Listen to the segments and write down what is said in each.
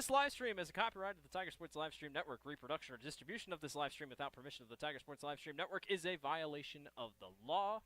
This live stream is a copyright of the Tiger Sports Livestream Network. Reproduction or distribution of this live stream without permission of the Tiger Sports Livestream Network is a violation of the law.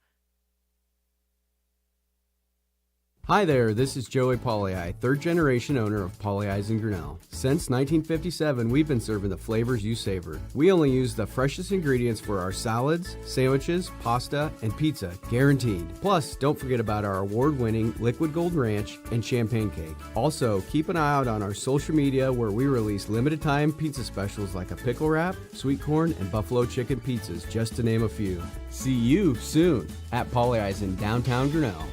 Hi there, this is Joey Pauley, third generation owner of Pauley Eyes in Grinnell. Since 1957, we've been serving the flavors you savored. We only use the freshest ingredients for our salads, sandwiches, pasta, and pizza, guaranteed. Plus, don't forget about our award-winning Liquid Gold Ranch and Champagne Cake. Also, keep an eye out on our social media where we release limited time pizza specials like a pickle wrap, sweet corn, and buffalo chicken pizzas, just to name a few. See you soon at Pauley Eyes in downtown Grinnell.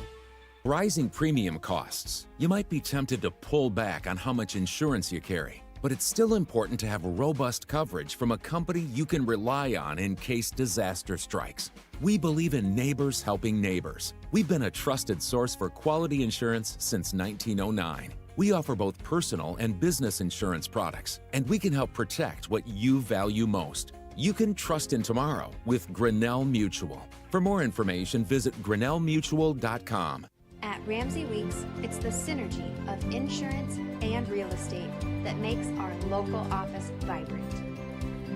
Rising premium costs. You might be tempted to pull back on how much insurance you carry, but it's still important to have robust coverage from a company you can rely on in case disaster strikes. We believe in neighbors helping neighbors. We've been a trusted source for quality insurance since 1909. We offer both personal and business insurance products, and we can help protect what you value most. You can trust in tomorrow with Grinnell Mutual. For more information, visit grinnellmutual.com. At Ramsey Weeks, it's the synergy of insurance and real estate that makes our local office vibrant.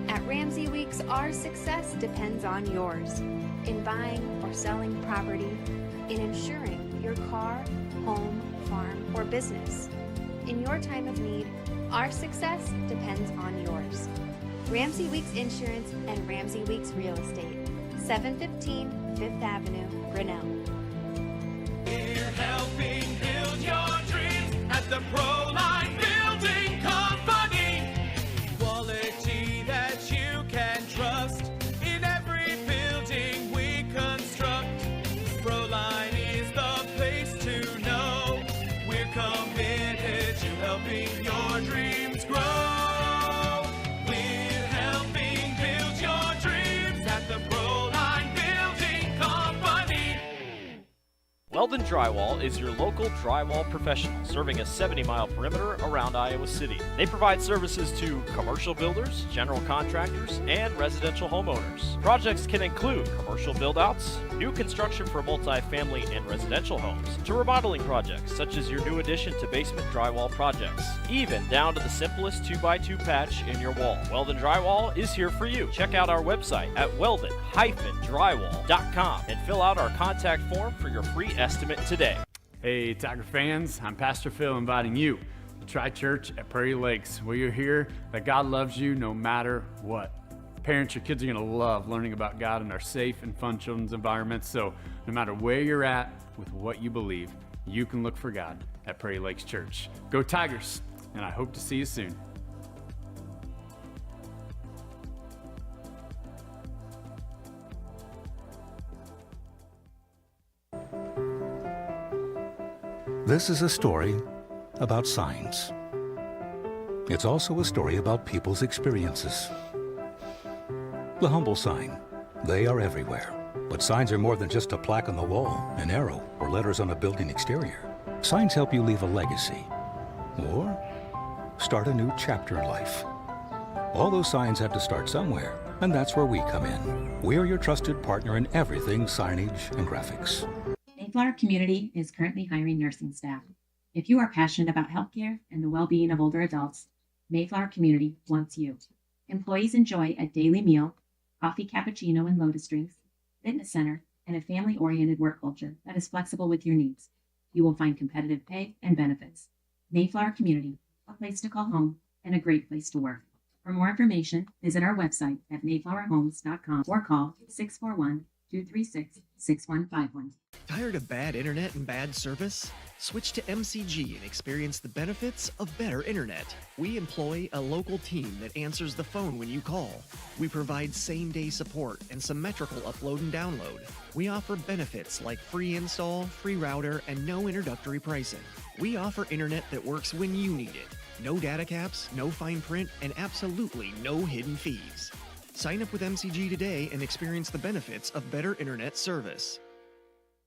At Ramsey Weeks, our success depends on yours in buying or selling property, in insuring your car, home, farm, or business. In your time of need, our success depends on yours. Ramsey Weeks Insurance and Ramsey Weeks Real Estate, 715 Fifth Avenue, Grinnell. We're helping build your dreams at the Proline Building Company. Quality that you can trust in every building we construct. Proline is the place to know. We're committed to helping your dreams grow. We're helping build your dreams at the Proline Building Company. Weldon Drywall is your local drywall professional, serving a 70-mile perimeter around Iowa City. They provide services to commercial builders, general contractors, and residential homeowners. Projects can include commercial build-outs, new construction for multi-family and residential homes, to remodeling projects such as your new addition to basement drywall projects, even down to the simplest 2x2 patch in your wall. Weldon Drywall is here for you. Check out our website at weldon-drywall.com and fill out our contact form for your free estimate today. Hey Tiger fans, I'm Pastor Phil inviting you to Tri-Church at Prairie Lakes, where you'll hear that God loves you no matter what. Parents, your kids are gonna love learning about God in our safe and fun children's environments, so no matter where you're at with what you believe, you can look for God at Prairie Lakes Church. Go Tigers, and I hope to see you soon. This is a story about signs. It's also a story about people's experiences. The humble sign. They are everywhere. But signs are more than just a plaque on the wall, an arrow, or letters on a building exterior. Signs help you leave a legacy or start a new chapter in life. All those signs have to start somewhere, and that's where we come in. We're your trusted partner in everything signage and graphics. Mayflower Community is currently hiring nursing staff. If you are passionate about healthcare and the well-being of older adults, Mayflower Community wants you. Employees enjoy a daily meal, coffee cappuccino and lotus drinks, fitness center, and a family-oriented work culture that is flexible with your needs. You will find competitive pay and benefits. Mayflower Community, a place to call home and a great place to work. For more information, visit our website at mayflowerhomes.com or call 641-236-6151. Tired of bad internet and bad service? Switch to MCG and experience the benefits of better internet. We employ a local team that answers the phone when you call. We provide same-day support and symmetrical upload and download. We offer benefits like free install, free router, and no introductory pricing. We offer internet that works when you need it. No data caps, no fine print, and absolutely no hidden fees. Sign up with MCG today and experience the benefits of better internet service.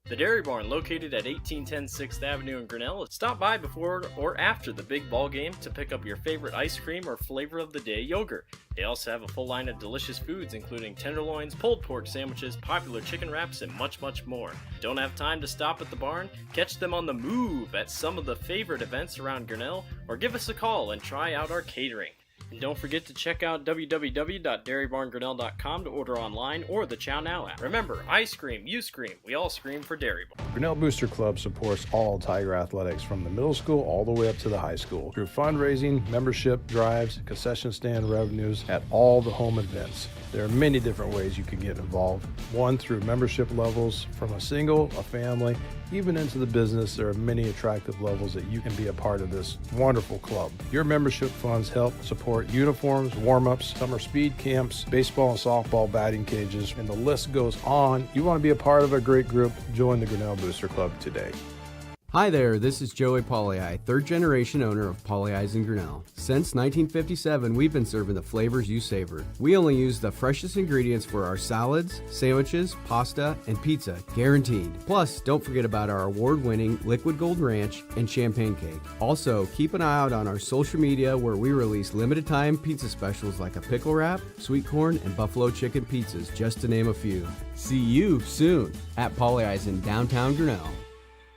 The Dairy Barn, located at 1810 6th Avenue in Grinnell. Stop by before or after the big ball game to pick up your favorite ice cream or flavor of the day yogurt. They also have a full line of delicious foods, including tenderloins, pulled pork sandwiches, popular chicken wraps, and much, much more. Don't have time to stop at the barn? Catch them on the move at some of the favorite events around Grinnell, or give us a call and try out our catering. And don't forget to check out www.dairybarngrinnell.com to order online or the Chow Now app. Remember, I scream, you scream, we all scream for Dairy Barn. Grinnell Booster Club supports all Tiger athletics from the middle school all the way up to the high school through fundraising, membership drives, concession stand revenues at all the home events. There are many different ways you can get involved. One, through membership levels from a single, a family, even into the business. There are many attractive levels that you can be a part of this wonderful club. Your membership funds help support uniforms, warm-ups, summer speed camps, baseball and softball batting cages, and the list goes on. You want to be a part of a great group? Join the Grinnell Booster Club today. Hi there, this is Joey Pauley, third generation owner of Pauley Eyes in Grinnell. Since 1957, we've been serving the flavors you savor. We only use the freshest ingredients for our salads, sandwiches, pasta, and pizza, guaranteed. Plus, don't forget about our award-winning Liquid Gold Ranch and Champagne Cake. Also, keep an eye out on our social media where we release limited time pizza specials like a pickle wrap, sweet corn, and buffalo chicken pizzas, just to name a few. See you soon at Pauley Eyes in downtown Grinnell.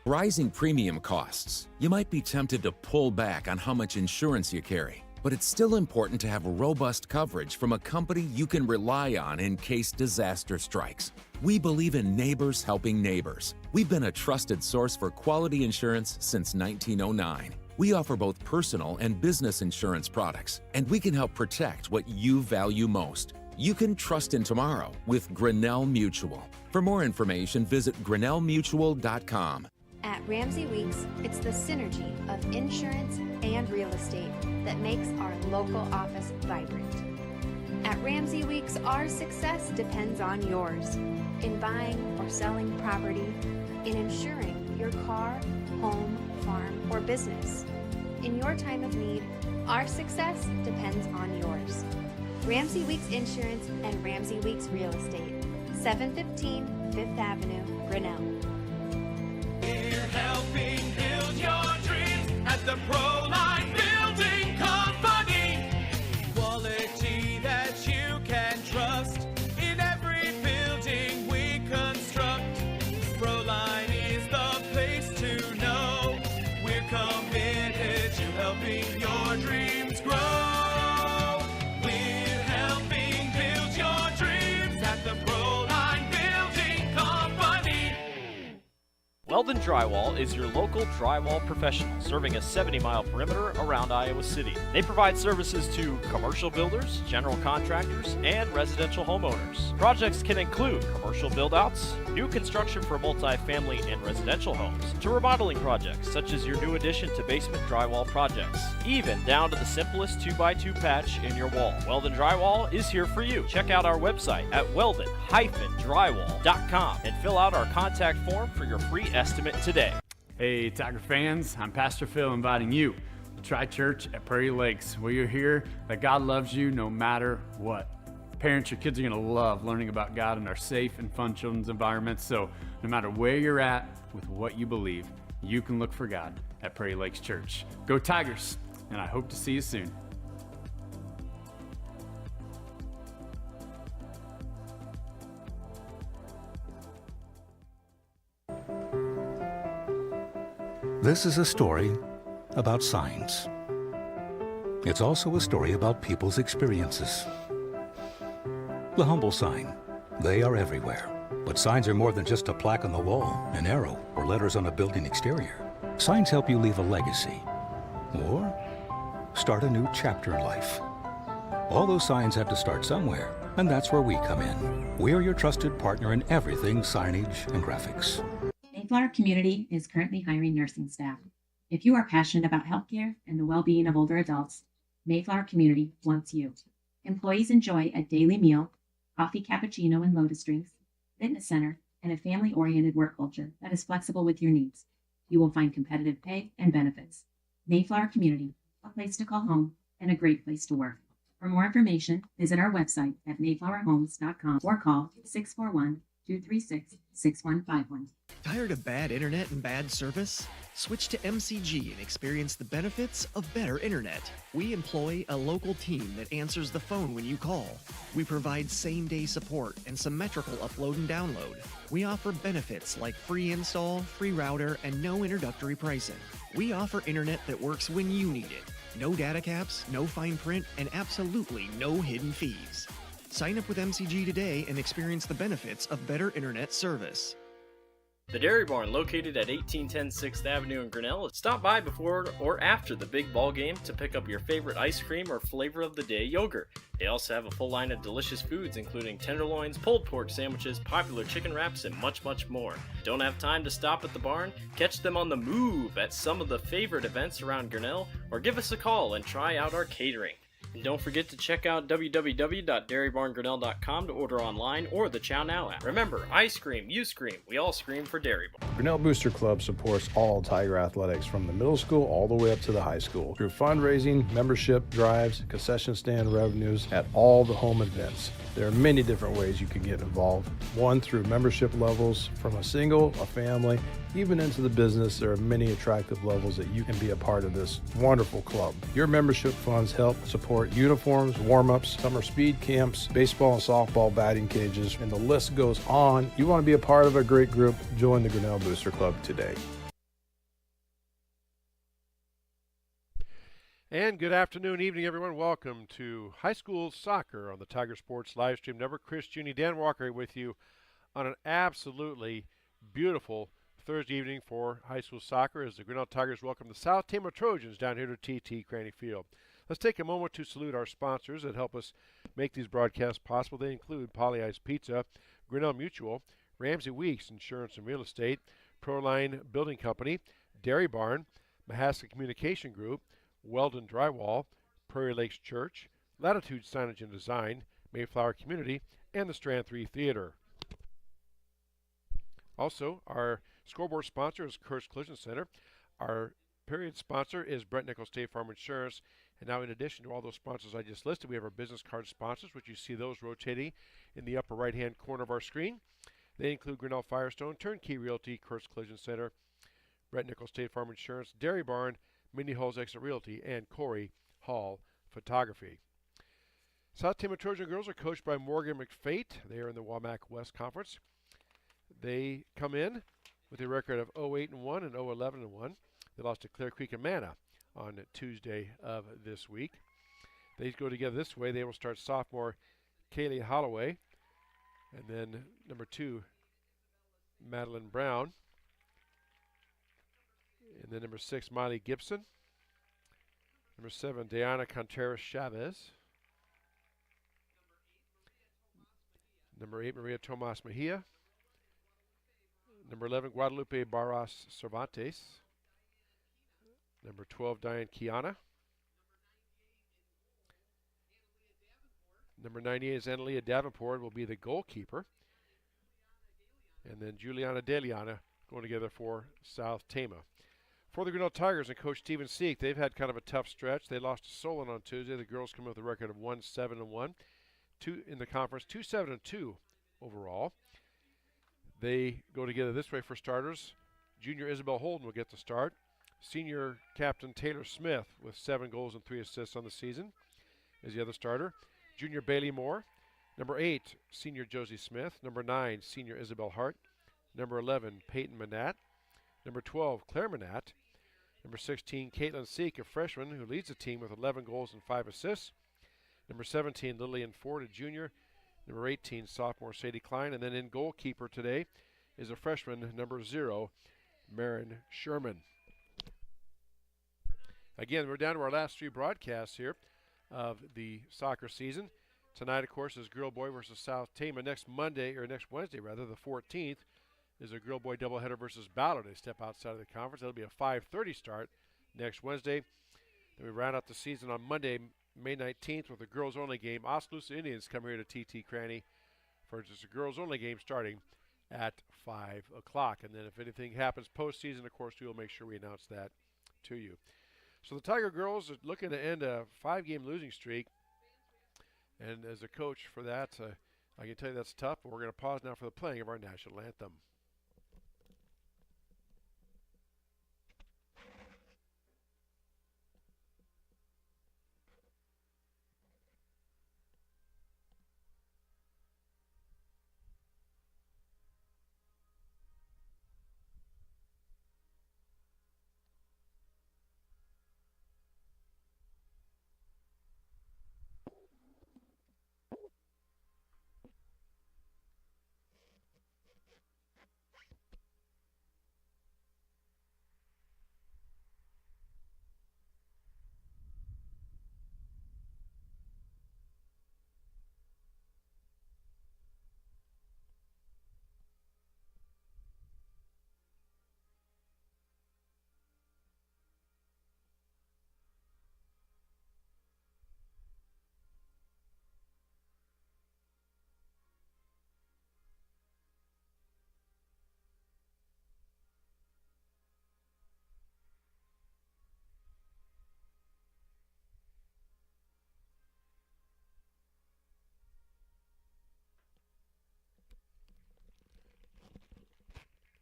Rising premium costs. You might be tempted to pull back on how much insurance you carry, but it's still important to have robust coverage from a company you can rely on in case disaster strikes. We believe in neighbors helping neighbors. We've been a trusted source for quality insurance since 1909. We offer both personal and business insurance products, and we can help protect what you value most. You can trust in tomorrow with Grinnell Mutual. For more information, visit grinnellmutual.com. At Ramsey Weeks, it's the synergy of insurance and real estate that makes our local office vibrant. At Ramsey Weeks, our success depends on yours in buying or selling property, in insuring your car, home, farm, or business. In your time of need, our success depends on yours. Ramsey Weeks Insurance and Ramsey Weeks Real Estate, 715 Fifth Avenue, Grinnell. We're helping build your dreams at the Proline Building Company. Quality that you can trust in every building we construct. Proline is the place to know. We're committed to helping your dreams grow. We're helping build your dreams at the Proline Building Company. Weldon Drywall is your local drywall professional, serving a 70-mile perimeter around Iowa City. They provide services to commercial builders, general contractors, and residential homeowners. Projects can include commercial build-outs, new construction for multi-family and residential homes, to remodeling projects such as your new addition to basement drywall projects, even down to the simplest 2x2 patch in your wall. Weldon Drywall is here for you. Check out our website at weldon-drywall.com and fill out our contact form for your free estimate today. Hey, Tiger fans, I'm Pastor Phil inviting you to try church at Prairie Lakes, where you'll hear that God loves you no matter what. Parents, your kids are going to love learning about God in our safe and fun children's environments, so no matter where you're at with what you believe, you can look for God at Prairie Lakes Church. Go Tigers, and I hope to see you soon. This is a story about signs. It's also a story about people's experiences. The humble sign. They are everywhere. But signs are more than just a plaque on the wall, an arrow, or letters on a building exterior. Signs help you leave a legacy or start a new chapter in life. All those signs have to start somewhere, and that's where we come in. We're your trusted partner in everything signage and graphics. Mayflower Community is currently hiring nursing staff. If you are passionate about healthcare and the well-being of older adults, Mayflower Community wants you. Employees enjoy a daily meal, coffee cappuccino and lotus drinks, fitness center, and a family-oriented work culture that is flexible with your needs. You will find competitive pay and benefits. Mayflower Community, a place to call home and a great place to work. For more information, visit our website at mayflowerhomes.com or call 236-6151. Tired of bad internet and bad service? Switch to MCG and experience the benefits of better internet. We employ a local team that answers the phone when you call. We provide same-day support and symmetrical upload and download. We offer benefits like free install, free router, and no introductory pricing. We offer internet that works when you need it. No data caps, no fine print, and absolutely no hidden fees. Sign up with MCG today and experience the benefits of better internet service. The Dairy Barn, located at 1810 6th Avenue in Grinnell. Stop by before or after the big ball game to pick up your favorite ice cream or flavor of the day yogurt. They also have a full line of delicious foods, including tenderloins, pulled pork sandwiches, popular chicken wraps, and much, much more. Don't have time to stop at the barn? Catch them on the move at some of the favorite events around Grinnell, or give us a call and try out our catering. And don't forget to check out www.dairybarngrinnell.com to order online or the Chow Now app. Remember, I scream, you scream, we all scream for Dairy Barn. Grinnell Booster Club supports all Tiger athletics from the middle school all the way up to the high school through fundraising, membership, drives, concession stand revenues at all the home events. There are many different ways you can get involved. One, through membership levels from a single, a family, even into the business. There are many attractive levels that you can be a part of this wonderful club. Your membership funds help support uniforms, warm-ups, summer speed camps, baseball and softball batting cages, and the list goes on. You want to be a part of a great group? Join the Grinnell Booster Club today. And good afternoon, evening, everyone. Welcome to High School Soccer on the Tiger Sports live stream network. Chris Juni, Dan Walker with you on an absolutely beautiful Thursday evening for high school soccer as the Grinnell Tigers welcome the South Tama Trojans down here to TT Cranny Field. Let's take a moment to salute our sponsors that help us make these broadcasts possible. They include Polly Ice Pizza, Grinnell Mutual, Ramsey Weeks Insurance and Real Estate, Proline Building Company, Dairy Barn, Mahaska Communication Group, Weldon Drywall, Prairie Lakes Church, Latitude Signage and Design, Mayflower Community, and the Strand 3 Theater. Also, our scoreboard sponsor is Kurt's Collision Center. Our period sponsor is Brett Nichols State Farm Insurance. And now, in addition to all those sponsors I just listed, we have our business card sponsors, which you see those rotating in the upper right-hand corner of our screen. They include Grinnell Firestone, Turnkey Realty, Kurt's Collision Center, Brett Nichols State Farm Insurance, Dairy Barn, Mindy Hall's Exit Realty, and Corey Hall Photography. South Tama Trojan girls are coached by Morgan McFate. They are in the WAMAC West Conference. They come in with a record of 0-8-1 and 0-11-1. They lost to Clear Creek and Manna on Tuesday of this week. They go together this way. They will start sophomore Kaylee Holloway, and then number 2, Madeline Brown, and then number 6, Miley Gibson, number 7, Diana Contreras Chavez, number 8, Maria Tomas Mejia, number 11, Guadalupe Barras Cervantes, number 12, Diane Kiana, number 98 is Analia Davenport, will be the goalkeeper, and then Juliana Deliana going together for South Tama. For the Grinnell Tigers and Coach Steven Seek, they've had kind of a tough stretch. They lost to Solon on Tuesday. The girls come with a record of 1-7-1, 2 in the conference, 2-7-2 overall. They go together this way for starters. Junior Isabel Holden will get the start. Senior captain Taylor Smith with 7 goals and 3 assists on the season is the other starter. Junior Bailey Moore. Number 8, senior Josie Smith. Number 9, senior Isabel Hart. Number 11, Peyton Manat. Number 12, Claire Manat. Number 16, Caitlin Seek, a freshman who leads the team with 11 goals and 5 assists. Number 17, Lillian Ford, a junior. Number 18, sophomore Sadie Klein. And then in goalkeeper today is a freshman, number 0, Marin Sherman. Again, we're down to our last 3 broadcasts here of the soccer season. Tonight, of course, is Girl Boy versus South Tama. Next Wednesday, the 14th, is a Girl Boy doubleheader versus Ballard. They step outside of the conference. That'll be a 5:30 start next Wednesday. Then we round out the season on Monday, May 19th, with a girls-only game. Oskaloosa Indians come here to TT Cranny for just a girls-only game starting at 5 o'clock. And then if anything happens postseason, of course, we will make sure we announce that to you. So the Tiger girls are looking to end a 5-game losing streak. And as a coach for that, I can tell you that's tough, but we're going to pause now for the playing of our national anthem.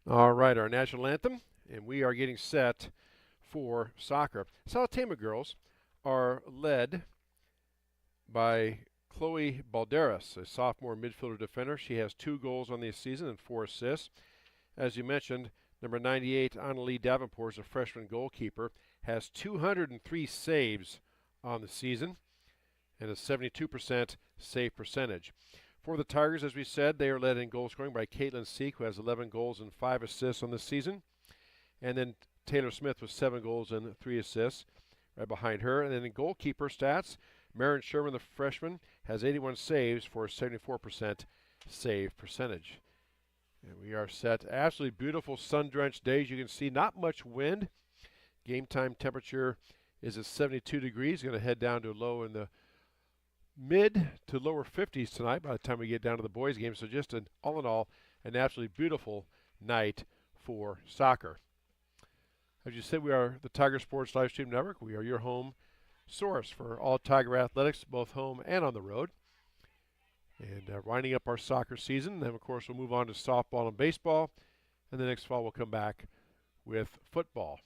All right, our national anthem, and we are getting set for soccer. South Tama girls are led by Chloe Balderas, a sophomore midfielder defender. She has 2 goals on the season and 4 assists. As you mentioned, number 98, Annalie Davenport, is a freshman goalkeeper, has 203 saves on the season and a 72% save percentage. For the Tigers, as we said, they are led in goal scoring by Caitlin Seek, who has 11 goals and 5 assists on the season. And then Taylor Smith with 7 goals and 3 assists right behind her. And then in goalkeeper stats, Marin Sherman, the freshman, has 81 saves for a 74% save percentage. And we are set. Absolutely beautiful sun-drenched days. You can see not much wind. Game time temperature is at 72 degrees. Going to head down to a low in the mid to lower 50s tonight by the time we get down to the boys' game. So just all in all, an absolutely beautiful night for soccer. As you said, we are the Tiger Sports Livestream Network. We are your home source for all Tiger athletics, both home and on the road. And winding up our soccer season. Then, of course, we'll move on to softball and baseball. And the next fall, we'll come back with football.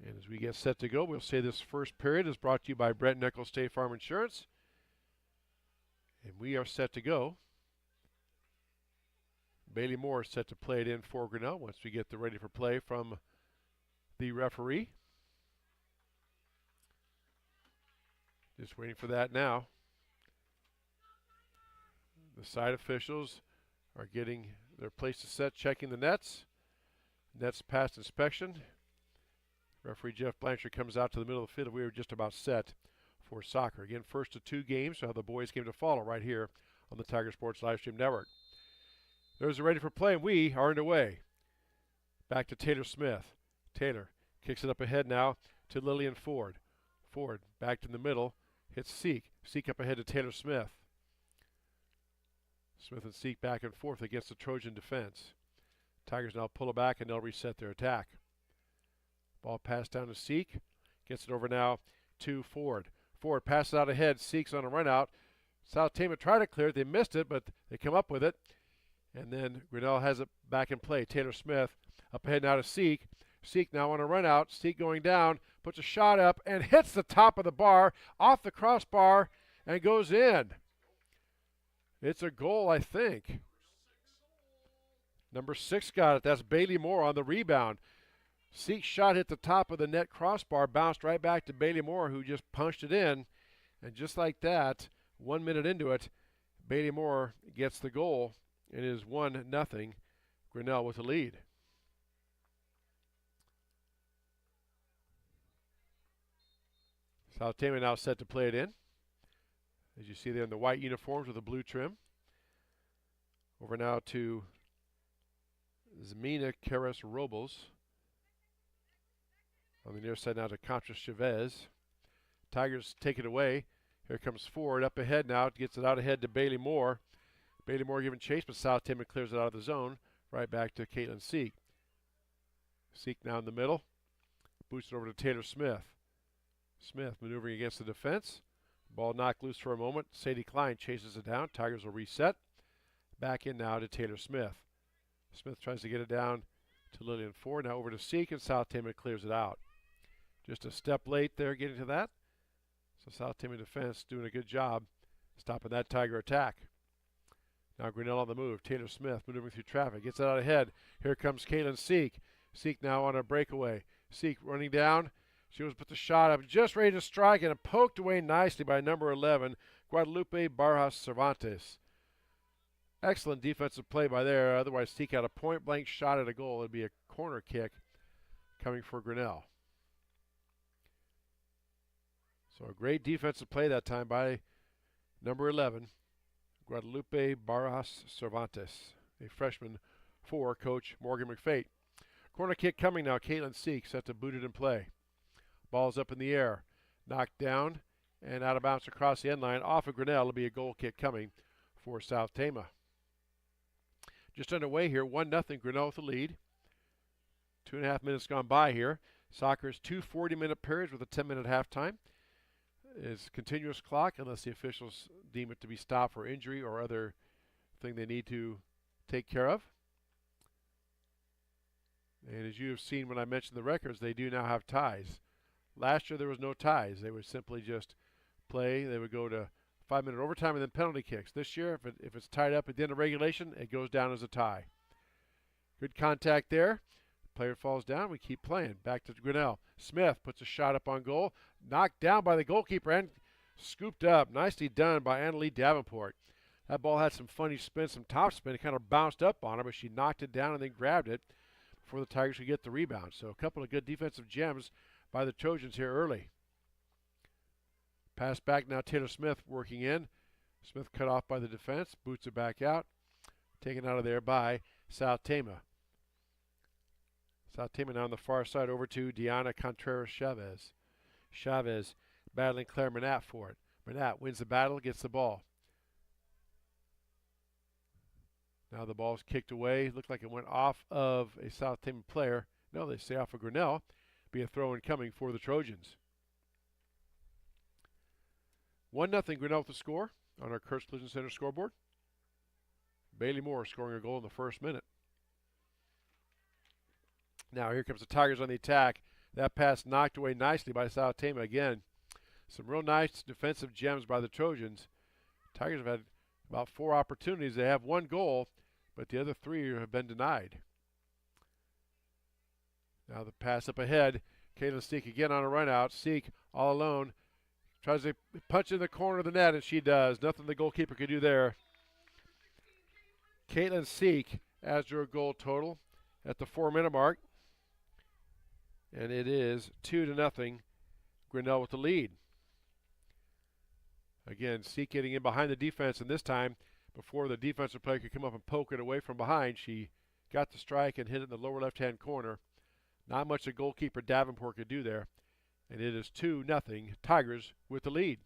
And as we get set to go, we'll say this first period is brought to you by Brent Nichols State Farm Insurance. And we are set to go. Bailey Moore is set to play it in for Grinnell once we get the ready for play from the referee. Just waiting for that now. The side officials are getting their places set, checking the nets. Nets past inspection. Referee Jeff Blanchard comes out to the middle of the field. We are just about set for soccer. Again, first of 2 games, so have the boys' game to follow right here on the Tiger Sports Livestream Network. There's a ready for play, and we are underway. Back to Taylor Smith. Taylor kicks it up ahead now to Lillian Ford. Ford back to the middle, hits Seek. Seek up ahead to Taylor Smith. Smith and Seek back and forth against the Trojan defense. Tigers now pull it back, and they'll reset their attack. Ball passed down to Seek. Gets it over now to Ford. Ford passes out ahead. Seek's on a run out. South Tama tried to clear it. They missed it, but they come up with it. And then Grinnell has it back in play. Taylor Smith up ahead now to Seek. Seek now on a run out. Seek going down. Puts a shot up and hits the top of the bar. Off the crossbar and goes in. It's a goal, I think. Number 6 got it. That's Bailey Moore on the rebound. Seek's shot hit the top of the net crossbar, bounced right back to Bailey Moore, who just punched it in. And just like that, 1 minute into it, Bailey Moore gets the goal. It is 1-0, Grinnell with the lead. South Tama now set to play it in. As you see there in the white uniforms with the blue trim. Over now to Zmina Karas Robles. On the near side now to Contra Chavez. Tigers take it away. Here comes Ford up ahead now. Gets it out ahead to Bailey Moore. Bailey Moore giving chase, but South Tama clears it out of the zone. Right back to Caitlin Seek. Seek now in the middle. Boosts it over to Taylor Smith. Smith maneuvering against the defense. Ball knocked loose for a moment. Sadie Klein chases it down. Tigers will reset. Back in now to Taylor Smith. Smith tries to get it down to Lillian Ford. Now over to Seek, and South Tama clears it out. Just a step late there getting to that. So South Tama defense doing a good job stopping that Tiger attack. Now Grinnell on the move. Taylor Smith maneuvering through traffic. Gets it out ahead. Here comes Caitlin Seek. Seek now on a breakaway. Seek running down. She was put the shot up, just ready to strike, and poked away nicely by number 11, Guadalupe Barras Cervantes. Excellent defensive play by there. Otherwise, Seek had a point-blank shot at a goal. It'd be a corner kick coming for Grinnell. So a great defensive play that time by number 11, Guadalupe Barras Cervantes, a freshman for Coach Morgan McFate. Corner kick coming now. Caitlin Seek set to boot it in play. Ball's up in the air. Knocked down and out of bounds across the end line. Off of Grinnell. It'll be a goal kick coming for South Tama. Just underway here. 1-0 Grinnell with the lead. 2.5 minutes gone by here. Soccer's 2 40-minute periods with a 10-minute halftime. It's continuous clock unless the officials deem it to be stopped for injury or other thing they need to take care of. And as you have seen when I mentioned the records, they do now have ties. Last year there was no ties. They would simply just play. They would go to 5-minute overtime and then penalty kicks. This year, if it's tied up at the end of regulation, it goes down as a tie. Good contact there. Player falls down. We keep playing. Back to Grinnell. Smith puts a shot up on goal. Knocked down by the goalkeeper and scooped up. Nicely done by Annalie Davenport. That ball had some funny spin, some top spin. It kind of bounced up on her, but she knocked it down and then grabbed it before the Tigers could get the rebound. So a couple of good defensive gems by the Trojans here early. Pass back now. Taylor Smith working in. Smith cut off by the defense. Boots it back out. Taken out of there by South Tama. South Tama now on the far side over to Diana Contreras Chavez. Chavez battling Claire Manat for it. Manat wins the battle, gets the ball. Now the ball's kicked away. Looked like it went off of a South Tama player. No, they say off of Grinnell. Be a throw-in coming for the Trojans. 1-0 Grinnell with the score on our Kurtz Collision Center scoreboard. Bailey Moore scoring a goal in the first minute. Now here comes the Tigers on the attack. That pass knocked away nicely by South Tama again. Some real nice defensive gems by the Trojans. Tigers have had about 4 opportunities. They have 1 goal, but the other 3 have been denied. Now the pass up ahead. Caitlin Seek again on a run out. Seek all alone. Tries to punch in the corner of the net, and she does. Nothing the goalkeeper could do there. Caitlin Seek adds her goal total at the 4-minute mark. And it is 2-0 Grinnell with the lead. Again, Seek getting in behind the defense, and this time, before the defensive player could come up and poke it away from behind, she got the strike and hit it in the lower left-hand corner. Not much the goalkeeper Davenport could do there. And it is 2-0 Tigers with the lead.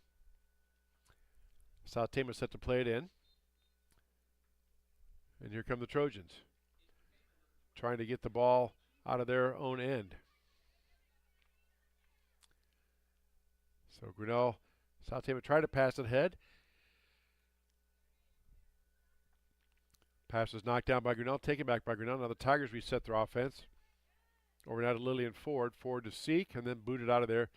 South Tama set to play it in. And here come the Trojans, trying to get the ball out of their own end. So Grinnell, South Tama tried to pass it ahead. Pass was knocked down by Grinnell, taken back by Grinnell. Now the Tigers reset their offense. Over now to Lillian Ford. Ford to Seek, and then booted out of there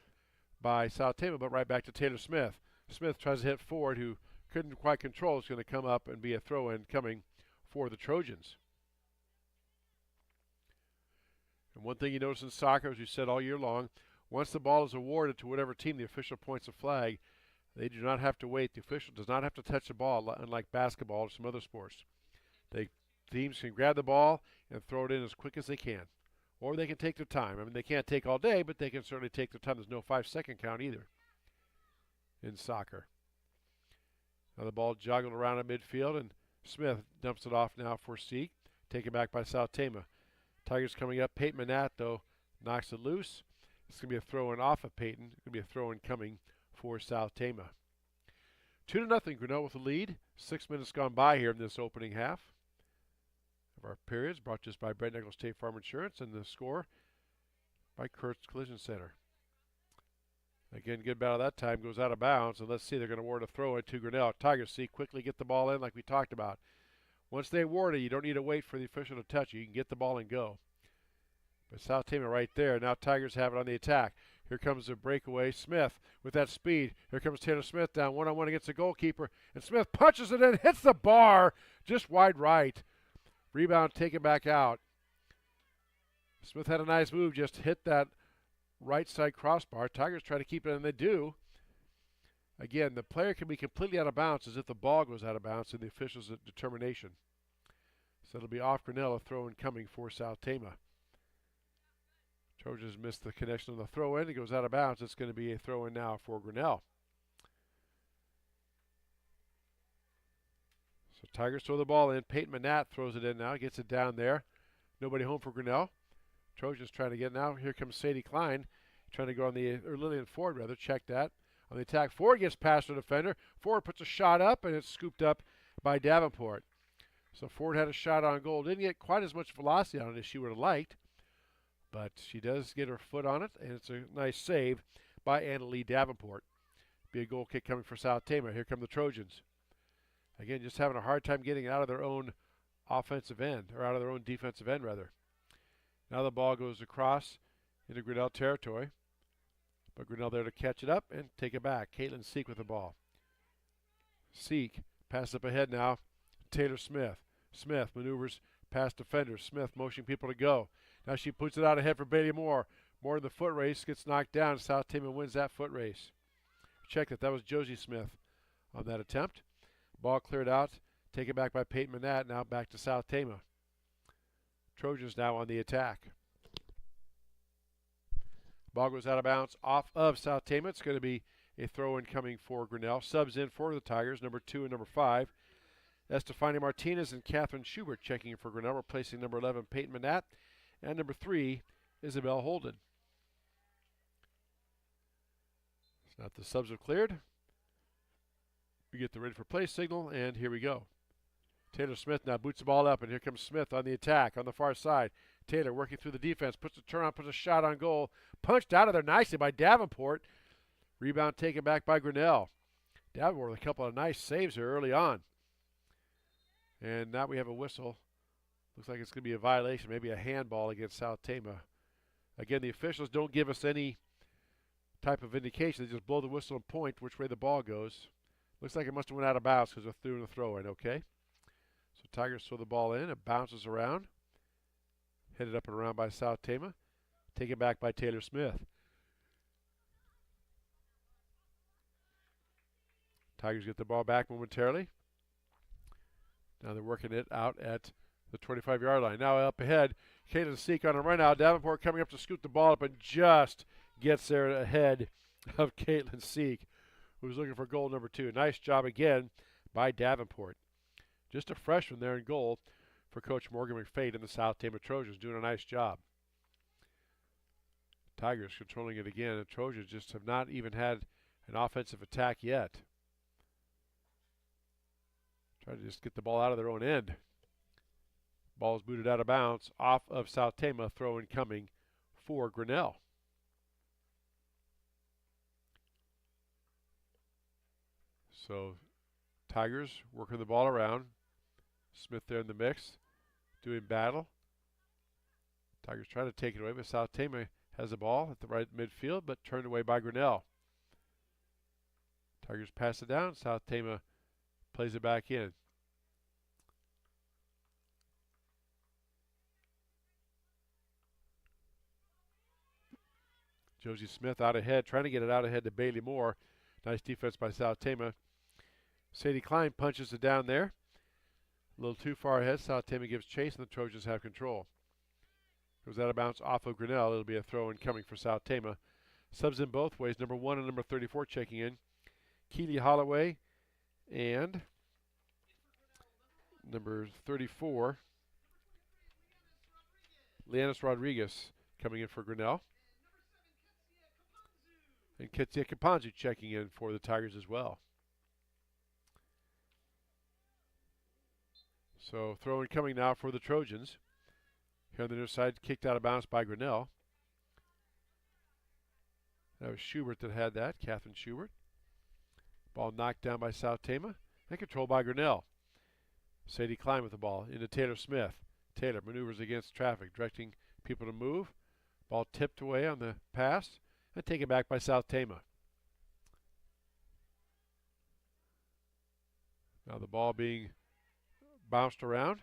by South Tama, but right back to Taylor Smith. Smith tries to hit Ford, who couldn't quite control. It's going to come up and be a throw-in coming for the Trojans. And one thing you notice in soccer, as we said all year long, once the ball is awarded to whatever team the official points a flag, they do not have to wait. The official does not have to touch the ball, unlike basketball or some other sports. Teams can grab the ball and throw it in as quick as they can. Or they can take their time. I mean, they can't take all day, but they can certainly take their time. There's no 5-second count either in soccer. Now the ball joggled around in midfield, and Smith dumps it off now for Seek. Taken back by South Tama. Tigers coming up. Peyton Manat, though, knocks it loose. It's going to be a throw-in off of Peyton. It's going to be a throw-in coming for South Tama. 2-0 Grinnell with the lead. 6 minutes gone by here in this opening half of our periods, brought to us by Brett Nichols State Farm Insurance, and the score by Kurtz Collision Center. Again, good battle that time, goes out of bounds, and let's see, they're going to award a throw in to Grinnell. Tigers see quickly get the ball in like we talked about. Once they award it, you don't need to wait for the official to touch it. You can get the ball and go. But South Tama right there. Now Tigers have it on the attack. Here comes the breakaway. Smith with that speed. Here comes Taylor Smith down one-on-one against the goalkeeper. And Smith punches it in, hits the bar just wide right. Rebound taken back out. Smith had a nice move, just hit that right side crossbar. Tigers try to keep it, and they do. Again, the player can be completely out of bounds as if the ball goes out of bounds in the official's determination. So it'll be off Grinnell, a throw in coming for South Tama. Trojans missed the connection on the throw in. It goes out of bounds. It's going to be a throw in now for Grinnell. So Tigers throw the ball in. Peyton Manat throws it in now, gets it down there. Nobody home for Grinnell. Trojans trying to get now. Here comes Sadie Klein trying to go on the, or Lillian Ford rather, check that. On the attack, Ford gets past the defender. Ford puts a shot up, and it's scooped up by Davenport. So Ford had a shot on goal. Didn't get quite as much velocity on it as she would have liked, but she does get her foot on it, and it's a nice save by Annalee Davenport. Be a goal kick coming for South Tama. Here come the Trojans. Again, just having a hard time getting out of their own offensive end, or out of their own defensive end, rather. Now the ball goes across into Grinnell territory. But Grinnell there to catch it up and take it back. Caitlin Seek with the ball. Seek passes up ahead now. Taylor Smith. Smith maneuvers past defenders. Smith motioning people to go. Now she puts it out ahead for Bailey Moore. Moore in the foot race gets knocked down. South Tama wins that foot race. Check that. That was Josie Smith on that attempt. Ball cleared out. Taken back by Peyton Manat. Now back to South Tama. Trojans now on the attack. Ball goes out of bounds off of South Tama. It's going to be a throw-in coming for Grinnell. Subs in for the Tigers, number 2 and number 5. Estefania Martinez and Catherine Schubert checking in for Grinnell, replacing number 11, Peyton Manat, and number 3, Isabel Holden. It's not the subs have cleared. We get the ready for play signal, and here we go. Taylor Smith now boots the ball up, and here comes Smith on the attack on the far side. Taylor working through the defense, puts a turn on, puts a shot on goal. Punched out of there nicely by Davenport. Rebound taken back by Grinnell. Davenport with a couple of nice saves here early on. And now we have a whistle. Looks like it's going to be a violation, maybe a handball against South Tama. Again, the officials don't give us any type of indication. They just blow the whistle and point which way the ball goes. Looks like it must have went out of bounds because they're through the throw-in, okay? So Tigers throw the ball in. It bounces around. Headed up and around by South Tama. Taken back by Taylor Smith. Tigers get the ball back momentarily. Now they're working it out at the 25-yard line. Now up ahead, Caitlin Seek on a run out. Davenport coming up to scoop the ball up and just gets there ahead of Caitlin Seek, who's looking for goal number 2. Nice job again by Davenport. Just a freshman there in goal for Coach Morgan McFate and the South Tama Trojans, doing a nice job. Tigers controlling it again, and Trojans just have not even had an offensive attack yet. Try to just get the ball out of their own end. Ball is booted out of bounds off of South Tama, throw in coming for Grinnell. So Tigers working the ball around. Smith there in the mix, doing battle. Tigers trying to take it away, but South Tama has the ball at the right midfield, but turned away by Grinnell. Tigers pass it down. South Tama plays it back in. Josie Smith out ahead, trying to get it out ahead to Bailey Moore. Nice defense by South Tama. Sadie Klein punches it down there. A little too far ahead. South Tama gives chase, and the Trojans have control. Goes out of bounds off of Grinnell. It'll be a throw in coming for South Tama. Subs in both ways. Number 1 and number 34 checking in. Keely Holloway and number 34, Leanis Rodriguez coming in for Grinnell. And Ketsia Kapanzu checking in for the Tigers as well. So throw in coming now for the Trojans. Here on the near side, kicked out of bounds by Grinnell. That was Schubert that had that, Catherine Schubert. Ball knocked down by South Tama and controlled by Grinnell. Sadie Klein with the ball into Taylor Smith. Taylor maneuvers against traffic, directing people to move. Ball tipped away on the pass and taken back by South Tama. Now the ball being bounced around.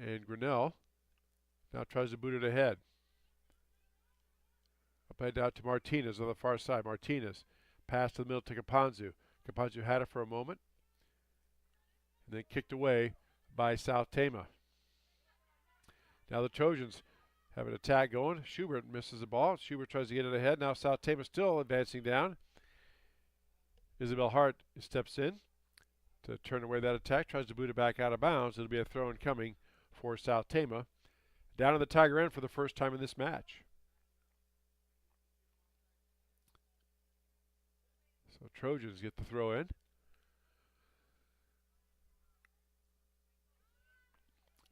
And Grinnell now tries to boot it ahead. Up head out to Martinez on the far side. Martinez pass to the middle to Caponzu. Caponzu had it for a moment. And then kicked away by South Tama. Now the Trojans have an attack going. Schubert misses the ball. Schubert tries to get it ahead. Now South Tama still advancing down. Isabel Hart steps in to turn away that attack. Tries to boot it back out of bounds. It'll be a throw in coming for South Tama. Down in the Tiger end for the first time in this match. So Trojans get the throw in.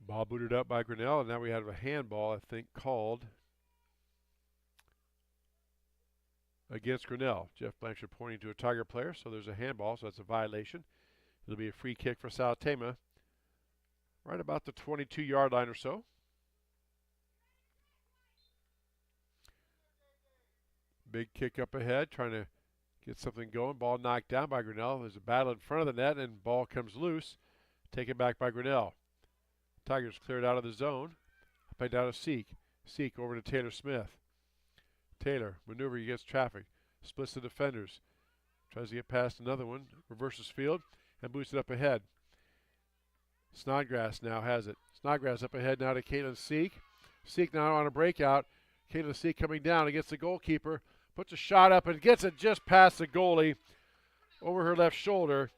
Ball booted up by Grinnell, and now we have a handball, I think, called against Grinnell. Jeff Blanchard pointing to a Tiger player, so there's a handball, so that's a violation. It'll be a free kick for South Tama, right about the 22-yard line or so. Big kick up ahead, trying to get something going. Ball knocked down by Grinnell. There's a battle in front of the net, and ball comes loose. Taken back by Grinnell. Tigers cleared out of the zone. Up down to Seek. Seek over to Taylor Smith. Taylor maneuvering against traffic. Splits the defenders. Tries to get past another one. Reverses field and boosts it up ahead. Snodgrass now has it. Snodgrass up ahead now to Caitlin Seek. Seek now on a breakout. Caitlin Seek coming down against the goalkeeper. Puts a shot up and gets it just past the goalie over her left shoulder.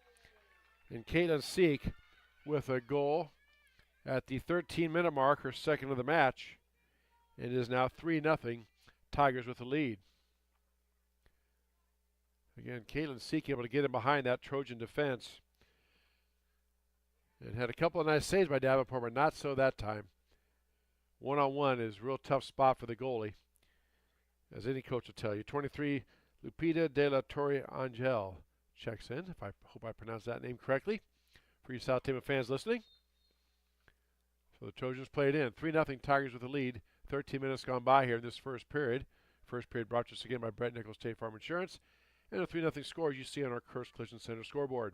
And Caitlin Seek with a goal at the 13-minute mark, her second of the match. It is now 3-0, Tigers with the lead. Again, Caitlin Seek able to get in behind that Trojan defense. And had a couple of nice saves by Davenport, but not so that time. One-on-one is a real tough spot for the goalie, as any coach will tell you. 23, Lupita de la Torre Angel checks in. I hope I pronounced that name correctly for you South Tama fans listening. So the Trojans play it in. 3-0 Tigers with the lead. 13 minutes gone by here in this first period. First period brought to us again by Brett Nichols State Farm Insurance. And a 3-0 score you see on our Curse Collision Center scoreboard.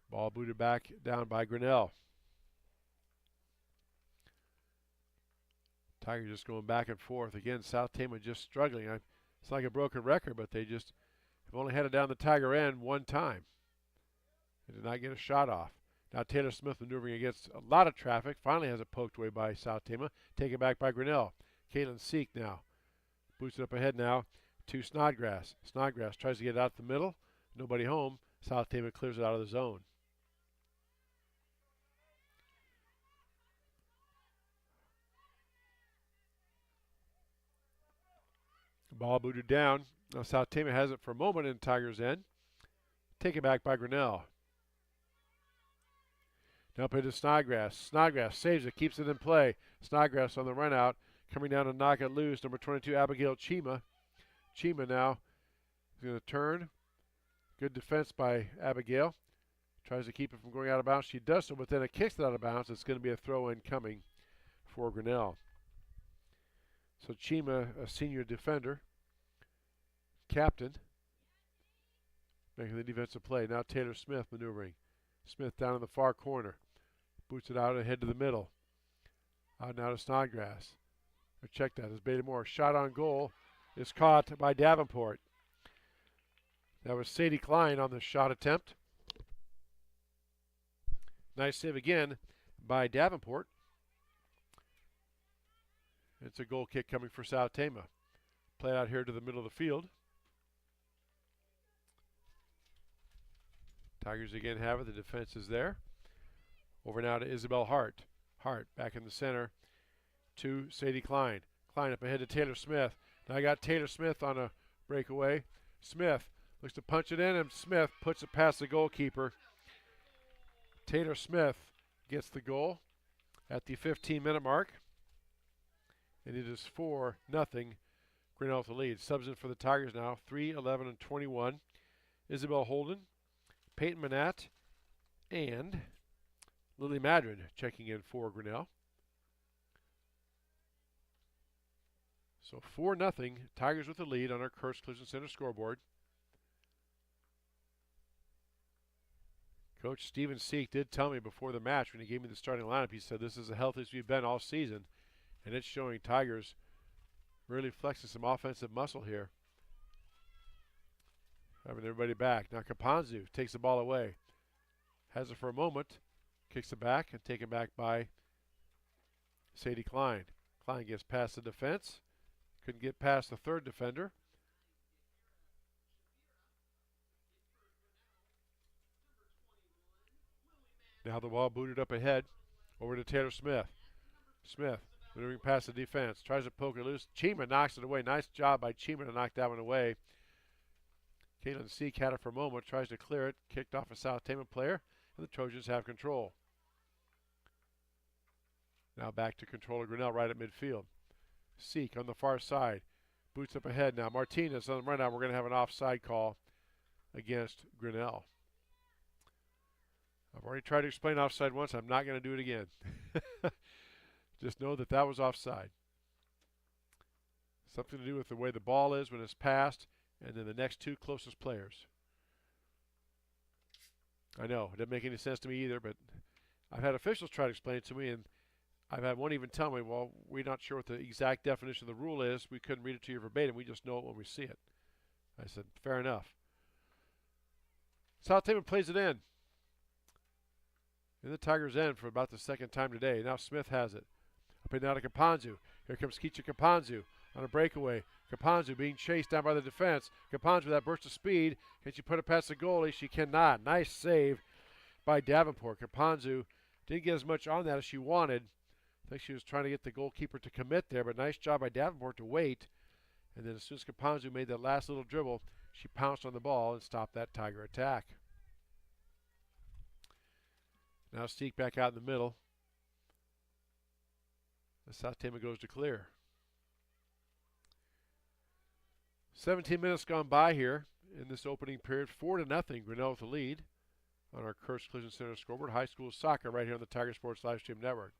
Ball booted back down by Grinnell. Tigers just going back and forth. Again, South Tama just struggling. It's like a broken record, but they just have only had it down the Tiger end one time. They did not get a shot off. Now Taylor Smith maneuvering against a lot of traffic. Finally has it poked away by South Tama. Taken back by Grinnell. Caitlin Seek now. Boots it up ahead now to Snodgrass. Snodgrass tries to get it out the middle. Nobody home. South Tama clears it out of the zone. Ball booted down. Now South Tama has it for a moment in Tigers' end. Taken back by Grinnell. Now up into Snodgrass. Snodgrass saves it, keeps it in play. Snodgrass on the run out, coming down to knock it loose. Number 22, Abigail Chima. Chima now is going to turn. Good defense by Abigail. Tries to keep it from going out of bounds. She does so, but then it kicks it out of bounds. It's going to be a throw-in coming for Grinnell. So Chima, a senior defender, captain, making the defensive play. Now Taylor Smith maneuvering. Smith down in the far corner. Boots it out ahead to the middle. Out now to Snodgrass. Check that as Beta-Moore. Shot on goal is caught by Davenport. That was Sadie Klein on the shot attempt. Nice save again by Davenport. It's a goal kick coming for South Tama. Play out here to the middle of the field. Tigers again have it. The defense is there. Over now to Isabel Hart. Hart back in the center to Sadie Klein. Klein up ahead to Taylor Smith. Now I got Taylor Smith on a breakaway. Smith looks to punch it in, and Smith puts it past the goalkeeper. Taylor Smith gets the goal. at the 15-minute mark. And it is 4-0. Grinnell with the lead. Subs in for the Tigers now, 3, 11, and 21. Isabel Holden, Peyton Manat, and Lily Madrid checking in for Grinnell. So 4-0, Tigers with the lead on our Kurtz Collision Center scoreboard. Coach Steven Seek did tell me before the match when he gave me the starting lineup, he said this is the healthiest we've been all season, and it's showing Tigers really flexing some offensive muscle here. Having everybody back. Now Kapanzu takes the ball away. Has it for a moment. Kicks it back and taken back by Sadie Klein. Klein gets past the defense. Couldn't get past the third defender. Now the ball booted up ahead. Over to Taylor Smith. Smith moving past the defense. Tries to poke it loose. Chima knocks it away. Nice job by Chima to knock that one away. Caitlin Seek had it for a moment. Tries to clear it. Kicked off a South Tama player. And the Trojans have control. Now back to control of Grinnell right at midfield. Seek on the far side. Boots up ahead now. Martinez on the run out. We're going to have an offside call against Grinnell. I've already tried to explain offside once. I'm not going to do it again. Just know that that was offside. Something to do with the way the ball is when it's passed and then the next two closest players. I know, it doesn't make any sense to me either, but I've had officials try to explain it to me, and I've had one even tell me, well, we're not sure what the exact definition of the rule is. We couldn't read it to you verbatim. We just know it when we see it. I said, fair enough. South Tama plays it in. In the Tigers' end for about the second time today. Now Smith has it. Up and down to Kapanzu. Here comes Kicha Kapanzu on a breakaway. Kapanzu being chased down by the defense. Kapanzu with that burst of speed. Can she put it past the goalie? She cannot. Nice save by Davenport. Kapanzu didn't get as much on that as she wanted. I think she was trying to get the goalkeeper to commit there, but nice job by Davenport to wait. And then as soon as Kapanzu made that last little dribble, she pounced on the ball and stopped that Tiger attack. Now Steek back out in the middle. The South Tama goes to clear. 17 minutes gone by here in this opening period. 4-0, Grinnell with the lead on our Kurtz Collision Center scoreboard. High school soccer right here on the Tiger Sports Livestream Network.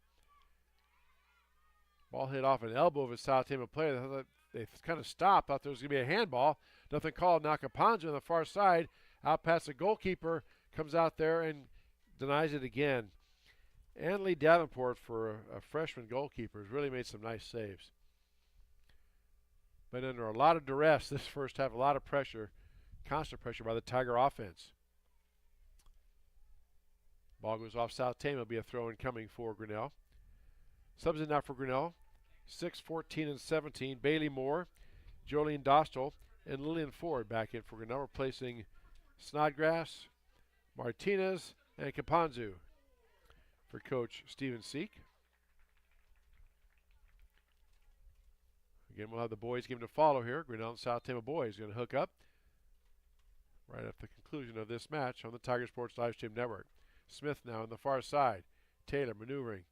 Ball hit off an elbow of a South Tama player. They kind of stopped. Thought there was going to be a handball. Nothing called. Now Kapanzu on the far side. Out past the goalkeeper. Comes out there and denies it again. Annalie Davenport, for a freshman goalkeeper, has really made some nice saves. Been under a lot of duress this first half, a lot of pressure, constant pressure by the Tiger offense. Ball goes off South Tama. Will be a throw in coming for Grinnell. Subs in now for Grinnell. 6, 14, and 17. Bailey Moore, Jolene Dostal, and Lillian Ford back in for Grinnell, replacing Snodgrass, Martinez, and Kapanzu for Coach Steven Seek. Again, we'll have the boys game to follow here. Grinnell and South Tama boys going to hook up right at the conclusion of this match on the Tiger Sports Livestream Network. Smith now on the far side. Taylor maneuvering,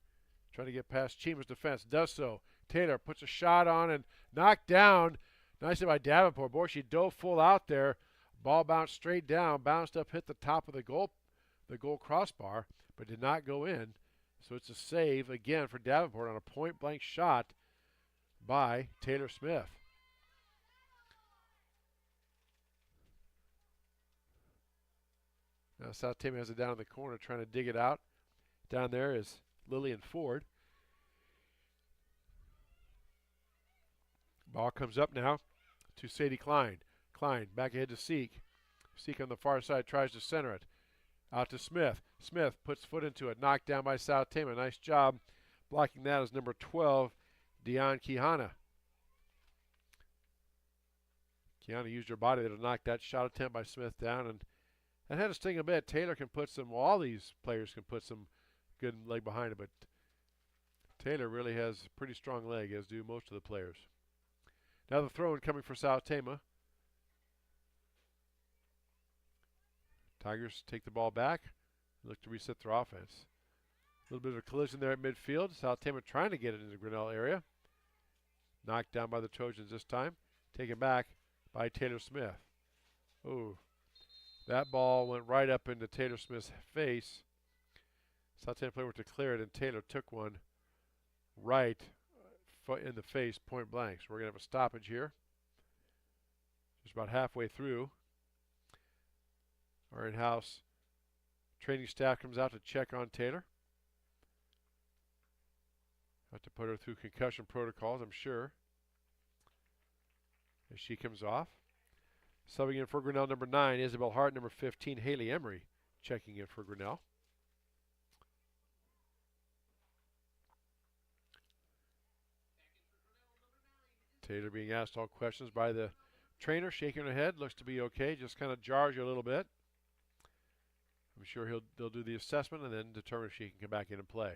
trying to get past Chima's defense. Does so. Taylor puts a shot on and knocked down. Nicely by Davenport. Boy, she dove full out there. Ball bounced straight down, bounced up, hit the top of the goal crossbar, but did not go in. So it's a save again for Davenport on a point-blank shot by Taylor Smith. Now South Tama has it down in the corner trying to dig it out. Down there is Lillian Ford. Ball comes up now to Sadie Klein. Klein back ahead to Seek. Seek on the far side tries to center it. Out to Smith. Smith puts foot into it. Knocked down by South Tama. Nice job blocking that as number 12, Dion Kihana. Kihana used her body to knock that shot attempt by Smith down, and that had to sting a bit. Taylor can put some, all these players can put some good leg behind it, but Taylor really has a pretty strong leg, as do most of the players. Now the throw-in coming for South Tama. Tigers take the ball back, look to reset their offense. little bit of a collision there at midfield. South Tama trying to get it in the Grinnell area. Knocked down by the Trojans this time. Taken back by Taylor Smith. Ooh, that ball went right up into Taylor Smith's face. South Tama player went to clear it, and Taylor took one right in the face, point blank. So we're going to have a stoppage here. Just about halfway through. Our in-house training staff comes out to check on Taylor. Have to put her through concussion protocols, I'm sure, as she comes off. Subbing in for Grinnell, number 9, Isabel Hart. Number 15, Haley Emery, checking in for Grinnell. Taylor being asked all questions by the trainer, shaking her head. Looks to be okay. Just kind of jars you a little bit. I'm sure they'll do the assessment and then determine if she can come back in and play.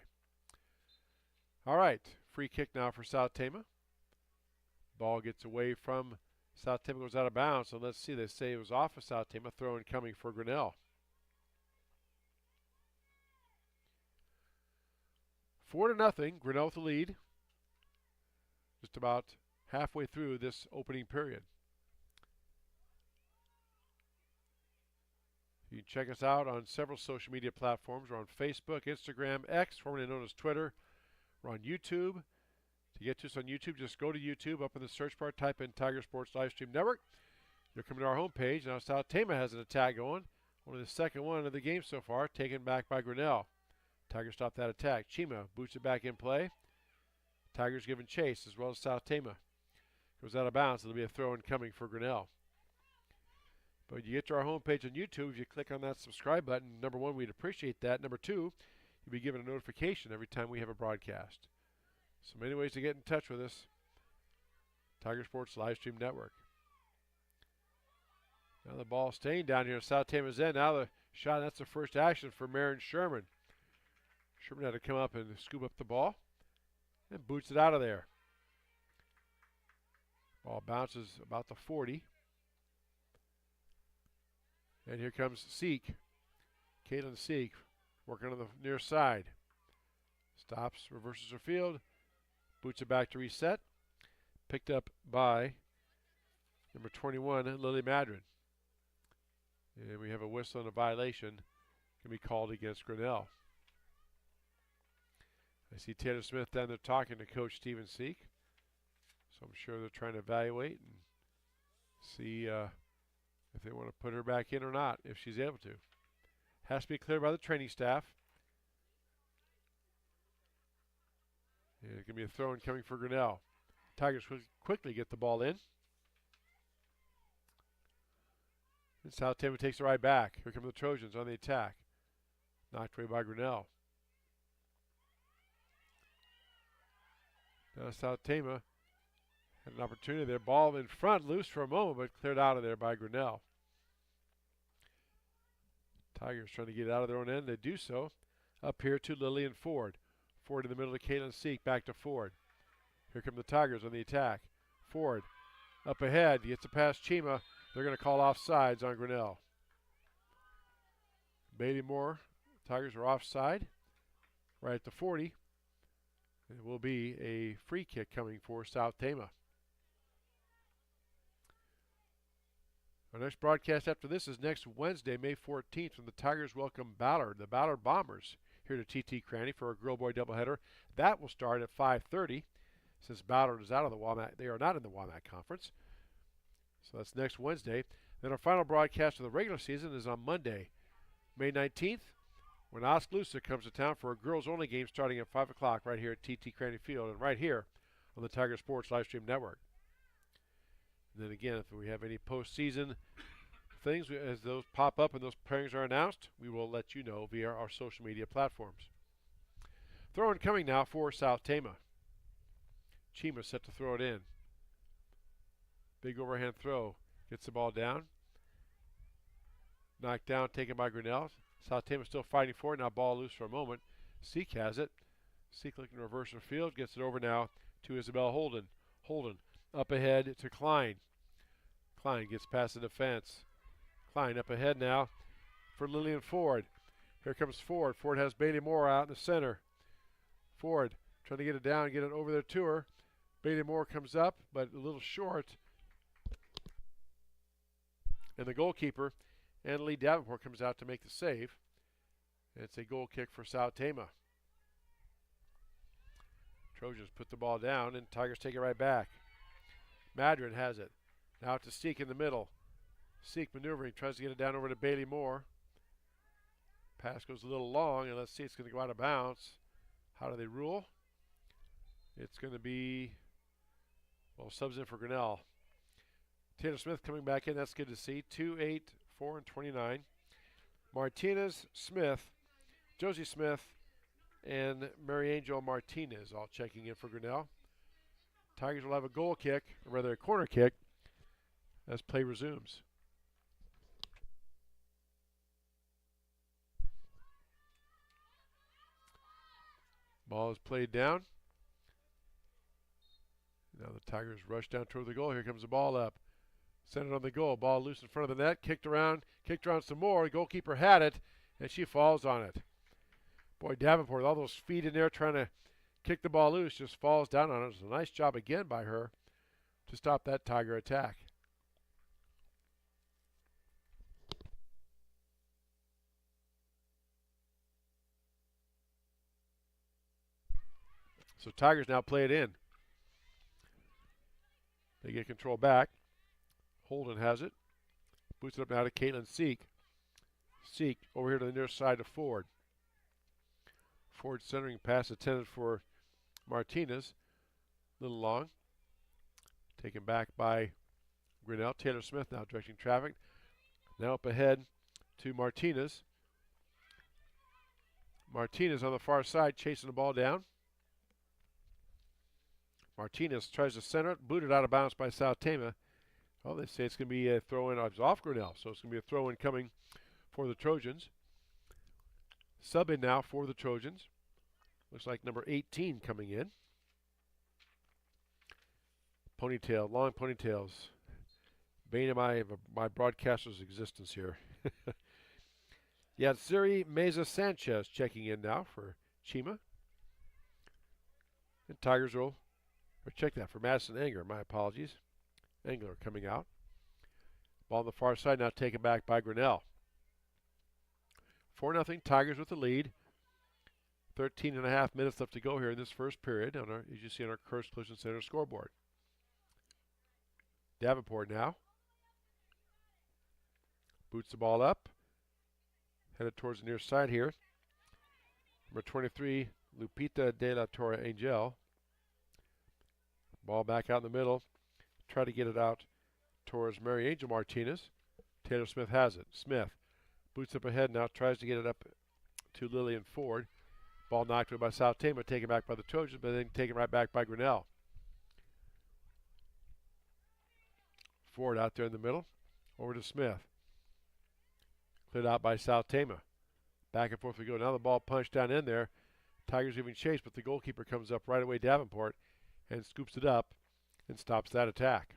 All right, free kick now for South Tama. Ball gets away from South Tama, goes out of bounds. So let's see, they say it was off of South Tama. Throw in coming for Grinnell. 4-0, Grinnell with the lead. Just about halfway through this opening period. You can check us out on several social media platforms. We're on Facebook, Instagram, X, formerly known as Twitter. We're on YouTube. To get to us on YouTube, just go to YouTube. Up in the search bar, type in Tiger Sports Livestream Network. You'll come to our homepage. Now South Tama has an attack going. Only the second one of the game so far, taken back by Grinnell. Tigers stop that attack. Chima boots it back in play. Tigers giving chase as well as South Tama. Goes out of bounds. It'll be a throw in coming for Grinnell. But you get to our homepage on YouTube, if you click on that subscribe button, number 1, we'd appreciate that. Number 2, you'll be given a notification every time we have a broadcast. So many ways to get in touch with us. Tiger Sports Livestream Network. Now the ball staying down here in South Tama's end. Now the shot, that's the first action for Marin Sherman. Sherman had to come up and scoop up the ball and boots it out of there. Ball bounces about the 40. And here comes Seek. Caitlin Seek working on the near side. Stops, reverses her field, boots it back to reset. Picked up by number 21, Lily Madrid. And we have a whistle and a violation can be called against Grinnell. I see Taylor Smith down there talking to Coach Stephen Seek. So I'm sure they're trying to evaluate and see if they want to put her back in or not, if she's able to. Has to be cleared by the training staff. And it's going to be a throw-in coming for Grinnell. Tigers quickly get the ball in. And South Tama takes the right back. Here come the Trojans on the attack. Knocked away by Grinnell. Now South Tama had an opportunity there. Ball in front, loose for a moment, but cleared out of there by Grinnell. Tigers trying to get out of their own end. They do so. Up here to Lillian Ford. Ford in the middle of Caitlin Seek. Back to Ford. Here come the Tigers on the attack. Ford up ahead. Gets a pass Chima. They're going to call offsides on Grinnell. Bailey Moore. Tigers are offside. Right at the 40. It will be a free kick coming for South Tama. Our next broadcast after this is next Wednesday, May 14th, when the Tigers welcome Ballard, the Ballard Bombers, here to TT Cranny for a girl boy doubleheader. That will start at 5:30. Since Ballard is out of the WAMAC, they are not in the WAMAC conference. So that's next Wednesday. Then our final broadcast of the regular season is on Monday, May 19th, when Oskaloosa comes to town for a girls-only game starting at 5 o'clock right here at TT Cranny Field and right here on the Tiger Sports Livestream Network. And then again, if we have any postseason things, as those pop up and those pairings are announced, we will let you know via our social media platforms. Throw-in coming now for South Tama. Chima set to throw it in. Big overhand throw. Gets the ball down. Knocked down, taken by Grinnell. South Tama still fighting for it. Now ball loose for a moment. Seek has it. Seek looking to reverse her field. Gets it over now to Isabel Holden. Holden up ahead to Klein. Klein gets past the defense. Klein up ahead now for Lillian Ford. Here comes Ford. Ford has Bailey Moore out in the center. Ford trying to get it down, get it over there to her. Bailey Moore comes up, but a little short. And the goalkeeper, Annalie Davenport, comes out to make the save. And it's a goal kick for South Tama. Trojans put the ball down, and Tigers take it right back. Madron has it. Now to Seek in the middle. Seek maneuvering, tries to get it down over to Bailey Moore. Pass goes a little long, and let's see, it's going to go out of bounds. How do they rule? It's going to be, well, subs in for Grinnell. Taylor Smith coming back in, that's good to see. 2, 8, 4, and 29. Martinez, Smith, Josie Smith, and Mary Angel Martinez all checking in for Grinnell. Tigers will have a goal kick, or rather a corner kick, as play resumes. Ball is played down. Now the Tigers rush down toward the goal. Here comes the ball up. Sent it on the goal. Ball loose in front of the net. Kicked around some more. The goalkeeper had it, and she falls on it. Boy, Davenport, with all those feet in there trying to kick the ball loose, just falls down on it. It was a nice job again by her to stop that Tiger attack. So Tigers now play it in. They get control back. Holden has it. Boots it up now to Caitlin Seek. Seek over here to the near side of Ford. Ford centering pass intended for Martinez. A little long. Taken back by Grinnell. Taylor Smith now directing traffic. Now up ahead to Martinez. Martinez on the far side chasing the ball down. Martinez tries to center it, booted out of bounds by South Tama. Well, they say it's going to be a throw-in off Grinnell, so it's going to be a throw-in coming for the Trojans. Sub in now for the Trojans. Looks like number 18 coming in. Ponytail, long ponytails. Bane of my broadcaster's existence here. Yatsiri Meza Sanchez checking in now for Chima. And Tigers will, or check that for Madison Engler, my apologies. Engler coming out. Ball on the far side now taken back by Grinnell. 4-0 Tigers with the lead. 13.5 minutes left to go here in this first period, on our, as you see on our Curse Collision Center scoreboard. Davenport now. Boots the ball up. Headed towards the near side here. Number 23, Lupita de la Torre Angel. Ball back out in the middle. Try to get it out towards Mary Angel Martinez. Taylor Smith has it. Smith boots up ahead now, tries to get it up to Lillian Ford. Ball knocked away by South Tama, taken back by the Trojans, but then taken right back by Grinnell. Ford out there in the middle. Over to Smith. Cleared out by South Tama. Back and forth we go. Now the ball punched down in there. Tigers giving chase, but the goalkeeper comes up right away, Davenport, and scoops it up and stops that attack.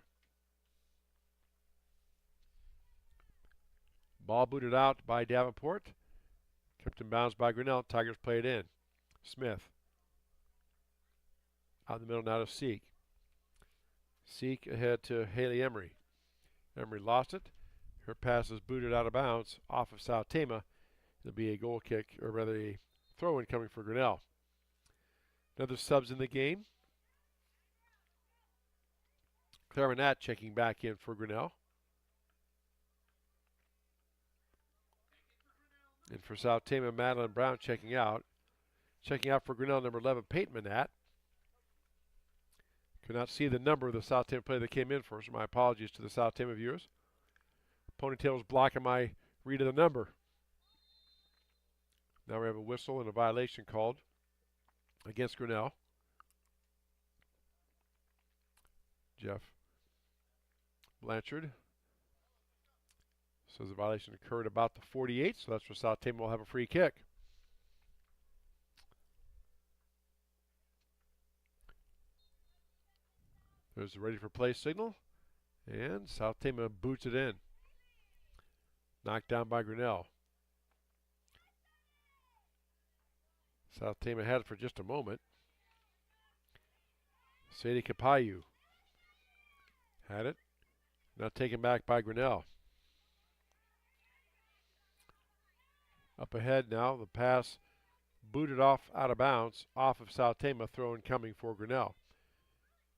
Ball booted out by Davenport. Kept in bounds by Grinnell. Tigers play it in. Smith. Out in the middle now to Seek. Seek ahead to Haley Emery. Emery lost it. Her pass is booted out of bounds off of South Tama. It'll be a goal kick, or rather a throw-in coming for Grinnell. Another subs in the game. Clara Nat checking back in for Grinnell. And for South Tama, Madeline Brown checking out. Checking out for Grinnell, number 11, Peyton Manat. Could not see the number of the South Tama player that came in for, so my apologies to the South Tama viewers. Ponytail was blocking my read of the number. Now we have a whistle and a violation called against Grinnell. Jeff Blanchard says the violation occurred about the 48, so that's where South Tama will have a free kick. There's the ready for play signal, and South Tama boots it in. Knocked down by Grinnell. South Tama had it for just a moment. Sadie Kapayu had it. Now taken back by Grinnell. Up ahead now, the pass booted off out of bounds off of South Tama, throw in coming for Grinnell.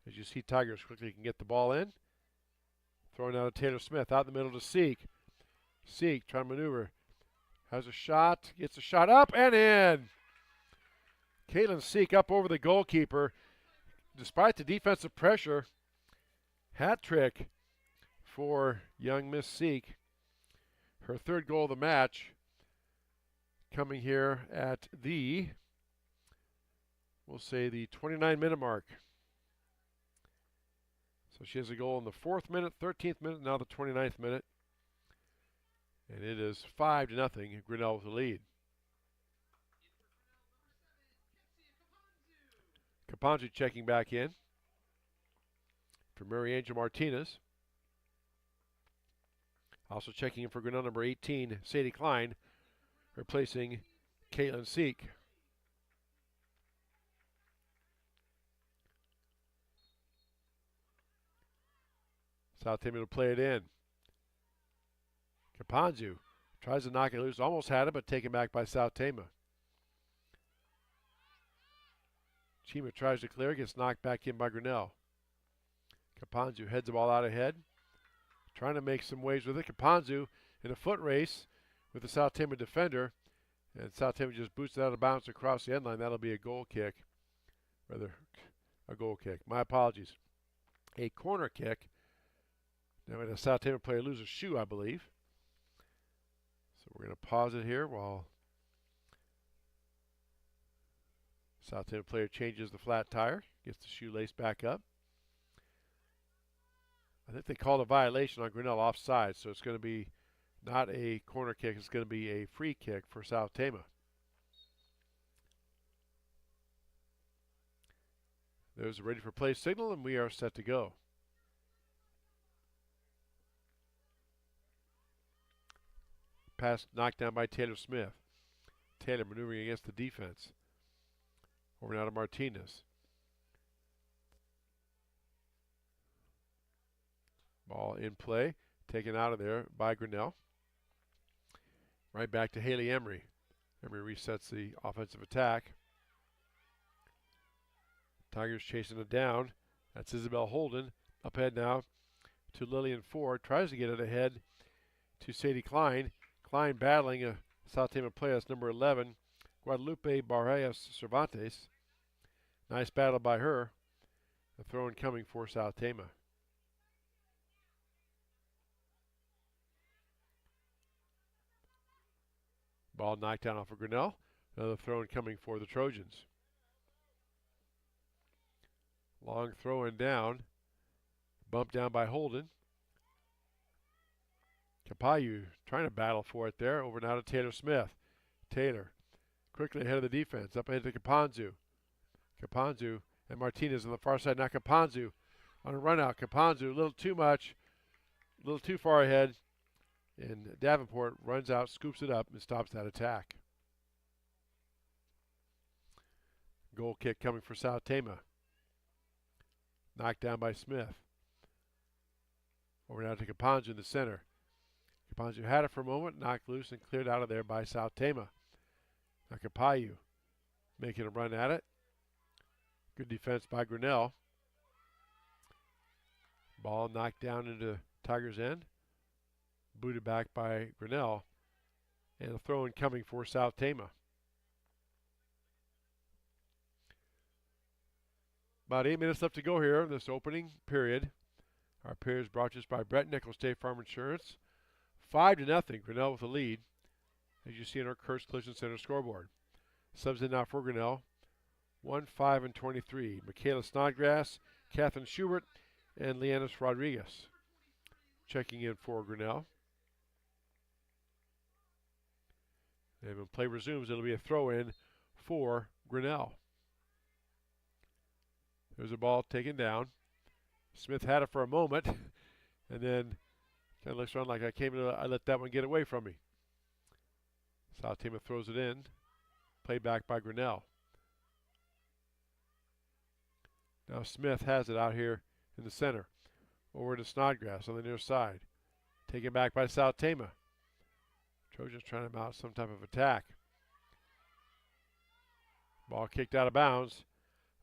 As you see, Tigers quickly can get the ball in. Throwing out to Taylor Smith, out in the middle to Seek. Seek trying to maneuver. Has a shot, gets a shot up and in. Caitlin Seek up over the goalkeeper. Despite the defensive pressure, hat trick for young Miss Seek. Her third goal of the match coming here at the, we'll say the 29-minute mark. So she has a goal in the 4th minute, 13th minute, now the 29th minute. And it is 5-0, Grinnell with the lead. Kapanji checking back in for Mary Angel Martinez. Also checking in for Grinnell, number 18, Sadie Klein, replacing Caitlin Seek. South Tama to play it in. Kapanju tries to knock it loose, almost had it, but taken back by South Tama. Chima tries to clear, gets knocked back in by Grinnell. Kapanju heads the ball out ahead, trying to make some waves with it. Kapanju in a foot race with the South Tama defender, and South Tama just boots it out of bounds across the end line. That'll be a goal kick. Rather, a goal kick. My apologies. A corner kick. Now we had a South Tama player lose a shoe, I believe. So we're going to pause it here while South Tama player changes the flat tire, gets the shoelace back up. I think they called a violation on Grinnell offside, so it's going to be not a corner kick, it's going to be a free kick for South Tama. There's a ready for play signal, and we are set to go. Pass knocked down by Taylor Smith. Taylor maneuvering against the defense. Over now to Martinez. Ball in play, taken out of there by Grinnell. Right back to Haley Emery. Emery resets the offensive attack. Tigers chasing it down. That's Isabel Holden. Up ahead now to Lillian Ford. Tries to get it ahead to Sadie Klein. Klein battling a South Tama player. That's number 11, Guadalupe Barreas Cervantes. Nice battle by her. A throw in coming for South Tama. Ball knocked down off of Grinnell. Another throw in coming for the Trojans. Long throw in down. Bumped down by Holden. Kapayu trying to battle for it there. Over now to Taylor Smith. Taylor quickly ahead of the defense. Up ahead to Kapanzu. Kapanzu and Martinez on the far side. Now Kapanzu on a run out. Kapanzu a little too much. A little too far ahead. And Davenport runs out, scoops it up, and stops that attack. Goal kick coming for South Tama. Knocked down by Smith. Over now to Kapanzu in the center. Kapanzu had it for a moment, knocked loose and cleared out of there by South Tama. Now Kapayu making a run at it. Good defense by Grinnell. Ball knocked down into Tigers' end. Booted back by Grinnell. And a throw in coming for South Tama. About 8 minutes left to go here in this opening period. Our period is brought to us by Brett Nichols State Farm Insurance. 5-0, Grinnell with the lead, as you see in our Kurtz Collision Center scoreboard. Subs in now for Grinnell. 1, 5, and 23. Michaela Snodgrass, Catherine Schubert, and Leanis Rodriguez checking in for Grinnell. And when play resumes, it'll be a throw-in for Grinnell. There's a ball taken down. Smith had it for a moment, and then kind of looks around like I let that one get away from me. South Tama throws it in. Played back by Grinnell. Now Smith has it out here in the center. Over to Snodgrass on the near side. Taken back by South Tama. Trojans trying to mount some type of attack. Ball kicked out of bounds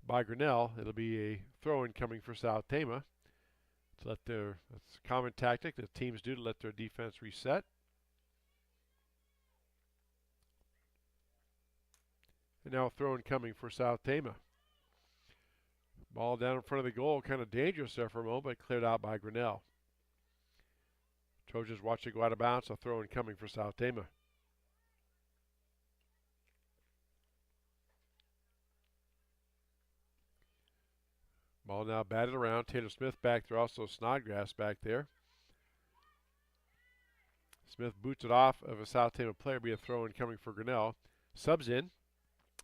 by Grinnell. It'll be a throw-in coming for South Tama. That's a common tactic that teams do to let their defense reset. And now a throw-in coming for South Tama. Ball down in front of the goal, kind of dangerous there for a moment, but cleared out by Grinnell. Trojans watch it go out of bounds. A throw-in coming for South Tama. Ball now batted around. Taylor Smith back there, also Snodgrass back there. Smith boots it off of a South Tama player. Be a throw-in coming for Grinnell. Subs in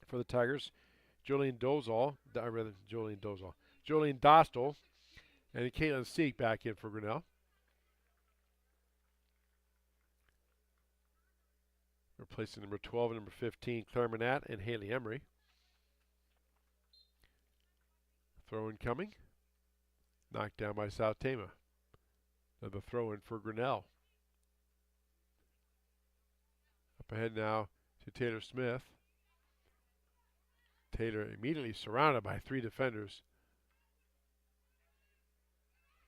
for the Tigers. Jolene Dostal, and Caitlin Seek back in for Grinnell. Replacing number 12 and number 15, Claire Manat and Haley Emery. Throw-in coming. Knocked down by South Tama. Another throw-in for Grinnell. Up ahead now to Taylor Smith. Taylor immediately surrounded by 3 defenders.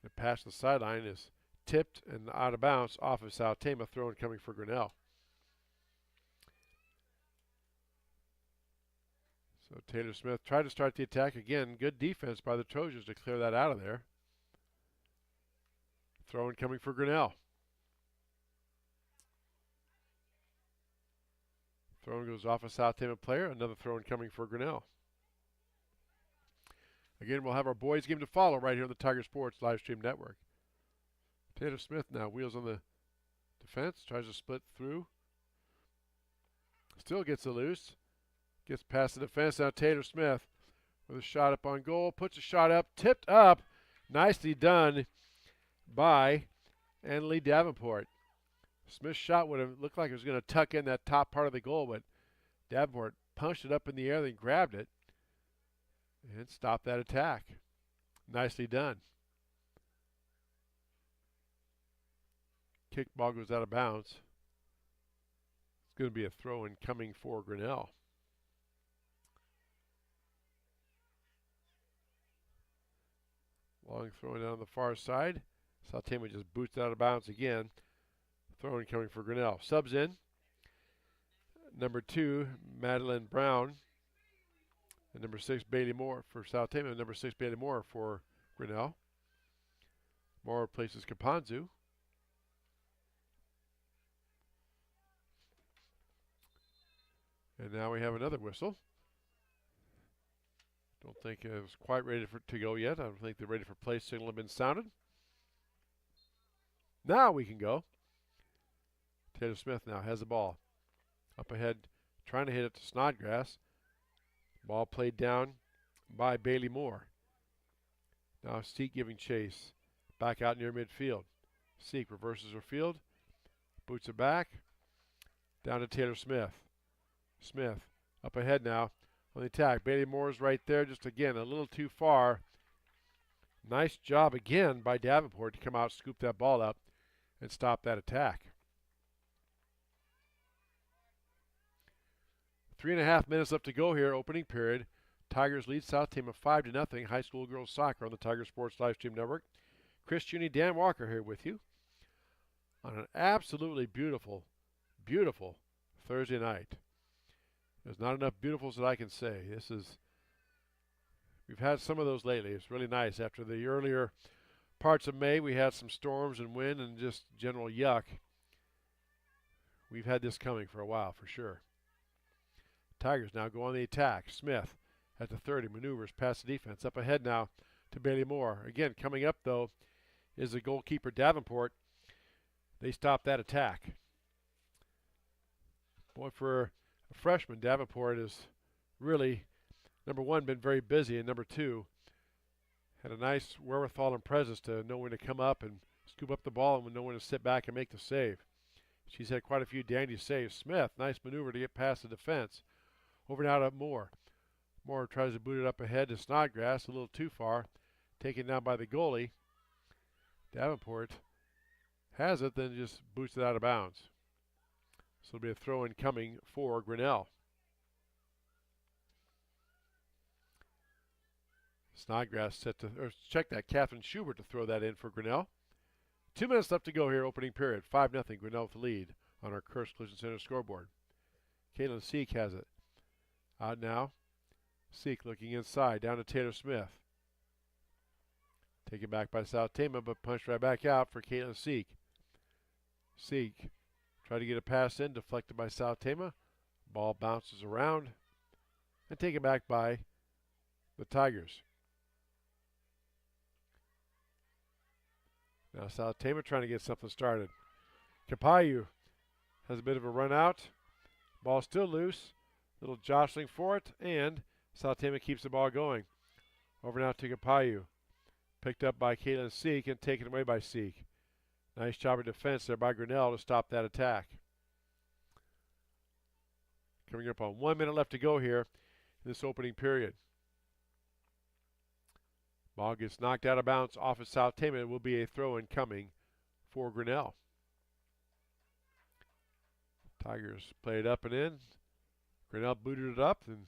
The pass to the sideline is tipped and out of bounds off of South Tama. Throw-in coming for Grinnell. So Taylor Smith tried to start the attack again. Good defense by the Trojans to clear that out of there. Throw-in coming for Grinnell. Throw-in goes off a South Tama player. Another throw-in coming for Grinnell. Again, we'll have our boys game to follow right here on the Tiger Sports live stream network. Taylor Smith now wheels on the defense. Tries to split through. Still gets it loose. Gets past the defense. Now Taylor Smith with a shot up on goal. Puts a shot up. Tipped up. Nicely done by Annalie Davenport. Smith's shot would have looked like it was going to tuck in that top part of the goal, but Davenport punched it up in the air, then grabbed it and stopped that attack. Nicely done. Kick ball goes out of bounds. It's going to be a throw-in coming for Grinnell. Long throwing down on the far side. South Tama just boots it out of bounds again. Throw-in coming for Grinnell. Subs in. Number 2, Madeline Brown. And number 6, Bailey Moore for South Tama. And number 6, Bailey Moore for Grinnell. Moore replaces Kapanzu. And now we have another whistle. Don't think it was quite ready to go yet. I don't think the ready for play signal have been sounded. Now we can go. Taylor Smith now has the ball. Up ahead, trying to hit it to Snodgrass. Ball played down by Bailey Moore. Now Seek giving chase. Back out near midfield. Seek reverses her field. Boots it back. Down to Taylor Smith. Smith up ahead now on the attack. Bailey Moore's right there. Just again, a little too far. Nice job again by Davenport to come out, scoop that ball up, and stop that attack. 3.5 minutes left to go here, opening period. Tigers lead South Tama 5-0. High school girls soccer on the Tiger Sports Live Stream Network. Chris Juni, Dan Walker here with you on an absolutely beautiful, beautiful Thursday night. There's not enough beautifuls that I can say. We've had some of those lately. It's really nice. After the earlier parts of May, we had some storms and wind and just general yuck. We've had this coming for a while, for sure. Tigers now go on the attack. Smith at the 30, maneuvers past the defense. Up ahead now to Bailey Moore. Again, coming up, though, is the goalkeeper Davenport. They stop that attack. Boy, for a freshman, Davenport has really, number 1, been very busy, and number 2, had a nice wherewithal and presence to know when to come up and scoop up the ball and know when to sit back and make the save. She's had quite a few dandy saves. Smith, nice maneuver to get past the defense. Over now to Moore. Moore tries to boot it up ahead to Snodgrass, a little too far. Taken down by the goalie. Davenport has it, then just boots it out of bounds. So it'll be a throw-in coming for Grinnell. Snodgrass set to, or check that, Catherine Schubert to throw that in for Grinnell. 2 minutes left to go here, opening period. 5-0, Grinnell with the lead on our Curse Collision Center scoreboard. Caitlin Seek has it. Out now. Seek looking inside, down to Taylor Smith. Taken back by South Tama, but punched right back out for Caitlin Seek. Seek tried to get a pass in, deflected by South Tama. Ball bounces around and taken back by the Tigers. Now South Tama trying to get something started. Kapayu has a bit of a run out. Ball still loose. Little jostling for it, and South Tama keeps the ball going. Over now to Kapayu. Picked up by Caitlin Seek and taken away by Seek. Nice job of defense there by Grinnell to stop that attack. Coming up on 1 minute left to go here in this opening period. Ball gets knocked out of bounds off of South Tama. It will be a throw-in coming for Grinnell. Tigers play it up and in. Grinnell booted it up, and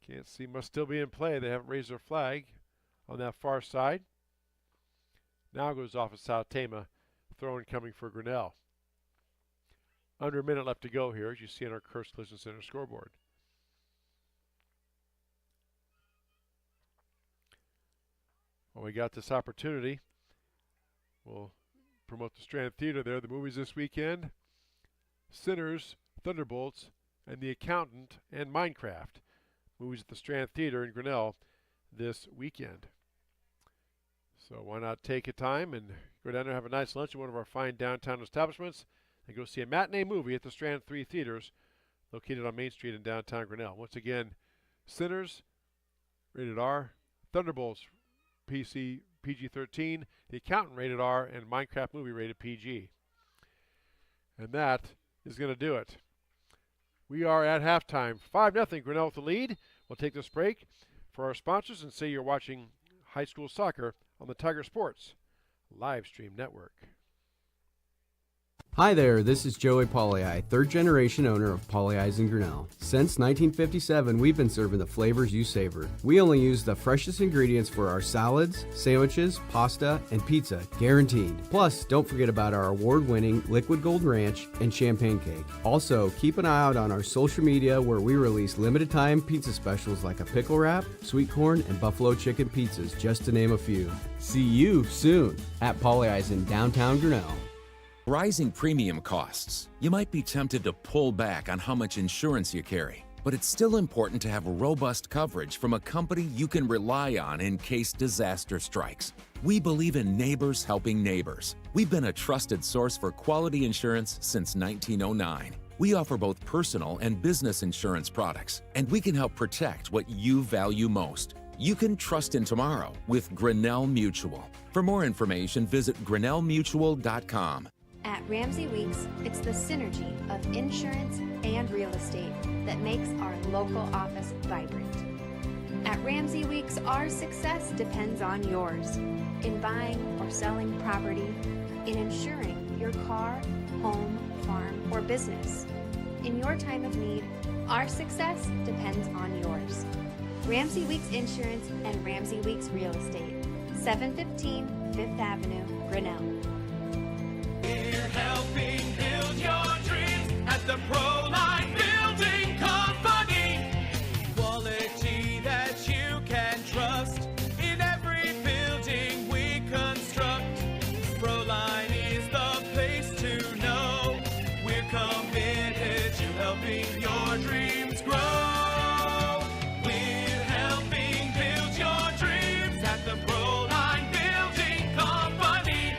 can't see, must still be in play. They haven't raised their flag on that far side. Now goes off of South Tama. Throw-in coming for Grinnell. Under a minute left to go here, as you see on our Curse Collision Center scoreboard. Well, we got this opportunity. We'll promote the Strand Theater there. The movies this weekend: Sinners, Thunderbolts, and The Accountant, and Minecraft. Movies at the Strand Theater in Grinnell this weekend. So why not take a time and go down there, have a nice lunch in one of our fine downtown establishments, and go see a matinee movie at the Strand 3 Theaters located on Main Street in downtown Grinnell. Once again, Sinners, rated R, Thunderbolts, PG-13, The Accountant, rated R, and Minecraft movie, rated PG. And that is going to do it. We are at halftime. 5-0, Grinnell with the lead. We'll take this break for our sponsors and say you're watching high school soccer on the Tiger Sports live stream network. Hi there, this is Joey Pauley, third generation owner of Pauley Eyes in Grinnell. Since 1957, we've been serving the flavors you savor. We only use the freshest ingredients for our salads, sandwiches, pasta, and pizza, guaranteed. Plus, don't forget about our award-winning Liquid Gold Ranch and Champagne Cake. Also, keep an eye out on our social media where we release limited time pizza specials like a pickle wrap, sweet corn, and buffalo chicken pizzas, just to name a few. See you soon at Pauley Eyes in downtown Grinnell. Rising premium costs. You might be tempted to pull back on how much insurance you carry, but it's still important to have robust coverage from a company you can rely on in case disaster strikes. We believe in neighbors helping neighbors. We've been a trusted source for quality insurance since 1909. We offer both personal and business insurance products, and we can help protect what you value most. You can trust in tomorrow with Grinnell Mutual. For more information, visit grinnellmutual.com. At Ramsey Weeks, it's the synergy of insurance and real estate that makes our local office vibrant. At Ramsey Weeks, our success depends on yours in buying or selling property, in insuring your car, home, farm, or business. In your time of need, our success depends on yours. Ramsey Weeks Insurance and Ramsey Weeks Real Estate, 715 Fifth Avenue, Grinnell. We're helping build your dreams at the Proline Building Company. Quality that you can trust in every building we construct. Proline is the place to know. We're committed to helping your dreams grow. We're helping build your dreams at the Proline Building Company.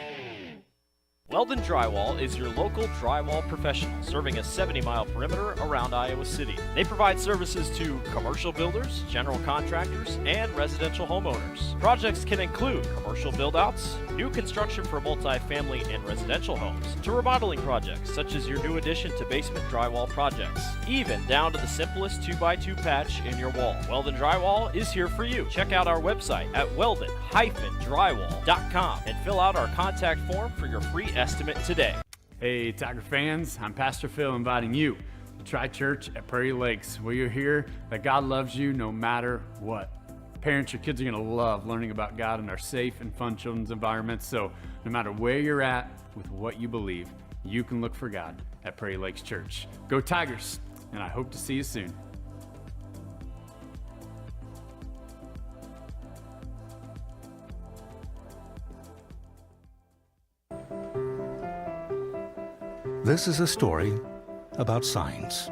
Weldon Drywall is your local drywall professional, serving a 70-mile perimeter around Iowa City. They provide services to commercial builders, general contractors, and residential homeowners. Projects can include commercial build-outs, new construction for multi-family and residential homes, to remodeling projects such as your new addition to basement drywall projects, even down to the simplest 2x2 patch in your wall. Weldon Drywall is here for you. Check out our website at weldon-drywall.com and fill out our contact form for your free estimate today. Hey, Tiger fans, I'm Pastor Phil inviting you to try church at Prairie Lakes, where you'll hear that God loves you no matter what. Parents, your kids are going to love learning about God in our safe and fun children's environments. So no matter where you're at with what you believe, you can look for God at Prairie Lakes Church. Go Tigers, and I hope to see you soon. This is a story about signs.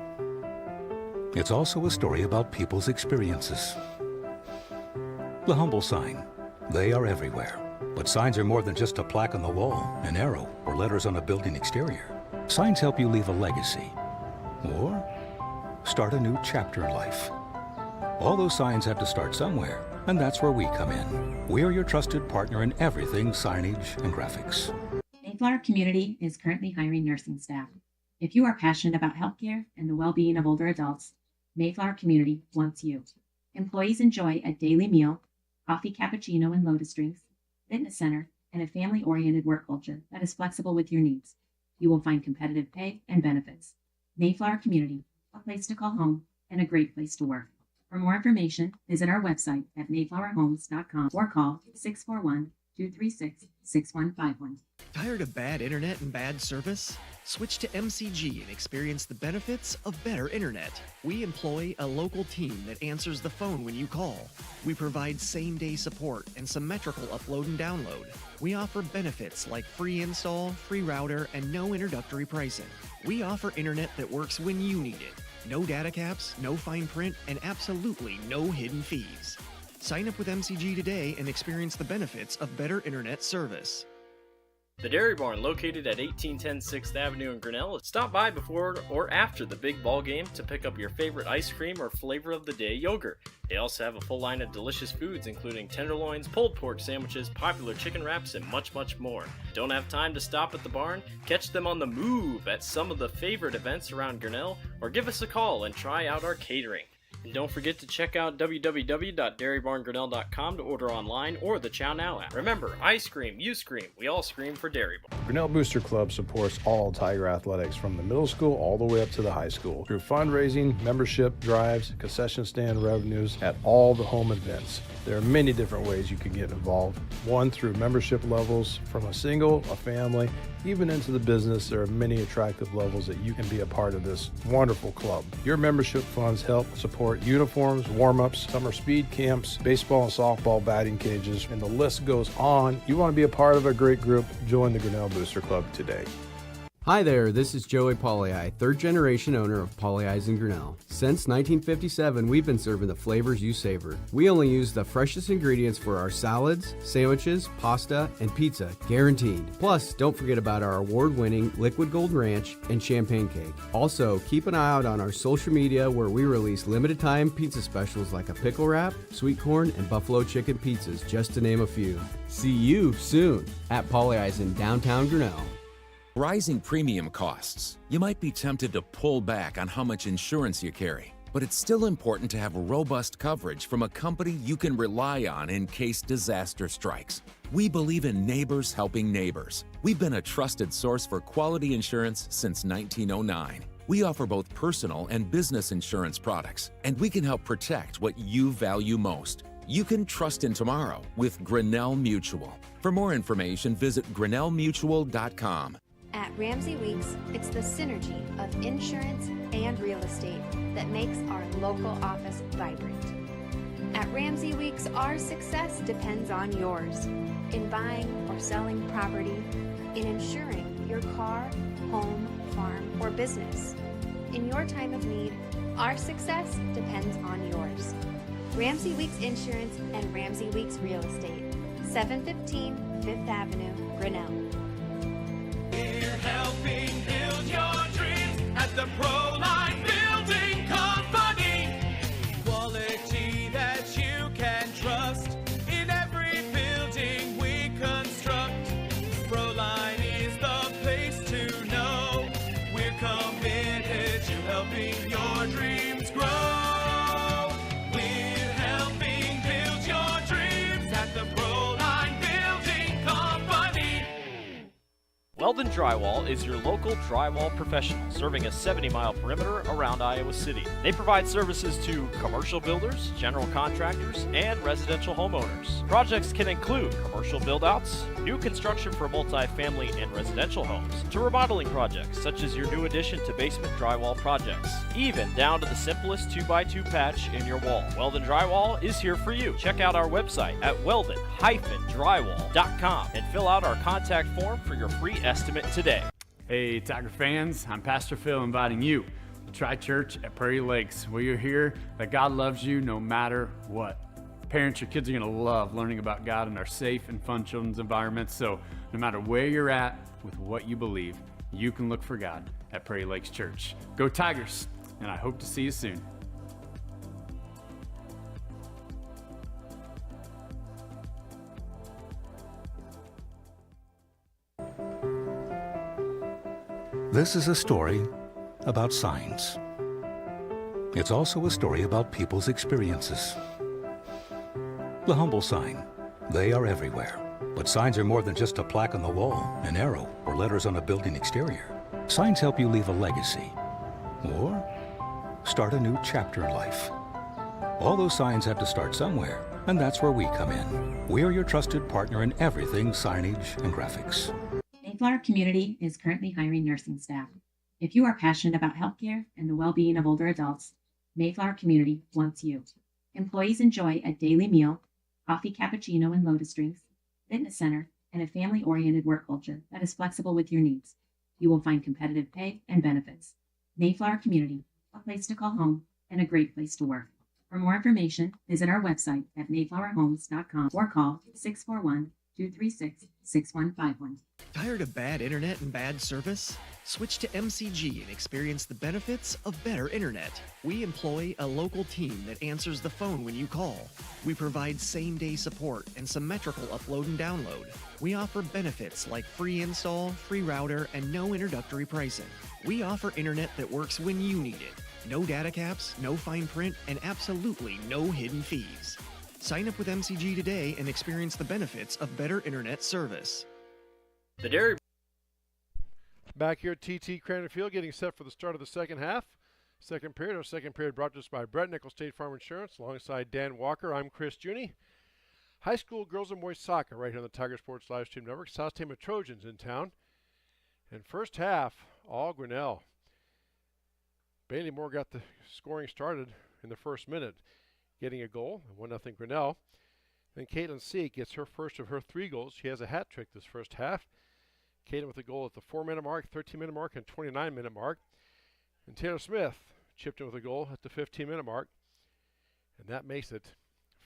It's also a story about people's experiences. The humble sign. They are everywhere. But signs are more than just a plaque on the wall, an arrow, or letters on a building exterior. Signs help you leave a legacy or start a new chapter in life. All those signs have to start somewhere, and that's where we come in. We're your trusted partner in everything signage and graphics. Mayflower Community is currently hiring nursing staff. If you are passionate about healthcare and the well-being of older adults, Mayflower Community wants you. Employees enjoy a daily meal, coffee cappuccino and lotus drinks, fitness center, and a family-oriented work culture that is flexible with your needs. You will find competitive pay and benefits. Mayflower Community, a place to call home and a great place to work. For more information, visit our website at mayflowerhomes.com or call 641-236-6151. Tired of bad internet and bad service? Switch to MCG and experience the benefits of better internet. We employ a local team that answers the phone when you call. We provide same-day support and symmetrical upload and download. We offer benefits like free install, free router, and no introductory pricing. We offer internet that works when you need it. No data caps, no fine print, and absolutely no hidden fees. Sign up with MCG today and experience the benefits of better internet service. The Dairy Barn, located at 1810 6th Avenue in Grinnell. Stop by before or after the big ball game to pick up your favorite ice cream or flavor of the day yogurt. They also have a full line of delicious foods, including tenderloins, pulled pork sandwiches, popular chicken wraps, and much, much more. Don't have time to stop at the barn? Catch them on the move at some of the favorite events around Grinnell, or give us a call and try out our catering. And don't forget to check out www.dairybarngrinnell.com to order online or the Chow Now app. Remember, I scream, you scream, we all scream for Dairy Barn. Grinnell Booster Club supports all Tiger athletics from the middle school all the way up to the high school through fundraising, membership drives, concession stand revenues at all the home events. There are many different ways you can get involved. One, through membership levels from a single, a family, even into the business. There are many attractive levels that you can be a part of this wonderful club. Your membership funds help support uniforms, warm-ups, summer speed camps, baseball and softball batting cages, and the list goes on. You want to be a part of a great group? Join the Grinnell Booster Club today. Hi there, this is Joey Pauley, third generation owner of Pauley Eyes in Grinnell. Since 1957, we've been serving the flavors you savor. We only use the freshest ingredients for our salads, sandwiches, pasta, and pizza, guaranteed. Plus, don't forget about our award-winning Liquid Gold Ranch and Champagne Cake. Also, keep an eye out on our social media where we release limited time pizza specials like a pickle wrap, sweet corn, and buffalo chicken pizzas, just to name a few. See you soon at Pauley Eyes in downtown Grinnell. Rising premium costs. You might be tempted to pull back on how much insurance you carry, but it's still important to have robust coverage from a company you can rely on in case disaster strikes. We believe in neighbors helping neighbors. We've been a trusted source for quality insurance since 1909. We offer both personal and business insurance products, and we can help protect what you value most. You can trust in tomorrow with Grinnell Mutual. For more information, visit grinnellmutual.com. At Ramsey Weeks, it's the synergy of insurance and real estate that makes our local office vibrant. At Ramsey Weeks, our success depends on yours in buying or selling property, in insuring your car, home, farm, or business. In your time of need, our success depends on yours. Ramsey Weeks Insurance and Ramsey Weeks Real Estate, 715 5th Avenue, Grinnell. the Proline Building Company. Quality that you can trust in every building we construct. Proline is the place to know. We're committed to helping your dreams grow. We're helping build your dreams at the Proline Building Company. Weldon Drywall is your local drywall professional, serving a 70-mile perimeter around Iowa City. They provide services to commercial builders, general contractors, and residential homeowners. Projects can include commercial build-outs, new construction for multi-family and residential homes, to remodeling projects such as your new addition to basement drywall projects, even down to the simplest 2x2 patch in your wall. Weldon Drywall is here for you. Check out our website at weldon-drywall.com and fill out our contact form for your free estimate today. Hey, Tiger fans, I'm Pastor Phil inviting you to try church at Prairie Lakes, where you'll hear that God loves you no matter what. Parents, your kids are going to love learning about God in our safe and fun children's environments, so no matter where you're at with what you believe, you can look for God at Prairie Lakes Church. Go Tigers, and I hope to see you soon. This is a story about signs. It's also a story about people's experiences. The humble sign. They are everywhere. But signs are more than just a plaque on the wall, an arrow, or letters on a building exterior. Signs help you leave a legacy or start a new chapter in life. All those signs have to start somewhere, and that's where we come in. We are your trusted partner in everything signage and graphics. Mayflower Community is currently hiring nursing staff. If you are passionate about healthcare and the well-being of older adults, Mayflower Community wants you. Employees enjoy a daily meal, coffee cappuccino and lotus drinks, fitness center, and a family-oriented work culture that is flexible with your needs. You will find competitive pay and benefits. Mayflower Community, a place to call home and a great place to work. For more information, visit our website at mayflowerhomes.com or call 641-236-6151. Tired of bad internet and bad service? Switch to MCG and experience the benefits of better internet. We employ a local team that answers the phone when you call. We provide same-day support and symmetrical upload and download. We offer benefits like free install, free router, and no introductory pricing. We offer internet that works when you need it. No data caps, no fine print, and absolutely no hidden fees. Sign up with MCG today and experience the benefits of better internet service. The Dairy Back here at TT Crandon Field, getting set for the start of the second half. Second period. Our second period brought to us by Brett Nickel State Farm Insurance. Alongside Dan Walker, I'm Chris Juni. High school girls and boys soccer right here on the Tiger Sports Live Stream Network. South Tama Trojans in town. And first half, all Grinnell. Bailey Moore got the scoring started in the first minute, getting a goal, 1-0 Grinnell. Then Caitlin Seek gets her first of her 3 goals. She has a hat trick this first half. Caitlin with a goal at the 4-minute mark, 13-minute mark, and 29-minute mark. And Taylor Smith chipped in with a goal at the 15-minute mark. And that makes it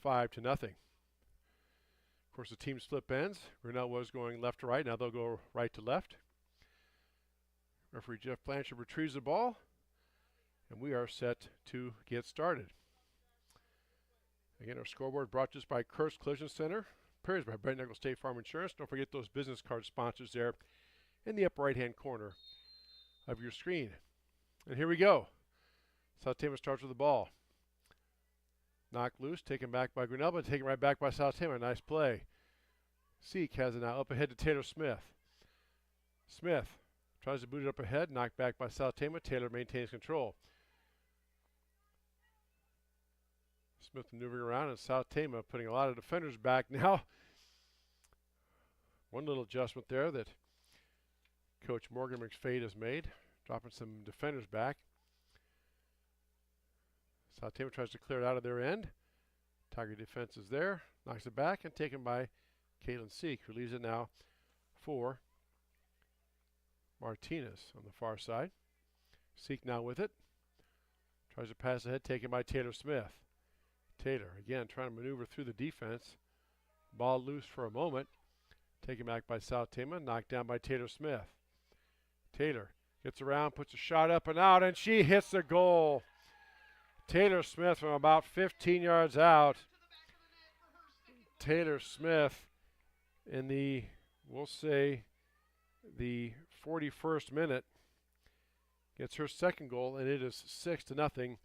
5-0. Of course, the team split ends. Grinnell was going left to right. Now they'll go right to left. Referee Jeff Blanchard retrieves the ball. And we are set to get started. Again, our scoreboard brought to us by Kurt's Collision Center. Appears by Brent Nickel State Farm Insurance. Don't forget those business card sponsors there in the upper right-hand corner of your screen. And here we go. South Tama starts with the ball. Knocked loose, taken back by Grinnell, but taken right back by South Tama. Nice play. Seek has it now up ahead to Taylor Smith. Smith tries to boot it up ahead, knocked back by South Tama. Taylor maintains control. Smith maneuvering around, and South Tama putting a lot of defenders back now. One little adjustment there that Coach Morgan McFade has made, dropping some defenders back. South Tama tries to clear it out of their end. Tiger defense is there, knocks it back, and taken by Caitlin Seek, who leaves it now for Martinez on the far side. Seek now with it. Tries to pass ahead, taken by Taylor Smith. Taylor, again, trying to maneuver through the defense. Ball loose for a moment. Taken back by South Tama, knocked down by Taylor Smith. Taylor Gets around, puts a shot up and out, and she hits the goal. Taylor Smith from about 15 yards out. Taylor Smith in the, we'll say, the 41st minute gets her second goal, and it is 6-0.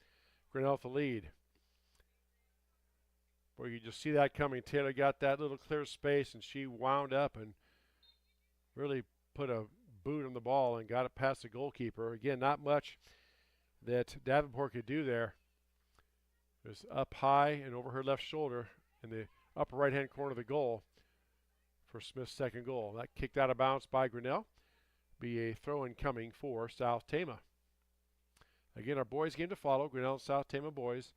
Grinnell the lead. Boy, you just see that coming. Taylor got that little clear space, and she wound up and really put a boot on the ball and got it past the goalkeeper. Again, not much that Davenport could do there. It was up high and over her left shoulder in the upper right-hand corner of the goal for Smith's second goal. That kicked out of bounds by Grinnell. Be a throw-in coming for South Tama. Again, our boys game to follow, Grinnell and South Tama boys.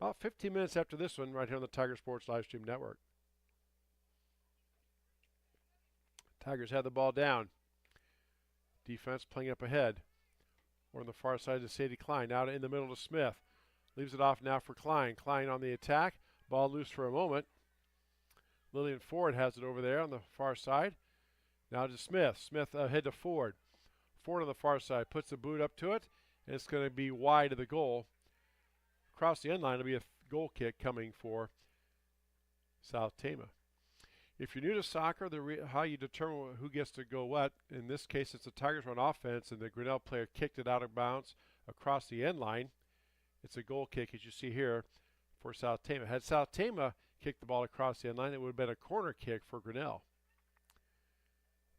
About 15 minutes after this one, right here on the Tiger Sports Livestream Network. Tigers have the ball down. Defense playing up ahead. Or on the far side to Sadie Klein. Now in the middle to Smith. Leaves it off now for Klein. Klein on the attack. Ball loose for a moment. Lillian Ford has it over there on the far side. Now to Smith. Smith ahead to Ford. Ford on the far side puts the boot up to it. And it's going to be wide of the goal. Across the end line, it'll be a goal kick coming for South Tama. If you're new to soccer, how you determine who gets to go what, in this case it's the Tigers run offense and the Grinnell player kicked it out of bounds across the end line. It's a goal kick, as you see here, for South Tama. Had South Tama kicked the ball across the end line, it would have been a corner kick for Grinnell.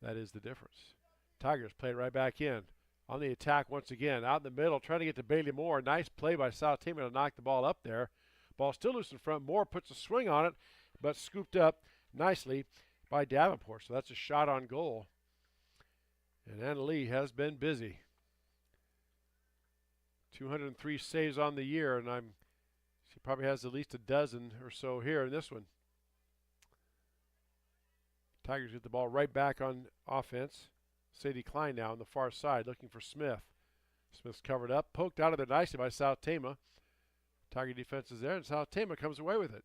That is the difference. Tigers play it right back in. On the attack once again, out in the middle, trying to get to Bailey Moore. Nice play by South Tama to knock the ball up there. Ball still loose in front. Moore puts a swing on it, but scooped up nicely by Davenport. So that's a shot on goal. And Anna Lee has been busy. 203 saves on the year, and she probably has at least a dozen or so here in this one. Tigers get the ball right back on offense. Sadie Klein now on the far side looking for Smith. Smith's covered up, poked out of there nicely by South Tama. Tiger defense is there, and South Tama comes away with it.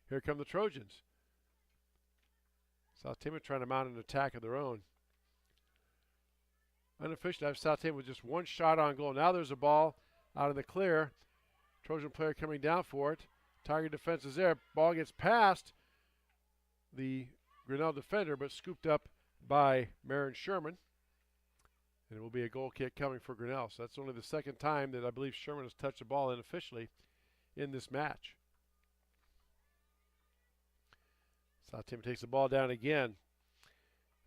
Here come the Trojans. South Tama trying to mount an attack of their own. Unofficially, I have South Tama with just one shot on goal. Now there's a ball out of the clear. Trojan player coming down for it. Tiger defense is there. Ball gets past the Grinnell defender, but scooped up by Marin Sherman. And it will be a goal kick coming for Grinnell. So that's only the second time that I believe Sherman has touched the ball unofficially in this match. South Tama takes the ball down again.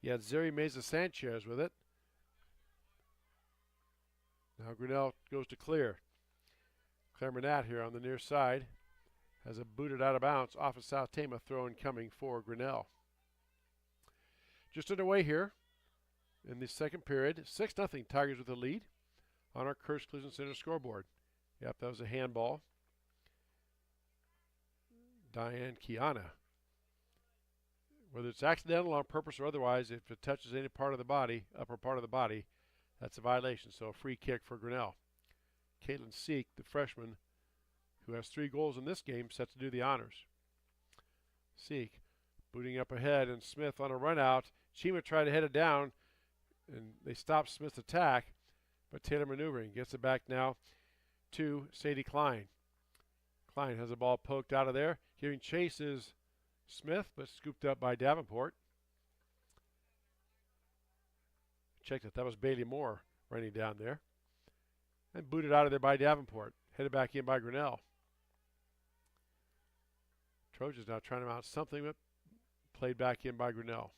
He had Zeri Meza Sanchez with it. Now Grinnell goes to clear. Claire Manat here on the near side has a booted out of bounds off of South Tama, throw in coming for Grinnell. Just underway here in the second period. 6-0 Tigers with the lead on our Kurtz Collision Center scoreboard. Yep, that was a handball. Diane Kiana. Whether it's accidental, on purpose, or otherwise, if it touches any part of the body, upper part of the body, that's a violation. So a free kick for Grinnell. Caitlin Seek, the freshman, who has 3 goals in this game, set to do the honors. Seek booting up ahead, and Smith on a run out. Chima tried to head it down, and they stopped Smith's attack, but Taylor maneuvering. Gets it back now to Sadie Klein. Klein has the ball poked out of there. Giving chase is Smith, but scooped up by Davenport. Checked it. That was Bailey Moore running down there. And booted out of there by Davenport. Headed back in by Grinnell. Trojans now trying to mount something, but played back in by Grinnell.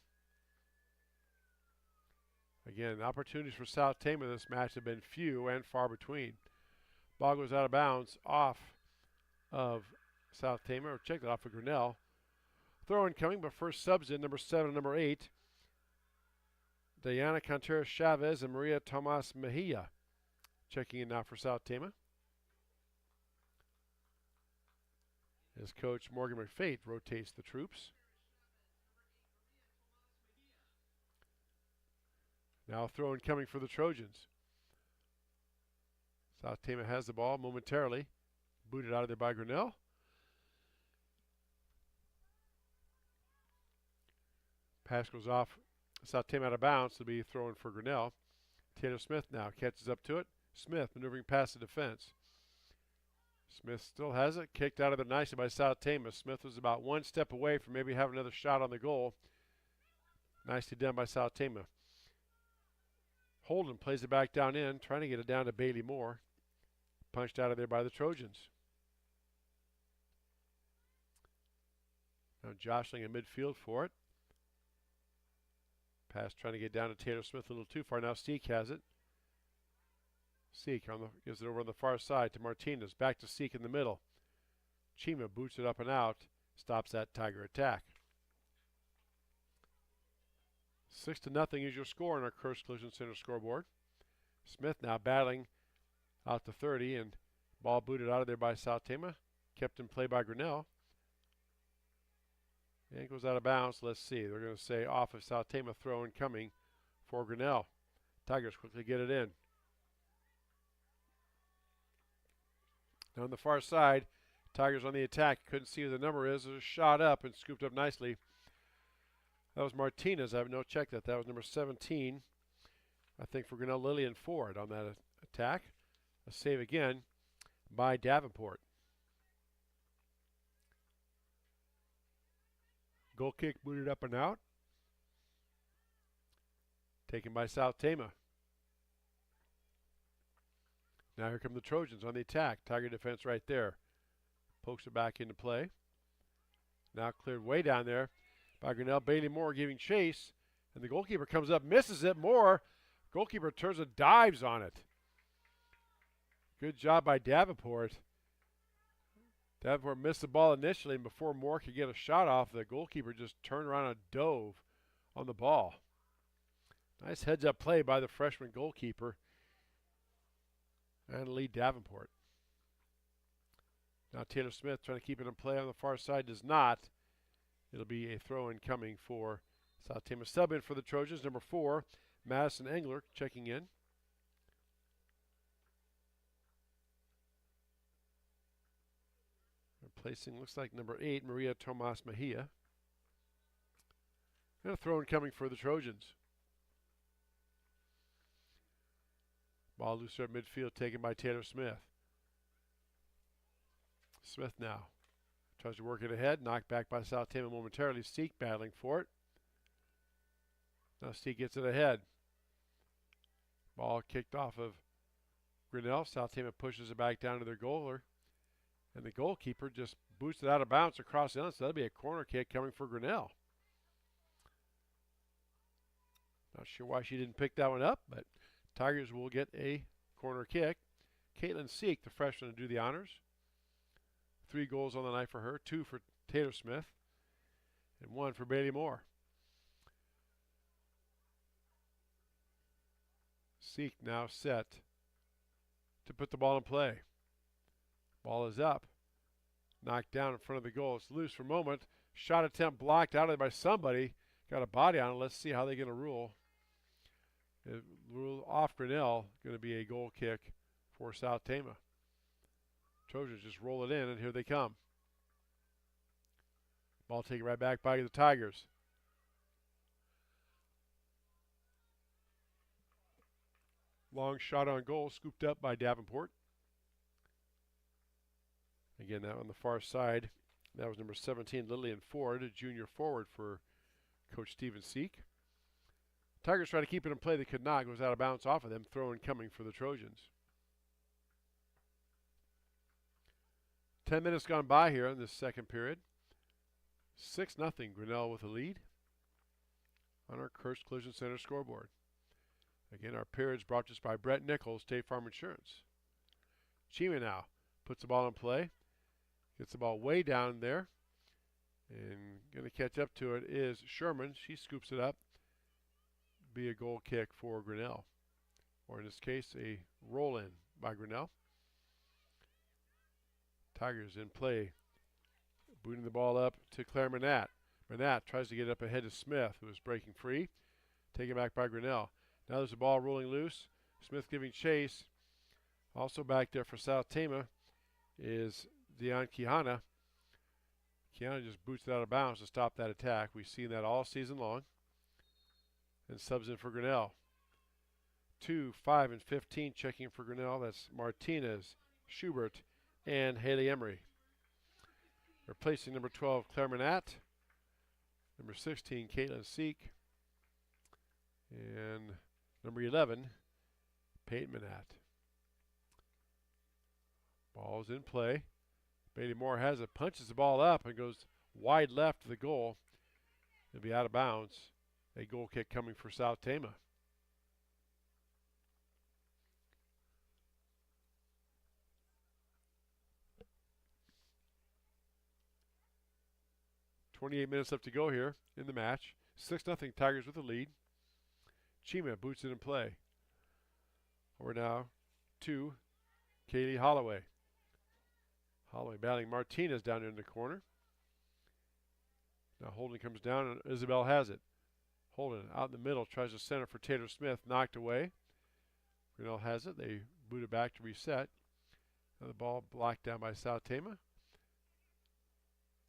Again, opportunities for South Tama in this match have been few and far between. Ball goes out of bounds off of South Tama, or checked it off of Grinnell. Throw in coming, but first subs in number 7 and number 8. Diana Contreras Chavez and Maria Tomas Mejia. Checking in now for South Tama. As coach Morgan McFate rotates the troops. Now throw in coming for the Trojans. South Tama has the ball momentarily. Booted out of there by Grinnell. Pass goes off. South Tama out of bounds to be thrown for Grinnell. Taylor Smith now catches up to it. Smith maneuvering past the defense. Smith still has it. Kicked out of there nicely by South Tama. Smith was about one step away from maybe having another shot on the goal. Nicely done by South Tama. Holden plays it back down in, trying to get it down to Bailey Moore. Punched out of there by the Trojans. Now jostling in midfield for it. Pass trying to get down to Taylor Smith a little too far. Now Seek has it. Seek gives it over on the far side to Martinez. Back to Seek in the middle. Chima boots it up and out. Stops that Tiger attack. 6-0 is your score on our Coast Collision Center scoreboard. Smith now battling out to 30, and ball booted out of there by South Tama. Kept in play by Grinnell. And it goes out of bounds. Let's see. They're going to say off of South Tama, throw incoming for Grinnell. Tigers quickly get it in. Now on the far side, Tigers on the attack. Couldn't see who the number is. It was shot up and scooped up nicely. That was Martinez. I have no check that. That was number 17. I think for Grinnell, Lillian Ford on that attack. A save again by Davenport. Goal kick booted up and out. Taken by South Tama. Now here come the Trojans on the attack. Tiger defense right there. Pokes it back into play. Now cleared way down there by Grinnell. Bailey Moore giving chase. And the goalkeeper comes up, misses it. Moore. Goalkeeper turns and dives on it. Good job by Davenport. Davenport missed the ball initially, and before Moore could get a shot off, the goalkeeper just turned around and dove on the ball. Nice heads-up play by the freshman goalkeeper and Lee Davenport. Now Taylor Smith trying to keep it in play on the far side, does not. It'll be a throw-in coming for South Tama. Sub in for the Trojans, number 4, Madison Engler checking in. Replacing, looks like number 8, Maria Tomas Mejia. And a throw-in coming for the Trojans. Ball loose at midfield, taken by Taylor Smith. Smith now tries to work it ahead, knocked back by South Tama momentarily. Seek battling for it. Now Seek gets it ahead. Ball kicked off of Grinnell. South Tama pushes it back down to their goaler. And the goalkeeper just boots it out of bounds across the island, so that'll be a corner kick coming for Grinnell. Not sure why she didn't pick that one up, but Tigers will get a corner kick. Caitlin Seek, the freshman, to do the honors. 3 goals on the night for her, 2 for Taylor Smith, and 1 for Bailey Moore. Seek now set to put the ball in play. Ball is up. Knocked down in front of the goal. It's loose for a moment. Shot attempt blocked out of there by somebody. Got a body on it. Let's see how they're going to rule. Rule off Grinnell. Going to be a goal kick for South Tama. Trojans just roll it in, and here they come. Ball taken right back by the Tigers. Long shot on goal, scooped up by Davenport. Again, that on the far side, that was number 17, Lillian Ford, a junior forward for Coach Stephen Seek. Tigers try to keep it in play. They could not. Goes out of bounds off of them. Throw-in coming for the Trojans. 10 minutes gone by here in this second period. 6-0 Grinnell with a lead on our Coast Collision Center scoreboard. Again, our period's brought to us by Brett Nichols, State Farm Insurance. Chima now puts the ball in play. Gets the ball way down there. And going to catch up to it is Sherman. She scoops it up. Be a goal kick for Grinnell. Or in this case, a roll-in by Grinnell. Tigers in play. Booting the ball up to Claire Manat. Manat tries to get up ahead of Smith, who is breaking free. Taken back by Grinnell. Now there's a ball rolling loose. Smith giving chase. Also back there for South Tama is Dion Kihana. Kihana just boots it out of bounds to stop that attack. We've seen that all season long. And subs in for Grinnell. 2, 5, and 15 checking for Grinnell. That's Martinez, Schubert, and Haley Emery. Replacing number 12, Claire Manat. Number 16, Caitlin Seek. And number 11, Peyton Manat. Ball's in play. Bailey Moore has it, punches the ball up, and goes wide left to the goal. It'll be out of bounds. A goal kick coming for South Tama. .28 minutes left to go here in the match. 6-0 Tigers with the lead. Chima boots it in play. Over now to Kaylee Holloway. Holloway battling Martinez down in the corner. Now Holden comes down and Isabel has it. Holden out in the middle, tries to center for Taylor Smith, knocked away. Grinnell has it. They boot it back to reset. Now the ball blocked down by South Tama.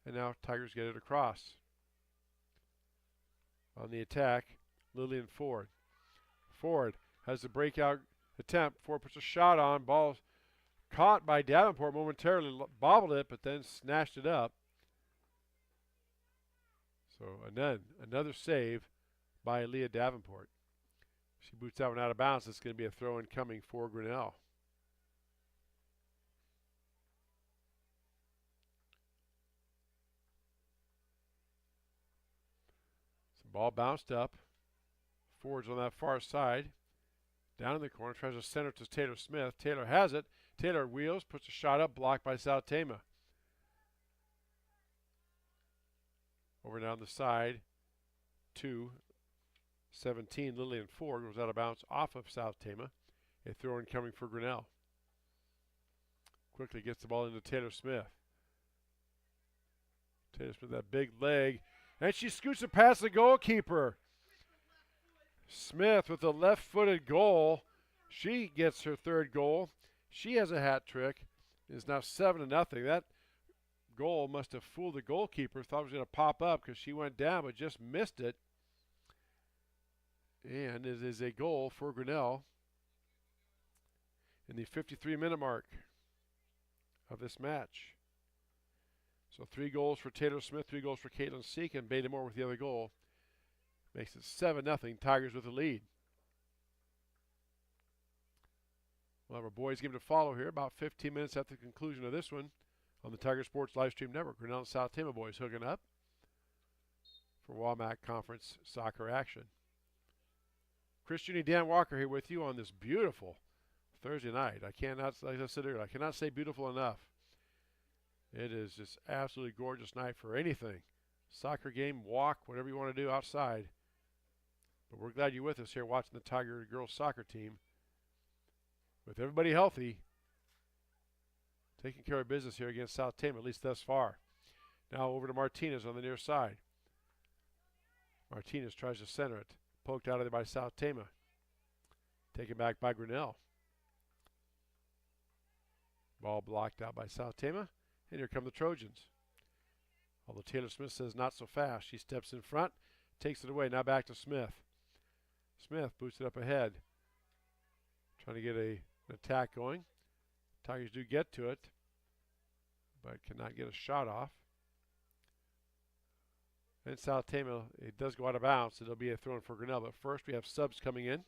And now Tigers get it across. On the attack, Lillian Ford. Ford has the breakout attempt. Ford puts a shot on. Ball caught by Davenport momentarily, bobbled it, but then snatched it up. So another save by Leah Davenport. She boots that one out of bounds. It's going to be a throw-in coming for Grinnell. So ball bounced up. Ford's on that far side. Down in the corner, tries to center to Taylor Smith. Taylor has it. Taylor wheels, puts a shot up, blocked by South Tama. Over down the side to 17, Lillian Ford goes out of bounds off of South Tama. A throw-in coming for Grinnell. Quickly gets the ball into Taylor Smith. Taylor Smith, that big leg, and she scoots it past the goalkeeper. Smith with a left-footed goal. She gets her third goal. She has a hat trick. It's now 7-0. That goal must have fooled the goalkeeper. Thought it was going to pop up because she went down but just missed it. And it is a goal for Grinnell in the 53-minute mark of this match. So 3 goals for Taylor Smith, 3 goals for Caitlin Seek, and Bailey Moore with the other goal. Makes it 7-0, Tigers with the lead. We'll have our boys game to follow here about 15 minutes after the conclusion of this one on the Tiger Sports Livestream Network. Grinnell and South Tama boys hooking up for WAMAC Conference soccer action. Chris Juni, Dan Walker here with you on this beautiful Thursday night. I cannot, like I said earlier, I cannot say beautiful enough. It is just absolutely gorgeous night for anything. Soccer game, walk, whatever you want to do outside. But we're glad you're with us here watching the Tiger girls soccer team. With everybody healthy, taking care of business here against South Tama, at least thus far. Now over to Martinez on the near side. Martinez tries to center it. Poked out of there by South Tama. Taken back by Grinnell. Ball blocked out by South Tama. And here come the Trojans. Although Taylor Smith says not so fast. She steps in front, takes it away. Now back to Smith. Smith boots it up ahead. Trying to get an attack going. Tigers do get to it, but cannot get a shot off. And South Tama, it does go out of bounds, so it'll be a throw-in for Grinnell. But first we have subs coming in.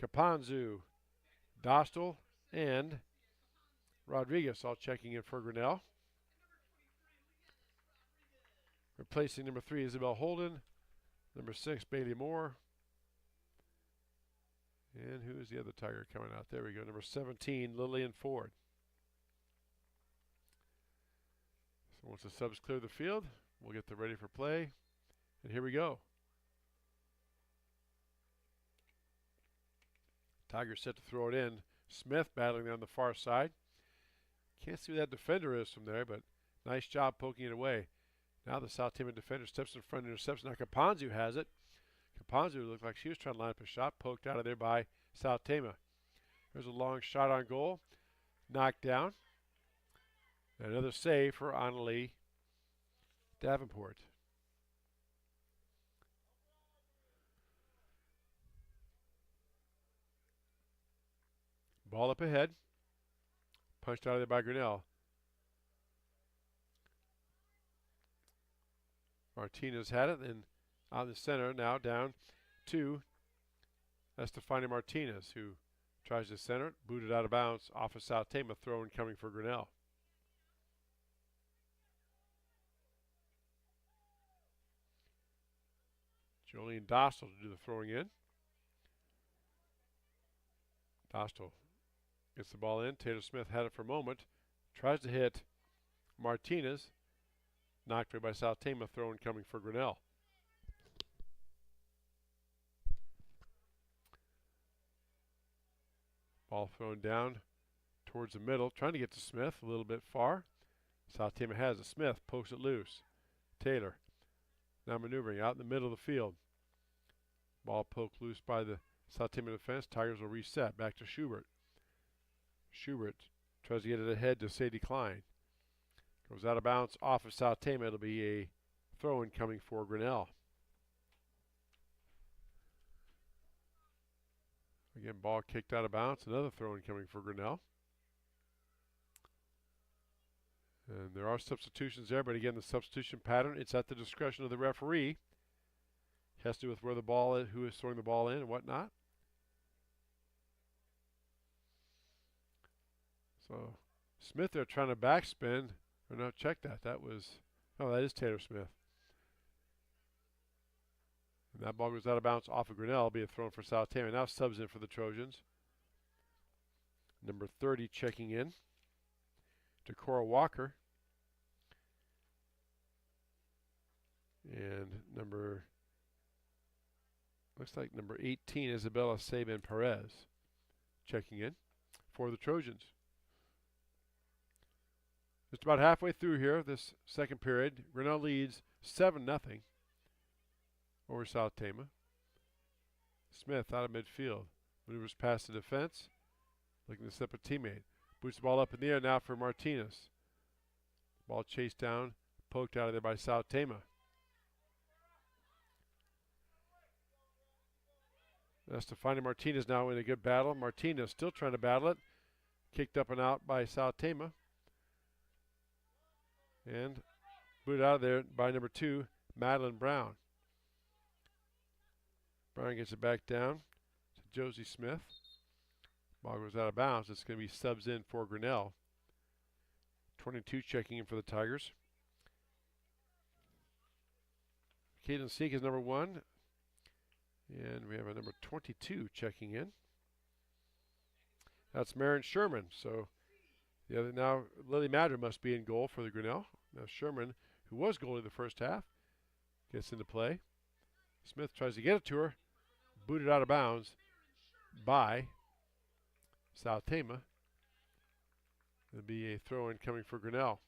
Kapanzu, Dostal, and Rodriguez all checking in for Grinnell. Replacing number 3, Isabel Holden. Number 6, Bailey Moore. And who is the other Tiger coming out? There we go. Number 17, Lillian Ford. So once the subs clear the field, we'll get them ready for play. And here we go. Tigers set to throw it in. Smith battling on the far side. Can't see who that defender is from there, but nice job poking it away. Now the South Tama defender steps in front and intercepts. Now Kapanzu has it. Kapanzu looked like she was trying to line up a shot, poked out of there by South Tama. There's a long shot on goal. Knocked down. And another save for Annalie Davenport. Ball up ahead. Punched out of there by Grinnell. Martinez had it, and out in the center, now down to Estefania Martinez, who tries to center it, booted out of bounds off of South Tama, throw coming for Grinnell. Jolene Dostal to do the throwing in. Dostal gets the ball in. Taylor Smith had it for a moment. Tries to hit Martinez. Knocked away by South Tama, throw coming for Grinnell. Ball thrown down towards the middle, trying to get to Smith a little bit far. South Tama has it. Smith pokes it loose. Taylor now maneuvering out in the middle of the field. Ball poked loose by the South Tama defense. Tigers will reset back to Schubert. Schubert tries to get it ahead to Sadie Klein. Goes out of bounds off of South Tama. It'll be a throw-in coming for Grinnell. Again, ball kicked out of bounds. Another throw-in coming for Grinnell. And there are substitutions there, but again, the substitution pattern, it's at the discretion of the referee. It has to do with where the ball is, who is throwing the ball in and whatnot. So Smith there trying to backspin. Or no, check that. That is Taylor Smith. And that ball goes out of bounds off of Grinnell. It'll be a throw for South Tama. Now subs in for the Trojans. Number 30 checking in. Decora Walker. And looks like number 18, Isabella Sabin Perez checking in for the Trojans. Just about halfway through here, this second period. Grinnell leads 7-0 over South Tama. Smith out of midfield. Maneuvers past the defense. Looking to step a teammate. Boots the ball up in the air now for Martinez. Ball chased down, poked out of there by South Tama. Estefania Martinez now in a good battle. Martinez still trying to battle it. Kicked up and out by South Tama. And booted out of there by number 2, Madeline Brown. Brown gets it back down to Josie Smith. Ball goes out of bounds. It's going to be subs in for Grinnell. 22 checking in for the Tigers. Caitlin Seek is number 1. And we have a number 22 checking in. That's Marin Sherman. So the other now, Lily Madra must be in goal for the Grinnell. Now Sherman, who was goalie the first half, gets into play. Smith tries to get it to her. Booted out of bounds by South Tama. It'll be a throw-in coming for Grinnell.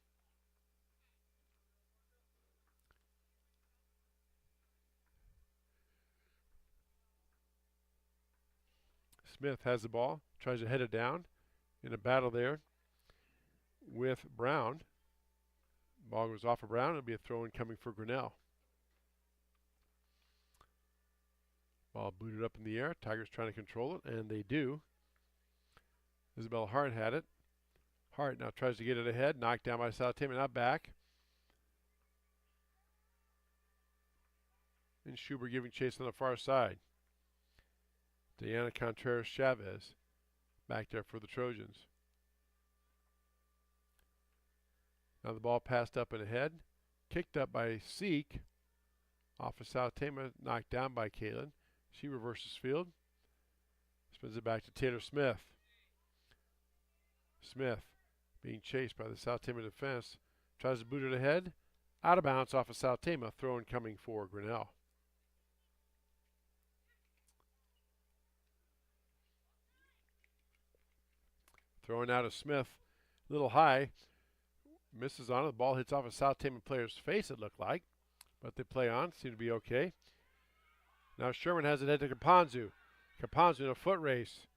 Smith has the ball, tries to head it down in a battle there with Brown. Ball goes off of Brown. It'll be a throw-in coming for Grinnell. Ball booted up in the air. Tigers trying to control it, and they do. Isabel Hart had it. Hart now tries to get it ahead. Knocked down by South Tama. Now back. And Schubert giving chase on the far side. Diana Contreras Chavez back there for the Trojans. Now the ball passed up and ahead. Kicked up by Seek. Off of South Tama. Knocked down by Caitlin. She reverses field. Spins it back to Taylor Smith. Smith being chased by the South Tama defense. Tries to boot it ahead. Out of bounds off of South Tama. Throw in coming for Grinnell. Throwing out of Smith. A little high. Misses on it. The ball hits off a South Tama player's face, it looked like. But they play on. Seem to be okay. Now Sherman has it head to Caponzu. Caponzu in a foot race.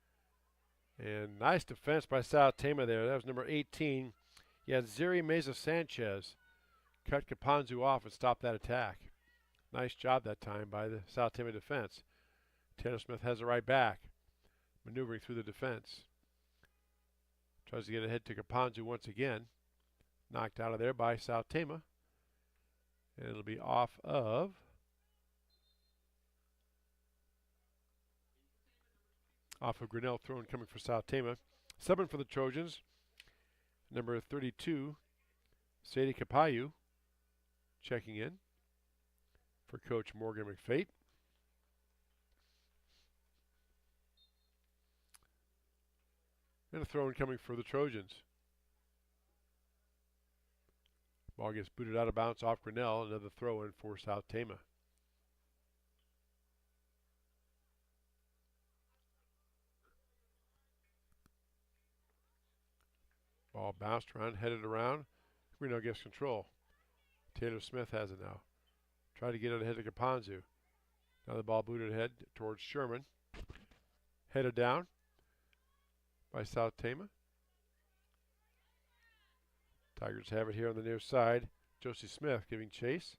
And nice defense by South Tama there. That was number 18. He had Ziri Meza Sanchez cut Caponzu off and stop that attack. Nice job that time by the South Tama defense. Taylor Smith has it right back. Maneuvering through the defense. Tries to get ahead to Kapanzu once again. Knocked out of there by South Tama. And it'll be off of Grinnell, thrown coming for South Tama. Subbing for the Trojans, number 32, Sadie Kapayu, checking in for Coach Morgan McFate. And a throw-in coming for the Trojans. Ball gets booted out of bounds off Grinnell. Another throw-in for South Tama. Ball bounced around, headed around. Grinnell gets control. Taylor Smith has it now. Try to get it ahead to Kapanzu. Now the ball booted ahead towards Sherman. Headed down by South Tama. Tigers have it here on the near side. Josie Smith giving chase.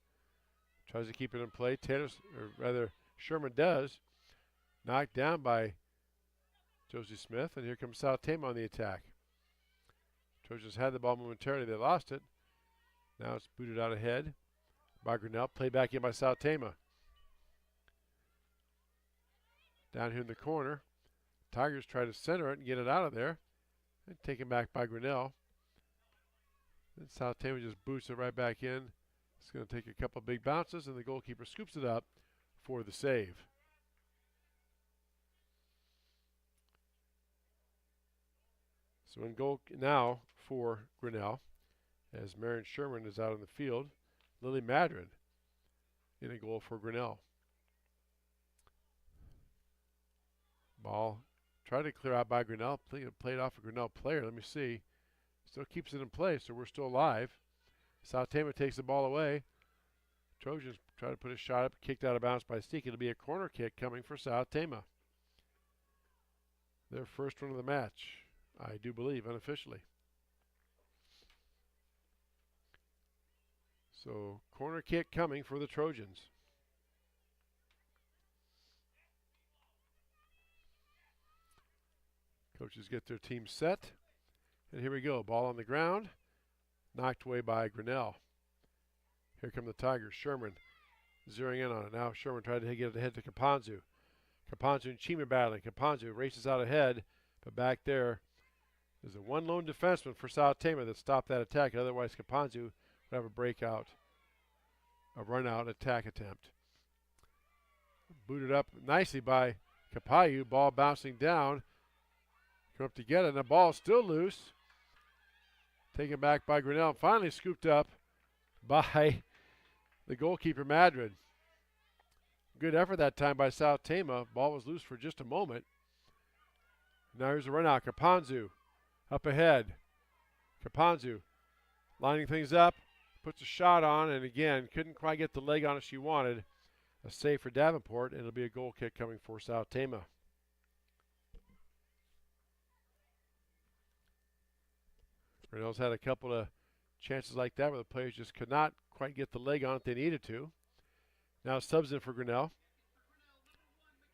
Tries to keep it in play. Sherman does. Knocked down by Josie Smith, and here comes South Tama on the attack. Trojans had the ball momentarily. They lost it. Now it's booted out ahead by Grinnell. Played back in by South Tama. Down here in the corner. Tigers try to center it and get it out of there. And taken back by Grinnell. And South Tama just boots it right back in. It's going to take a couple big bounces, and the goalkeeper scoops it up for the save. So in goal now for Grinnell, as Marion Sherman is out in the field. Lily Madrid in a goal for Grinnell. Ball tried to clear out by Grinnell. Played off a Grinnell player. Let me see. Still keeps it in place, so we're still alive. South Tama takes the ball away. Trojans try to put a shot up, kicked out of bounds by Steek. It'll be a corner kick coming for South Tama. Their first one of the match, I do believe, unofficially. So, corner kick coming for the Trojans. Coaches get their team set. And here we go. Ball on the ground. Knocked away by Grinnell. Here come the Tigers. Sherman zeroing in on it. Now Sherman tried to get it ahead to Kapanzu. Kapanzu and Chima battling. Kapanzu races out ahead. But back there is a one lone defenseman for South Tama that stopped that attack. Otherwise, Kapanzu would have a breakout, a run-out attack attempt. Booted up nicely by Kapayu. Ball bouncing down. Come up to get it, and the ball is still loose. Taken back by Grinnell. Finally scooped up by the goalkeeper, Madrid. Good effort that time by South Tama. Ball was loose for just a moment. Now here's a run out. Kapanzu up ahead. Kapanzu lining things up. Puts a shot on, and again, couldn't quite get the leg on it she wanted. A save for Davenport, and it'll be a goal kick coming for South Tama. Grinnell's had a couple of chances like that where the players just could not quite get the leg on it they needed to. Now subs in for Grinnell.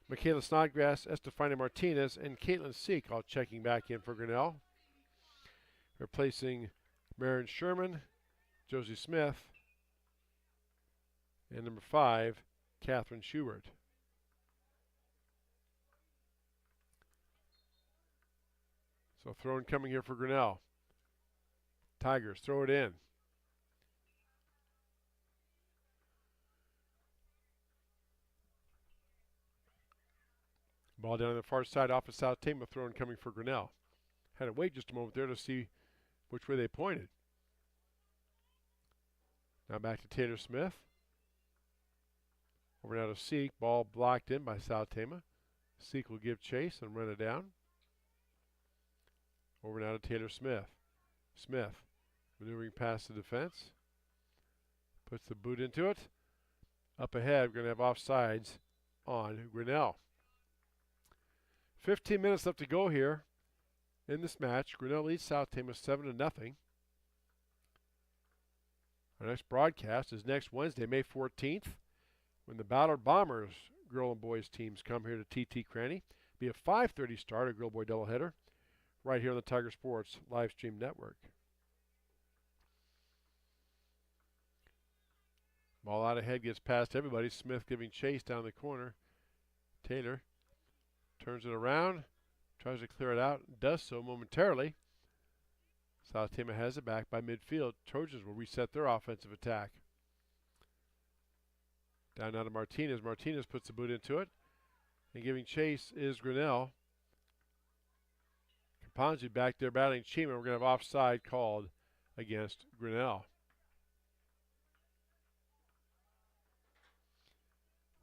Michaela Snodgrass, Estefania Martinez, and Caitlin Seek all checking back in for Grinnell. Replacing Marion Sherman, Josie Smith, and number 5, Catherine Schubert. So throw-in coming here for Grinnell. Tigers throw it in. Ball down on the far side off of South Tama, throw-in coming for Grinnell. Had to wait just a moment there to see which way they pointed. Now back to Taylor Smith. Over now to Seek. Ball blocked in by South Tama. Seek will give chase and run it down. Over now to Taylor Smith. Smith maneuvering past the defense. Puts the boot into it. Up ahead, we're going to have offsides on Grinnell. 15 minutes left to go here in this match. Grinnell leads South Tama 7-0. Our next broadcast is next Wednesday, May 14th, when the Ballard Bombers girl and boys teams come here to TT Cranny. Be a 5:30 start, a girl boy doubleheader. right here on the Tiger Sports live stream network. Ball out ahead, gets past everybody. Smith giving chase down the corner. Taylor turns it around, tries to clear it out, does so momentarily. South Tama has it back by midfield. Trojans will reset their offensive attack. Down now to Martinez. Martinez puts the boot into it. And giving chase is Grinnell. Caponzi back there battling Chima. We're going to have offside called against Grinnell.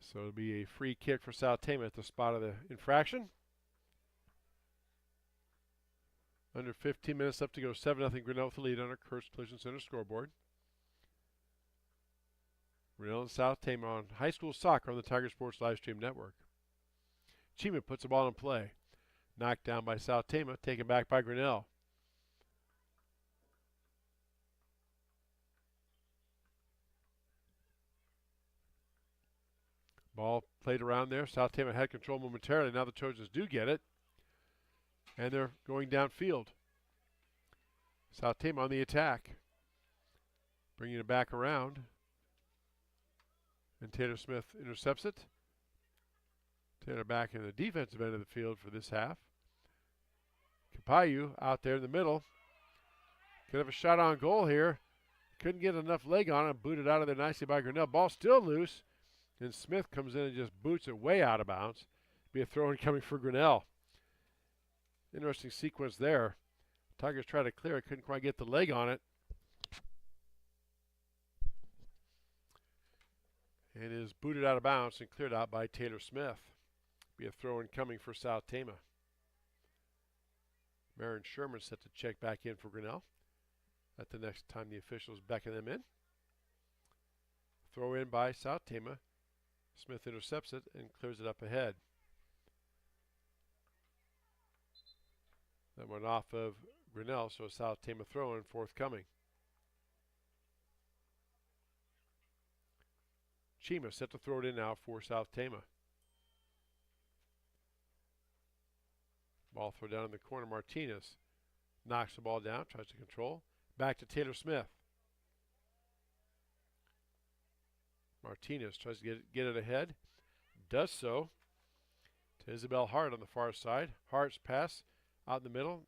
So it'll be a free kick for South Tama at the spot of the infraction. Under 15 minutes left to go. 7-0 Grinnell with the lead on our Kurtz Collision Center scoreboard. Grinnell and South Tama on high school soccer on the Tiger Sports live stream network. Chima puts the ball in play. Knocked down by South Tama, taken back by Grinnell. Ball played around there. South Tama had control momentarily. Now the Trojans do get it. And they're going downfield. South Tama on the attack. Bringing it back around. And Taylor Smith intercepts it. Taylor back in the defensive end of the field for this half. Kapayu out there in the middle. Could have a shot on goal here. Couldn't get enough leg on it. Booted out of there nicely by Grinnell. Ball still loose. And Smith comes in and just boots it way out of bounds. Be a throw-in coming for Grinnell. Interesting sequence there. Tigers tried to clear it. Couldn't quite get the leg on it. And is booted out of bounds and cleared out by Taylor Smith. Be a throw-in coming for South Tama. Marin Sherman set to check back in for Grinnell. At the next time the officials beckon them in. Throw in by South Tama. Smith intercepts it and clears it up ahead. That went off of Grinnell, so South Tama throw-in forthcoming. Chima set to throw it in now for South Tama. Ball throw down in the corner. Martinez knocks the ball down, tries to control. Back to Taylor Smith. Martinez tries to get it ahead. Does so to Isabel Hart on the far side. Hart's pass out in the middle.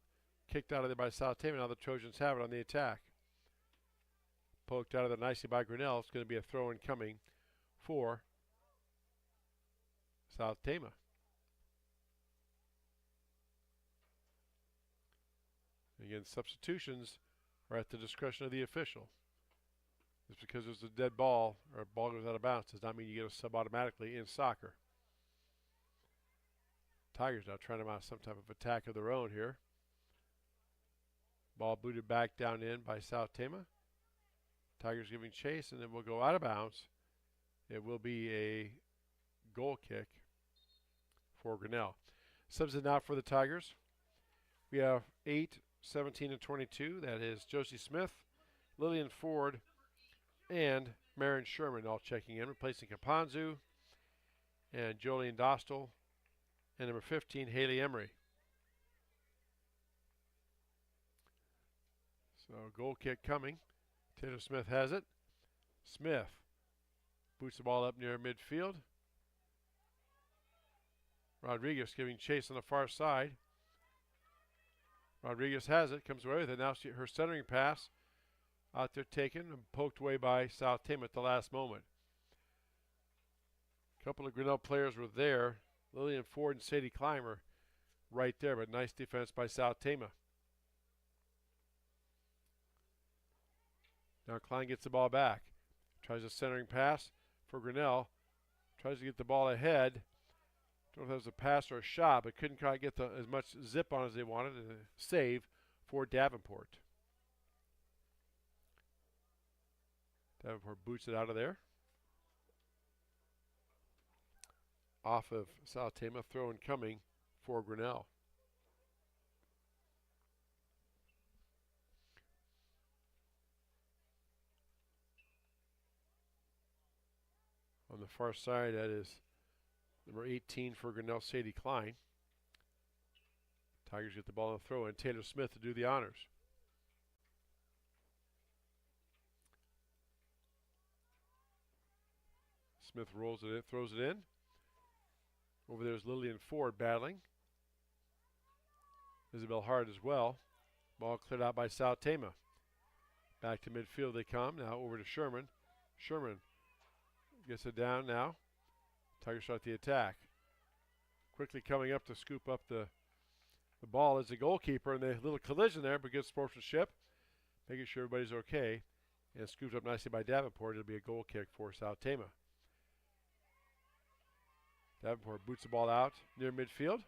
Kicked out of there by South Tama. Now the Trojans have it on the attack. Poked out of there nicely by Grinnell. It's going to be a throw-in coming for South Tama. Again, substitutions are at the discretion of the official. Just because there's a dead ball or a ball goes out of bounds does not mean you get a sub automatically in soccer. Tigers now trying to mount some type of attack of their own here. Ball booted back down in by South Tama. Tigers giving chase, and then will go out of bounds. It will be a goal kick for Grinnell. Subs in now for the Tigers. We have 8, 17, and 22. That is Josie Smith, Lillian Ford, and Marin Sherman all checking in, replacing Caponzu and Jolene Dostal, and number 15, Haley Emery. So goal kick coming. Taylor Smith has it. Smith boots the ball up near midfield. Rodriguez giving chase on the far side. Rodriguez has it, comes away with it. Now her centering pass out there taken and poked away by South Tama at the last moment. A couple of Grinnell players were there. Lillian Ford and Sadie Clymer right there, but nice defense by South Tama. Now Klein gets the ball back. Tries a centering pass for Grinnell. Tries to get the ball ahead. Don't know if that was a pass or a shot, but couldn't quite get as much zip on as they wanted. And a save for Davenport. Davenport boots it out of there. Off of South Tama, throw in coming for Grinnell. On the far side, that is number 18 for Grinnell, Sadie Klein. Tigers get the ball on the throw, and Taylor Smith to do the honors. Smith rolls it in, throws it in. Over there's Lillian Ford battling. Isabel Hart as well. Ball cleared out by South Tama. Back to midfield they come. Now over to Sherman. Sherman gets it down now. Tigers start the attack. Quickly coming up to scoop up the ball is the goalkeeper, and the little collision there, but good sportsmanship. Making sure everybody's okay. And scooped up nicely by Davenport. It'll be a goal kick for South Tama. Davenport boots the ball out near midfield.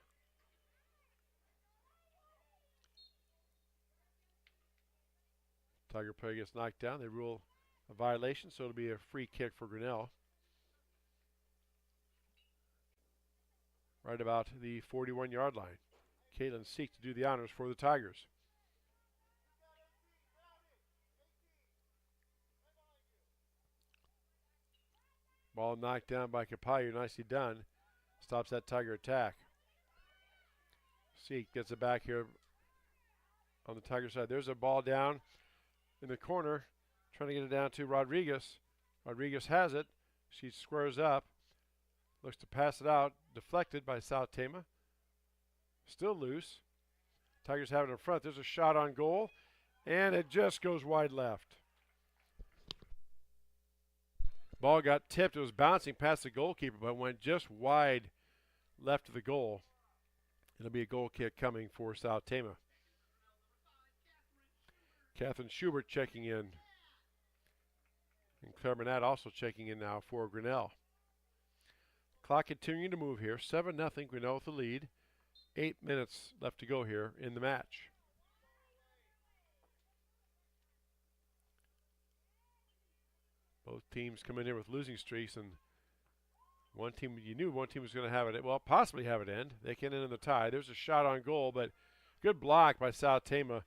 Tiger player gets knocked down. They rule a violation, so it'll be a free kick for Grinnell. Right about the 41-yard line. Caitlin Seek to do the honors for the Tigers. Ball knocked down by Capayu. Nicely done. Stops that Tiger attack. Seek gets it back here on the Tiger side. There's a ball down in the corner, trying to get it down to Rodriguez. Rodriguez has it. She squares up. Looks to pass it out. Deflected by South Tama. Still loose. Tigers have it in front. There's a shot on goal, and it just goes wide left. Ball got tipped. It was bouncing past the goalkeeper, but went just wide left of the goal. It'll be a goal kick coming for South Tama. Catherine Schubert checking in. And Claire Burnett also checking in now for Grinnell. Clock continuing to move here. 7-0 Grinnell with the lead. 8 minutes left to go here in the match. Both teams coming in with losing streaks, and one team, you knew one team was going to have it, well, possibly have it end. They can end in the tie. There's a shot on goal, but good block by South Tama.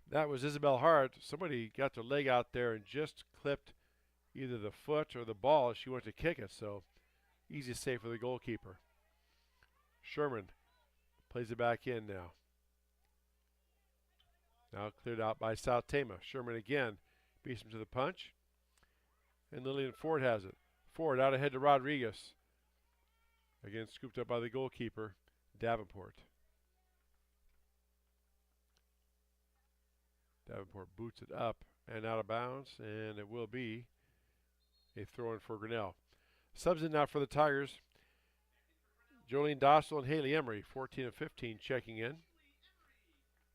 That was Isabel Hart. Somebody got their leg out there and just clipped either the foot or the ball as she went to kick it, so easy save for the goalkeeper. Sherman plays it back in now. Now cleared out by South Tama. Sherman again beats him to the punch. And Lillian Ford has it. Ford out ahead to Rodriguez. Again scooped up by the goalkeeper, Davenport. Davenport boots it up and out of bounds, and it will be a throw-in for Grinnell. Subs in now for the Tigers. Jolene Dossel and Haley Emery, 14 and 15, checking in.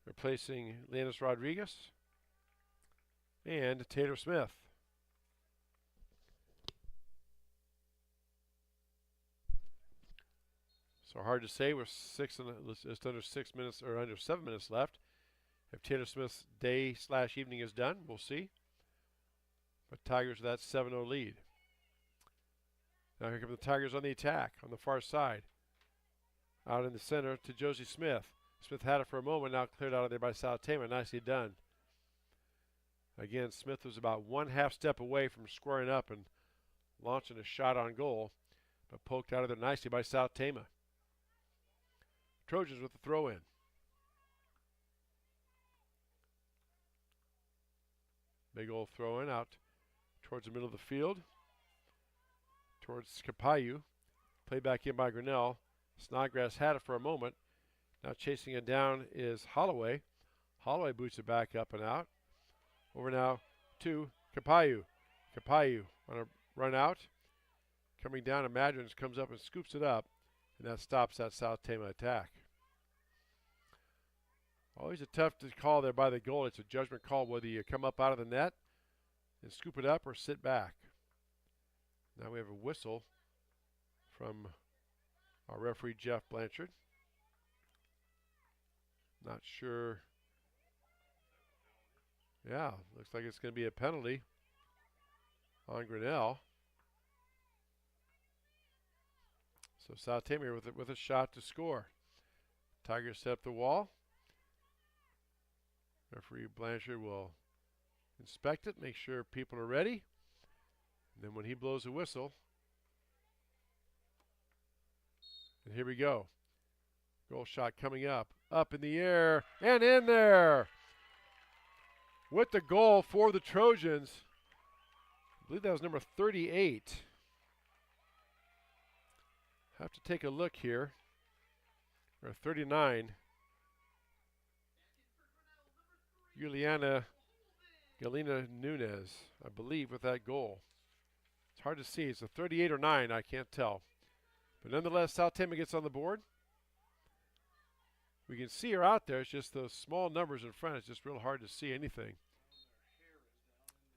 Replacing Landis Rodriguez and Taylor Smith. So hard to say with just under 6 minutes or under 7 minutes left. If Taylor Smith's day/evening is done, we'll see. But Tigers with that 7-0 lead. Now here come the Tigers on the attack on the far side. Out in the center to Josie Smith. Smith had it for a moment, now cleared out of there by South Tama. Nicely done. Again, Smith was about 1/2 step away from squaring up and launching a shot on goal, but poked out of there nicely by South Tama. Trojans with the throw in. Big old throw in out towards the middle of the field. Towards Capayu. Played back in by Grinnell. Snodgrass had it for a moment. Now chasing it down is Holloway. Holloway boots it back up and out. Over now to Capayu. Capayu on a run out. Coming down, Madrons comes up and scoops it up. And that stops that South Tama attack. Always a tough call there by the goal. It's a judgment call whether you come up out of the net and scoop it up or sit back. Now we have a whistle from our referee, Jeff Blanchard. Not sure. Yeah, looks like it's going to be a penalty on Grinnell. So South Tama with a shot to score. Tigers set up the wall. Referee Blanchard will inspect it, make sure people are ready. And then when he blows a whistle, and here we go. Goal shot coming up up in the air and in there. With the goal for the Trojans. I believe that was number 38. Have to take a look here. Or 39. Juliana Galina Nunez, I believe, with that goal. It's hard to see. It's a 38 or 9, I can't tell. But nonetheless, South Tama gets on the board. We can see her out there. It's just those small numbers in front. It's just real hard to see anything.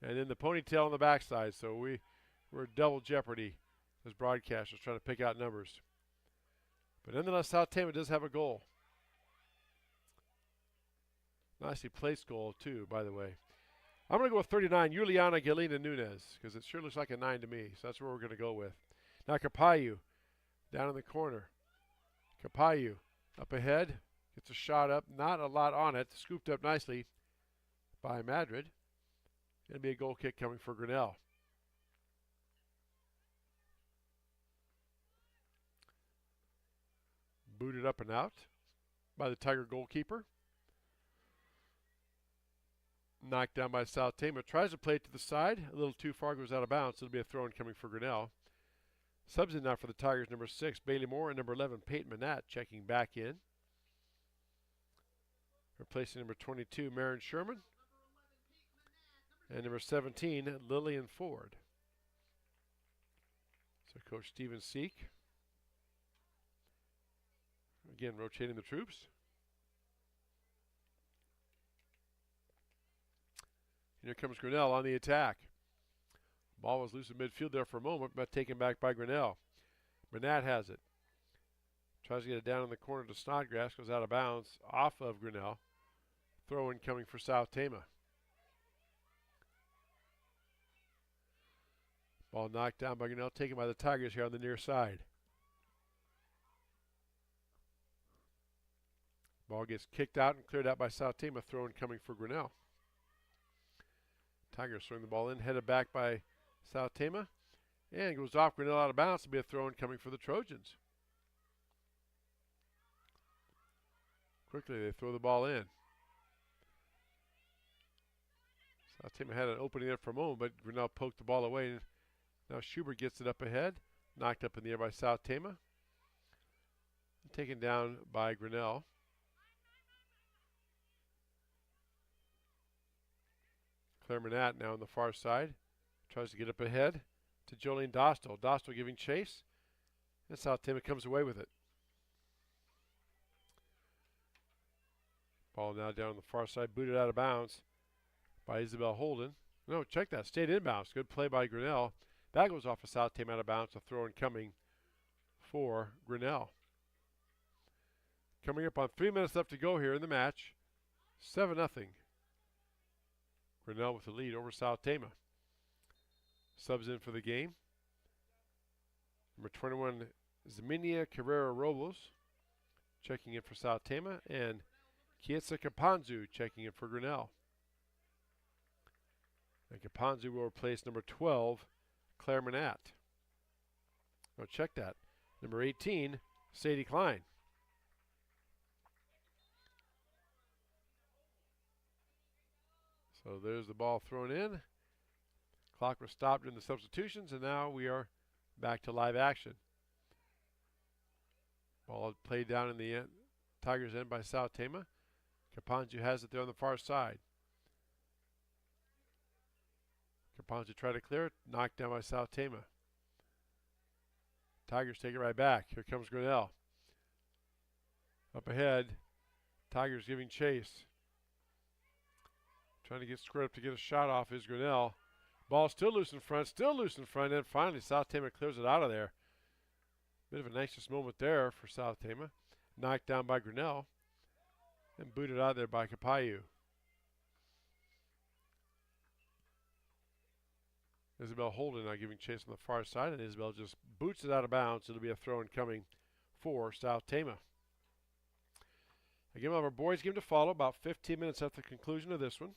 And then the ponytail on the backside. So we're double jeopardy as broadcasters trying to pick out numbers. But nonetheless, South Tama does have a goal. Nicely placed goal, too, by the way. I'm going to go with 39, Juliana Galina Nunez, because it sure looks like a 9 to me. So that's where we're going to go with. Now Capayu down in the corner. Capayu up ahead. Gets a shot up. Not a lot on it. Scooped up nicely by Madrid. Going to be a goal kick coming for Grinnell. Booted up and out by the Tiger goalkeeper. Knocked down by South Tama. Tries to play it to the side. A little too far, goes out of bounds. It'll be a throw-in coming for Grinnell. Subs in now for the Tigers, number 6, Bailey Moore, and number 11, Peyton Manat, checking back in. Replacing number 22, Marin Sherman. And number 17, Lillian Ford. So Coach Stephen Seek. Again, rotating the troops. Here comes Grinnell on the attack. Ball was loose in midfield there for a moment, but taken back by Grinnell. Manat has it. Tries to get it down in the corner to Snodgrass. Goes out of bounds off of Grinnell. Throw in coming for South Tama. Ball knocked down by Grinnell, taken by the Tigers here on the near side. Ball gets kicked out and cleared out by South Tama. Throw in coming for Grinnell. Tigers throwing the ball in, headed back by South Tama. And goes off Grinnell out of bounds to be a throw-in coming for the Trojans. Quickly they throw the ball in. South Tama had an opening there for a moment, but Grinnell poked the ball away. And now Schubert gets it up ahead. Knocked up in the air by South Tama. Taken down by Grinnell. Claire Manat now on the far side. Tries to get up ahead to Jolene Dostal. Dostal giving chase. And South Tama comes away with it. Ball now down on the far side. Booted out of bounds by Isabel Holden. No, check that. Stayed inbounds. Good play by Grinnell. That goes off of South Tama out of bounds. A throw in coming for Grinnell. Coming up on 3 minutes left to go here in the match. 7-0. Grinnell with the lead over South Tama. Subs in for the game. Number 21, Zeminia Carrera Robles, checking in for South Tama, and Kietsa Kapanzu checking in for Grinnell. And Kapanzu will replace number 12, Claire Manat. Oh, check that. Number 18, Sadie Klein. So there's the ball thrown in. Clock was stopped in the substitutions, and now we are back to live action. Ball played down in the end, Tigers' end by South Tama. Kapanzu has it there on the far side. Kapanzu tried to clear it, knocked down by South Tama. Tigers take it right back. Here comes Grinnell. Up ahead, Tigers giving chase. Trying to get squared up to get a shot off is Grinnell. Ball still loose in front, and finally South Tama clears it out of there. Bit of an anxious moment there for South Tama. Knocked down by Grinnell and booted out there by Capayu. Isabel Holden now giving chase on the far side, and Isabel just boots it out of bounds. It'll be a throw-in coming for South Tama. Again, we'll have our boys game to follow about 15 minutes after the conclusion of this one.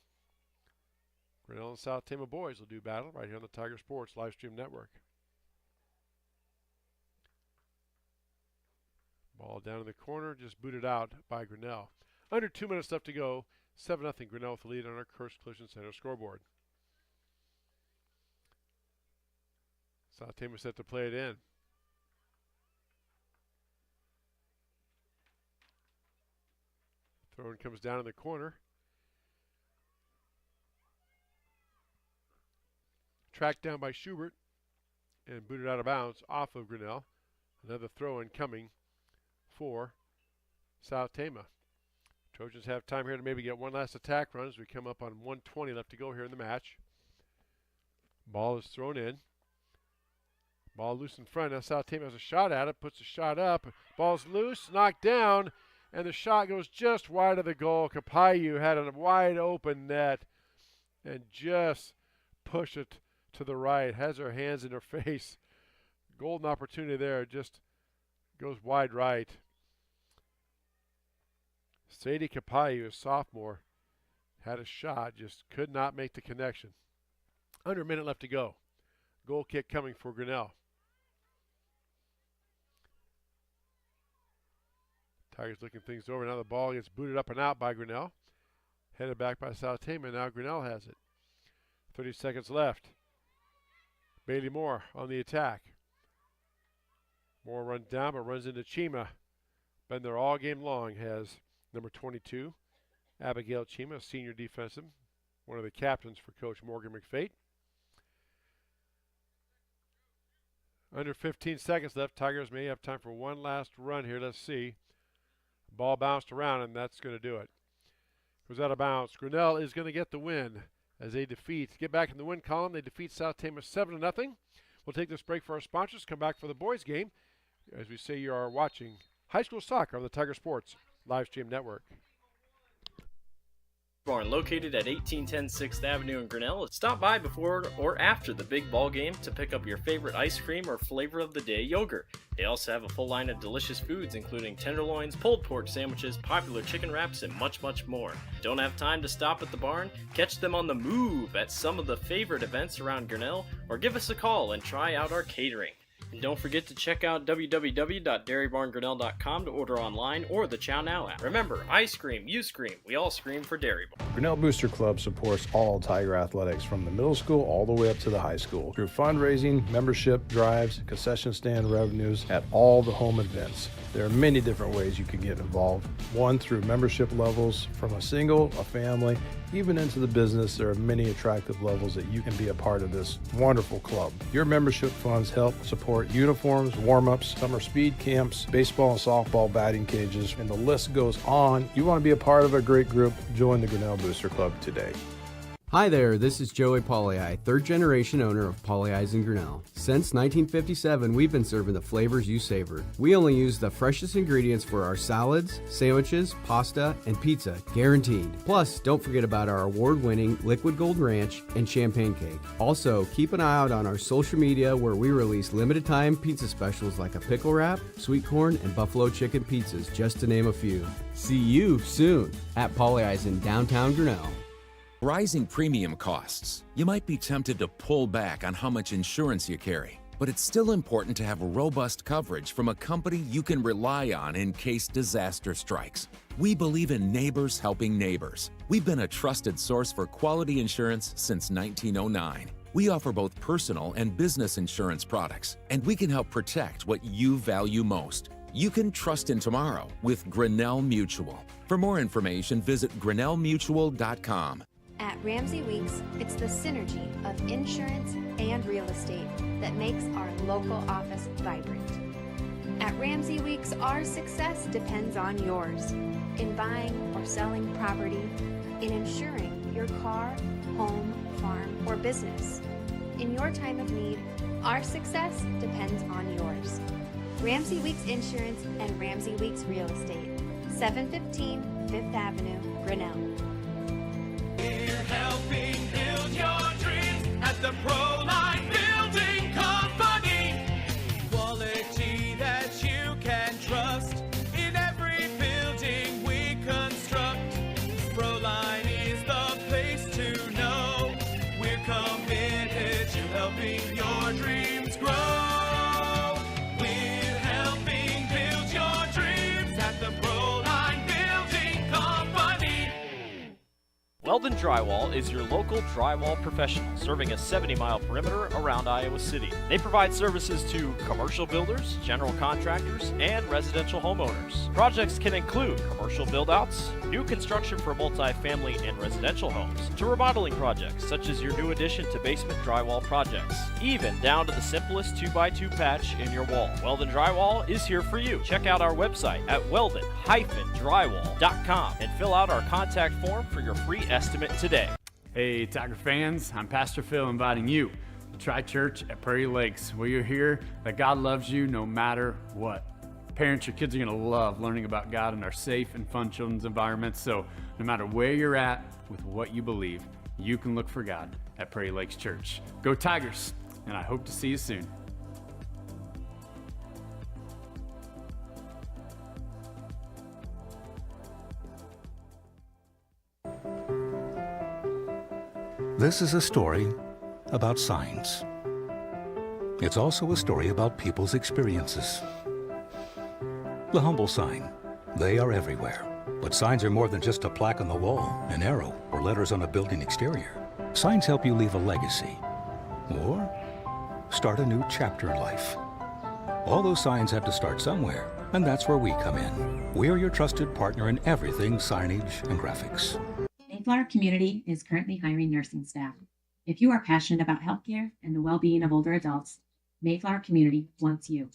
Grinnell and South Tama boys will do battle right here on the Tiger Sports Livestream Network. Ball down in the corner, just booted out by Grinnell. Under 2 minutes left to go. 7-0 Grinnell with the lead on our Kursk Collision Center scoreboard. South Tama set to play it in. Throw-in comes down in the corner. Tracked down by Schubert and booted out of bounds off of Grinnell. Another throw-in coming for South Tama. Trojans have time here to maybe get one last attack run as we come up on 1:20 left to go here in the match. Ball is thrown in. Ball loose in front. Now South Tama has a shot at it, puts a shot up. Ball's loose, knocked down, and the shot goes just wide of the goal. Kapayu had a wide open net and just pushed it to the right. Has her hands in her face. Golden opportunity there. Just goes wide right. Sadie Kapayu, a sophomore, had a shot, just could not make the connection. Under a minute left to go. Goal kick coming for Grinnell. Tigers looking things over. Now the ball gets booted up and out by Grinnell. Headed back by South Tama. Now Grinnell has it. 30 seconds left. Bailey Moore on the attack. Moore runs down but runs into Chima. Been there all game long has number 22, Abigail Chima, senior defensive, one of the captains for Coach Morgan McFate. Under 15 seconds left. Tigers may have time for one last run here. Let's see. Ball bounced around, and that's going to do it. Goes out of bounds. Grinnell is going to get the win as they get back in the win column. They defeat South Tama 7-0. We'll take this break for our sponsors. Come back for the boys' game. As we say, you are watching high school soccer on the Tiger Sports live stream network. Barn, located at 1810 6th Avenue in Grinnell. Stop by before or after the big ball game to pick up your favorite ice cream or flavor of the day yogurt. They also have a full line of delicious foods including tenderloins, pulled pork sandwiches, popular chicken wraps, and much, much more. Don't have time to stop at the barn? Catch them on the move at some of the favorite events around Grinnell, or give us a call and try out our catering. And don't forget to check out www.dairybarngrinnell.com to order online or the Chow Now app. Remember, I scream, you scream, we all scream for Dairy Barn. Grinnell Booster Club supports all Tiger athletics from the middle school all the way up to the high school through fundraising, membership drives, concession stand revenues at all the home events. There are many different ways you can get involved. One, through membership levels from a single, a family, even into the business. There are many attractive levels that you can be a part of this wonderful club. Your membership funds help support uniforms, warm-ups, summer speed camps, baseball and softball batting cages, and the list goes on. You want to be a part of a great group? Join the Grinnell Booster Club today. Hi there, this is Joey Pauley, third generation owner of Pauley Eyes in Grinnell. Since 1957, we've been serving the flavors you savor. We only use the freshest ingredients for our salads, sandwiches, pasta, and pizza, guaranteed. Plus, don't forget about our award-winning Liquid Gold Ranch and Champagne Cake. Also, keep an eye out on our social media where we release limited time pizza specials like a pickle wrap, sweet corn, and buffalo chicken pizzas, just to name a few. See you soon at Pauley Eyes in downtown Grinnell. Rising premium costs. You might be tempted to pull back on how much insurance you carry, but it's still important to have robust coverage from a company you can rely on in case disaster strikes. We believe in neighbors helping neighbors. We've been a trusted source for quality insurance since 1909. We offer both personal and business insurance products, and we can help protect what you value most. You can trust in tomorrow with Grinnell Mutual. For more information, visit grinnellmutual.com. At Ramsey Weeks, it's the synergy of insurance and real estate that makes our local office vibrant. At Ramsey Weeks, our success depends on yours in buying or selling property, in insuring your car, home, farm, or business. In your time of need, our success depends on yours. Ramsey Weeks Insurance and Ramsey Weeks Real Estate, 715 5th Avenue, Grinnell. We're helping build your dreams at the Proline Building Company. Quality that you can trust in every building we construct. Proline is the place to know. We're committed to helping your dreams grow. We're helping build your dreams. Weldon Drywall is your local drywall professional, serving a 70-mile perimeter around Iowa City. They provide services to commercial builders, general contractors, and residential homeowners. Projects can include commercial build-outs, new construction for multi-family and residential homes, to remodeling projects such as your new addition to basement drywall projects, even down to the simplest 2x2 patch in your wall. Weldon Drywall is here for you. Check out our website at weldon-drywall.com and fill out our contact form for your free estimate today. Hey, Tiger fans, I'm Pastor Phil inviting you to Tri Church at Prairie Lakes, where you'll hear that God loves you no matter what. Parents, your kids are going to love learning about God in our safe and fun children's environments. So no matter where you're at with what you believe, you can look for God at Prairie Lakes Church. Go Tigers, and I hope to see you soon. This is a story about signs. It's also a story about people's experiences. The humble sign. They are everywhere. But signs are more than just a plaque on the wall, an arrow, or letters on a building exterior. Signs help you leave a legacy or start a new chapter in life. All those signs have to start somewhere, and that's where we come in. We're your trusted partner in everything signage and graphics. Mayflower Community is currently hiring nursing staff. If you are passionate about healthcare and the well-being of older adults, Mayflower Community wants you.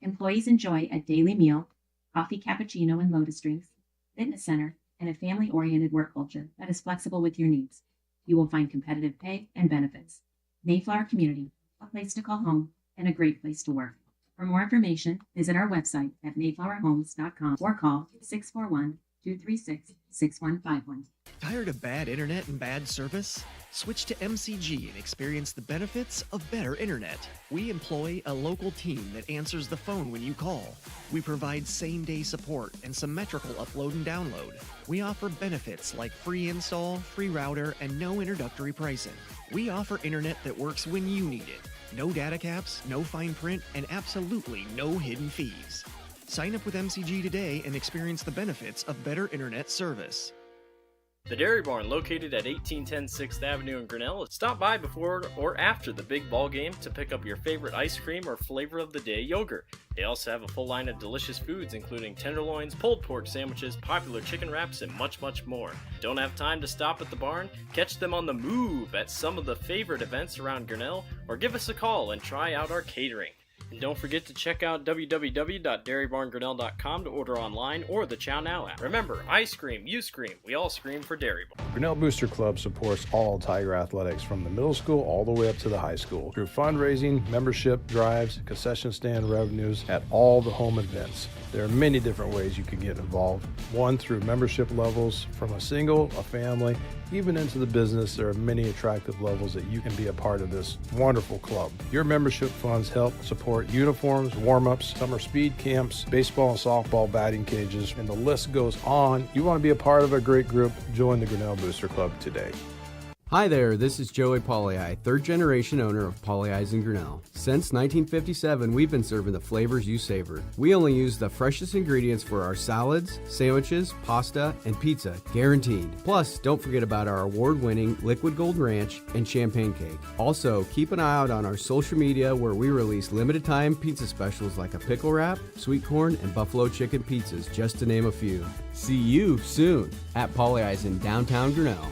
Employees enjoy a daily meal, coffee cappuccino and lotus drinks, fitness center, and a family-oriented work culture that is flexible with your needs. You will find competitive pay and benefits. Mayflower Community, a place to call home and a great place to work. For more information, visit our website at mayflowerhomes.com or call 641-236-6151. Tired of bad internet and bad service? Switch to MCG and experience the benefits of better internet. We employ a local team that answers the phone when you call. We provide same-day support and symmetrical upload and download. We offer benefits like free install, free router, and no introductory pricing. We offer internet that works when you need it. No data caps, no fine print, and absolutely no hidden fees. Sign up with MCG today and experience the benefits of better internet service. The Dairy Barn, located at 1810 6th Avenue in Grinnell. Stop by before or after the big ball game to pick up your favorite ice cream or flavor of the day yogurt. They also have a full line of delicious foods, including tenderloins, pulled pork sandwiches, popular chicken wraps, and much, much more. Don't have time to stop at the barn? Catch them on the move at some of the favorite events around Grinnell, or give us a call and try out our catering. And don't forget to check out www.dairybarngrinnell.com to order online or the Chow Now app. Remember, I scream, you scream, we all scream for Dairy Barn. Grinnell Booster Club supports all Tiger athletics from the middle school all the way up to the high school through fundraising, membership drives, concession stand revenues at all the home events. There are many different ways you can get involved. One, through membership levels from a single, a family, even into the business. There are many attractive levels that you can be a part of this wonderful club. Your membership funds help support uniforms, warm-ups, summer speed camps, baseball and softball batting cages, and the list goes on. You want to be a part of a great group? Join the Grinnell Booster Club today. Hi there, this is Joey Pauley, third generation owner of Pauley Eyes in Grinnell. Since 1957, we've been serving the flavors you savor. We only use the freshest ingredients for our salads, sandwiches, pasta, and pizza, guaranteed. Plus, don't forget about our award-winning Liquid Gold Ranch and Champagne Cake. Also, keep an eye out on our social media where we release limited time pizza specials like a pickle wrap, sweet corn, and buffalo chicken pizzas, just to name a few. See you soon at Pauley Eyes in downtown Grinnell.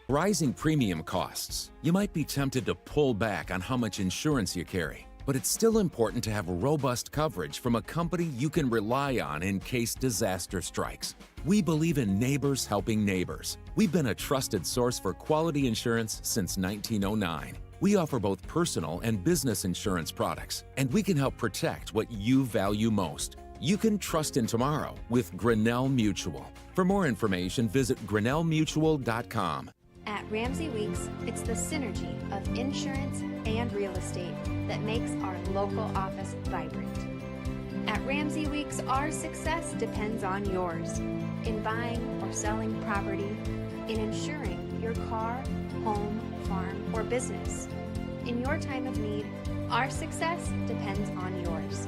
Rising premium costs. You might be tempted to pull back on how much insurance you carry, but it's still important to have robust coverage from a company you can rely on in case disaster strikes. We believe in neighbors helping neighbors. We've been a trusted source for quality insurance since 1909. We offer both personal and business insurance products, and we can help protect what you value most. You can trust in tomorrow with Grinnell Mutual. For more information, visit grinnellmutual.com. At Ramsey Weeks, it's the synergy of insurance and real estate that makes our local office vibrant. At Ramsey Weeks, our success depends on yours in buying or selling property, in insuring your car, home, farm, or business. In your time of need, our success depends on yours.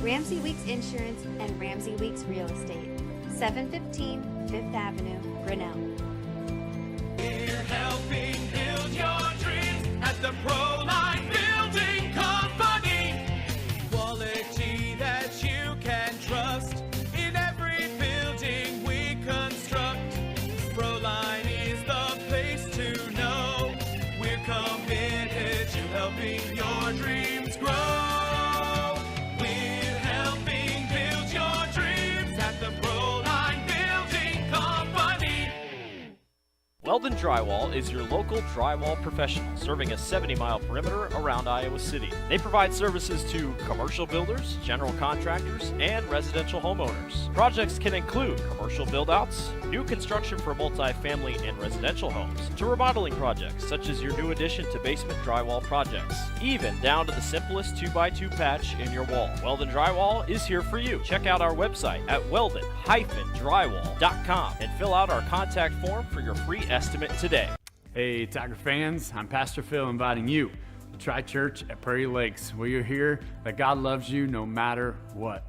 Ramsey Weeks Insurance and Ramsey Weeks Real Estate, 715 5th Avenue, Grinnell. the Proline Building Company. Quality that you can trust in every building we construct. Proline is the place to know. We're committed to helping your dreams grow. We're helping build your dreams at the Proline Building Company. Weldon Drywall is your local drywall professional, serving a 70-mile perimeter around Iowa City. They provide services to commercial builders, general contractors, and residential homeowners. Projects can include commercial build-outs, new construction for multi-family and residential homes, to remodeling projects such as your new addition to basement drywall projects, even down to the simplest 2x2 patch in your wall. Weldon Drywall is here for you. Check out our website at weldon-drywall.com and fill out our contact form for your free estimate today. Hey, Tiger fans, I'm Pastor Phil inviting you to try church at Prairie Lakes, where you'll hear that God loves you no matter what.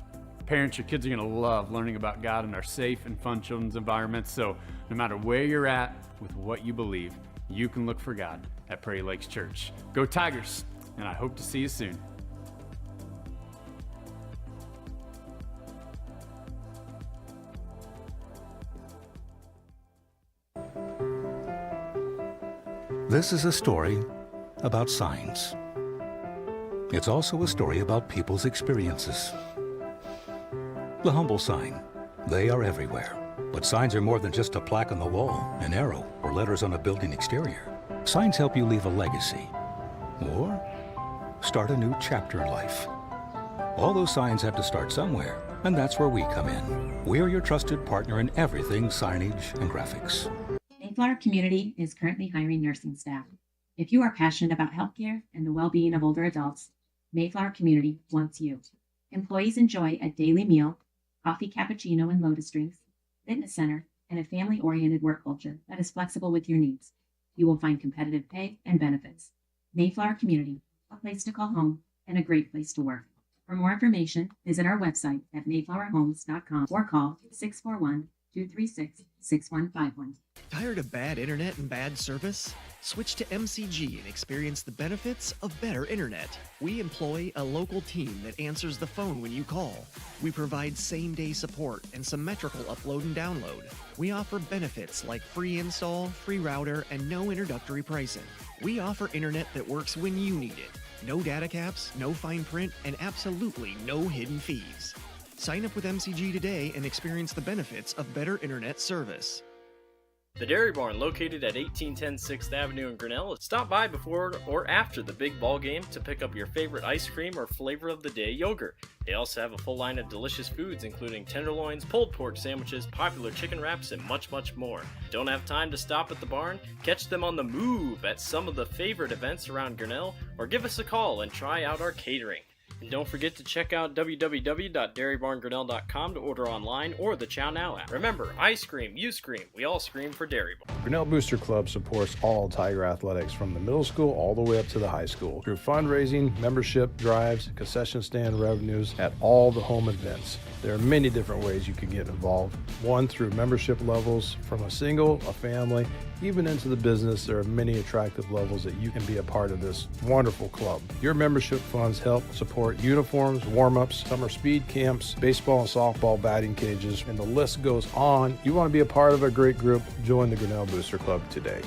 Parents, your kids are going to love learning about God in our safe and fun children's environments, so no matter where you're at with what you believe, you can look for God at Prairie Lakes Church. Go Tigers, and I hope to see you soon. This is a story about signs. It's also a story about people's experiences. The humble sign. They are everywhere. But signs are more than just a plaque on the wall, an arrow, or letters on a building exterior. Signs help you leave a legacy or start a new chapter in life. All those signs have to start somewhere, and that's where we come in. We're your trusted partner in everything signage and graphics. Mayflower Community is currently hiring nursing staff. If you are passionate about healthcare and the well-being of older adults, Mayflower Community wants you. Employees enjoy a daily meal, coffee cappuccino and lotus drinks, fitness center, and a family-oriented work culture that is flexible with your needs. You will find competitive pay and benefits. Mayflower Community, a place to call home and a great place to work. For more information, visit our website at mayflowerhomes.com or call 641-236-6151. Tired of bad internet and bad service? Switch to MCG and experience the benefits of better internet. We employ a local team that answers the phone when you call. We provide same-day support and symmetrical upload and download. We offer benefits like free install, free router, and no introductory pricing. We offer internet that works when you need it. No data caps, no fine print, and absolutely no hidden fees. Sign up with MCG today and experience the benefits of better internet service. The Dairy Barn, located at 1810 6th Avenue in Grinnell. Stop by before or after the big ball game to pick up your favorite ice cream or flavor of the day yogurt. They also have a full line of delicious foods, including tenderloins, pulled pork sandwiches, popular chicken wraps, and much, much more. Don't have time to stop at the barn? Catch them on the move at some of the favorite events around Grinnell, or give us a call and try out our catering. And don't forget to check out www.dairybarngrinnell.com to order online or the Chow Now app. Remember, I scream, you scream, we all scream for Dairy Barn. Grinnell Booster Club supports all Tiger athletics from the middle school all the way up to the high school through fundraising, membership drives, concession stand revenues at all the home events. There are many different ways you can get involved. One, through membership levels from a single, a family, even into the business. There are many attractive levels that you can be a part of this wonderful club. Your membership funds help support uniforms, warm-ups, summer speed camps, baseball and softball batting cages, and the list goes on. You want to be a part of a great group? Join the Grinnell Booster Club today.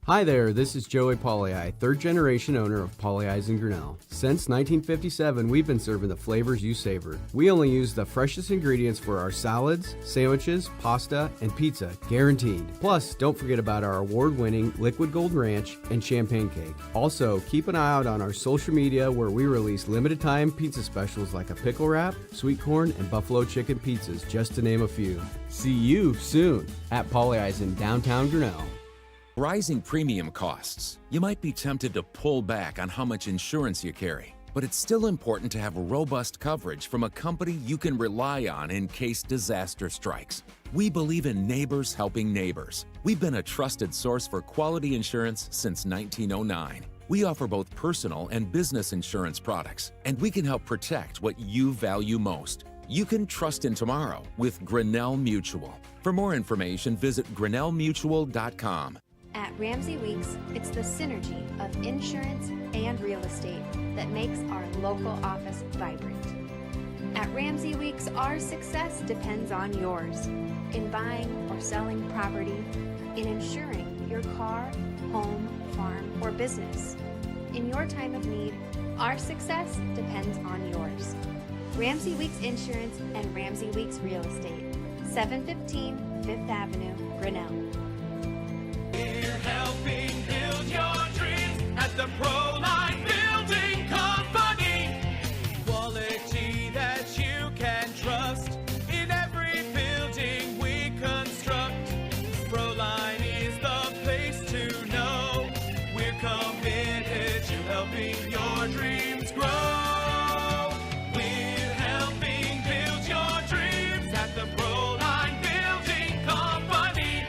Hi there, this is Joey Pauley, third generation owner of Pauley Eyes in Grinnell. Since 1957, we've been serving the flavors you savor. We only use the freshest ingredients for our salads, sandwiches, pasta, and pizza, guaranteed. Plus, don't forget about our award-winning Liquid Gold Ranch and Champagne Cake. Also, keep an eye out on our social media where we release limited-time pizza specials like a pickle wrap, sweet corn, and buffalo chicken pizzas, just to name a few. See you soon at Pauley Eyes in downtown Grinnell. Rising premium costs. You might be tempted to pull back on how much insurance you carry, but it's still important to have robust coverage from a company you can rely on in case disaster strikes. We believe in neighbors helping neighbors. We've been a trusted source for quality insurance since 1909. We offer both personal and business insurance products, and we can help protect what you value most. You can trust in tomorrow with Grinnell Mutual. For more information, visit grinnellmutual.com. At Ramsey Weeks, it's the synergy of insurance and real estate that makes our local office vibrant. At Ramsey Weeks, our success depends on yours in buying or selling property, in insuring your car, home, farm, or business. In your time of need, our success depends on yours. Ramsey Weeks Insurance and Ramsey Weeks Real Estate, 715 Fifth Avenue, Grinnell. We're helping build your dreams at the Proline Building Company. Quality that you can trust in every building we construct. Proline is the place to know. We're committed to helping your dreams grow. We're helping build your dreams at the Proline Building Company.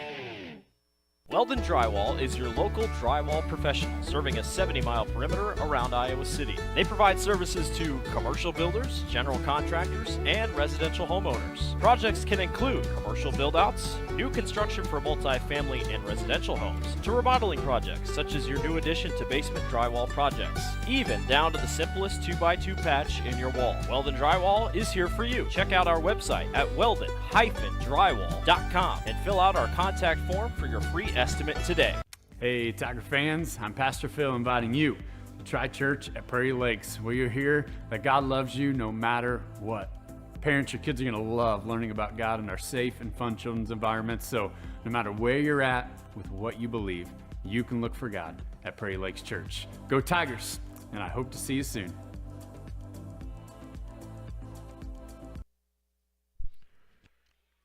Weldon Drywall is your local drywall professional, serving a 70-mile perimeter around Iowa City. They provide services to commercial builders, general contractors, and residential homeowners. Projects can include commercial build-outs, new construction for multi-family and residential homes, to remodeling projects such as your new addition to basement drywall projects, even down to the simplest 2x2 patch in your wall. Weldon Drywall is here for you. Check out our website at weldon-drywall.com and fill out our contact form for your free estimate today. Hey, Tiger fans, I'm Pastor Phil inviting you to try church at Prairie Lakes, where you'll hear that God loves you no matter what. Parents, your kids are going to love learning about God in our safe and fun children's environments, so no matter where you're at with what you believe, you can look for God at Prairie Lakes Church. Go Tigers, and I hope to see you soon.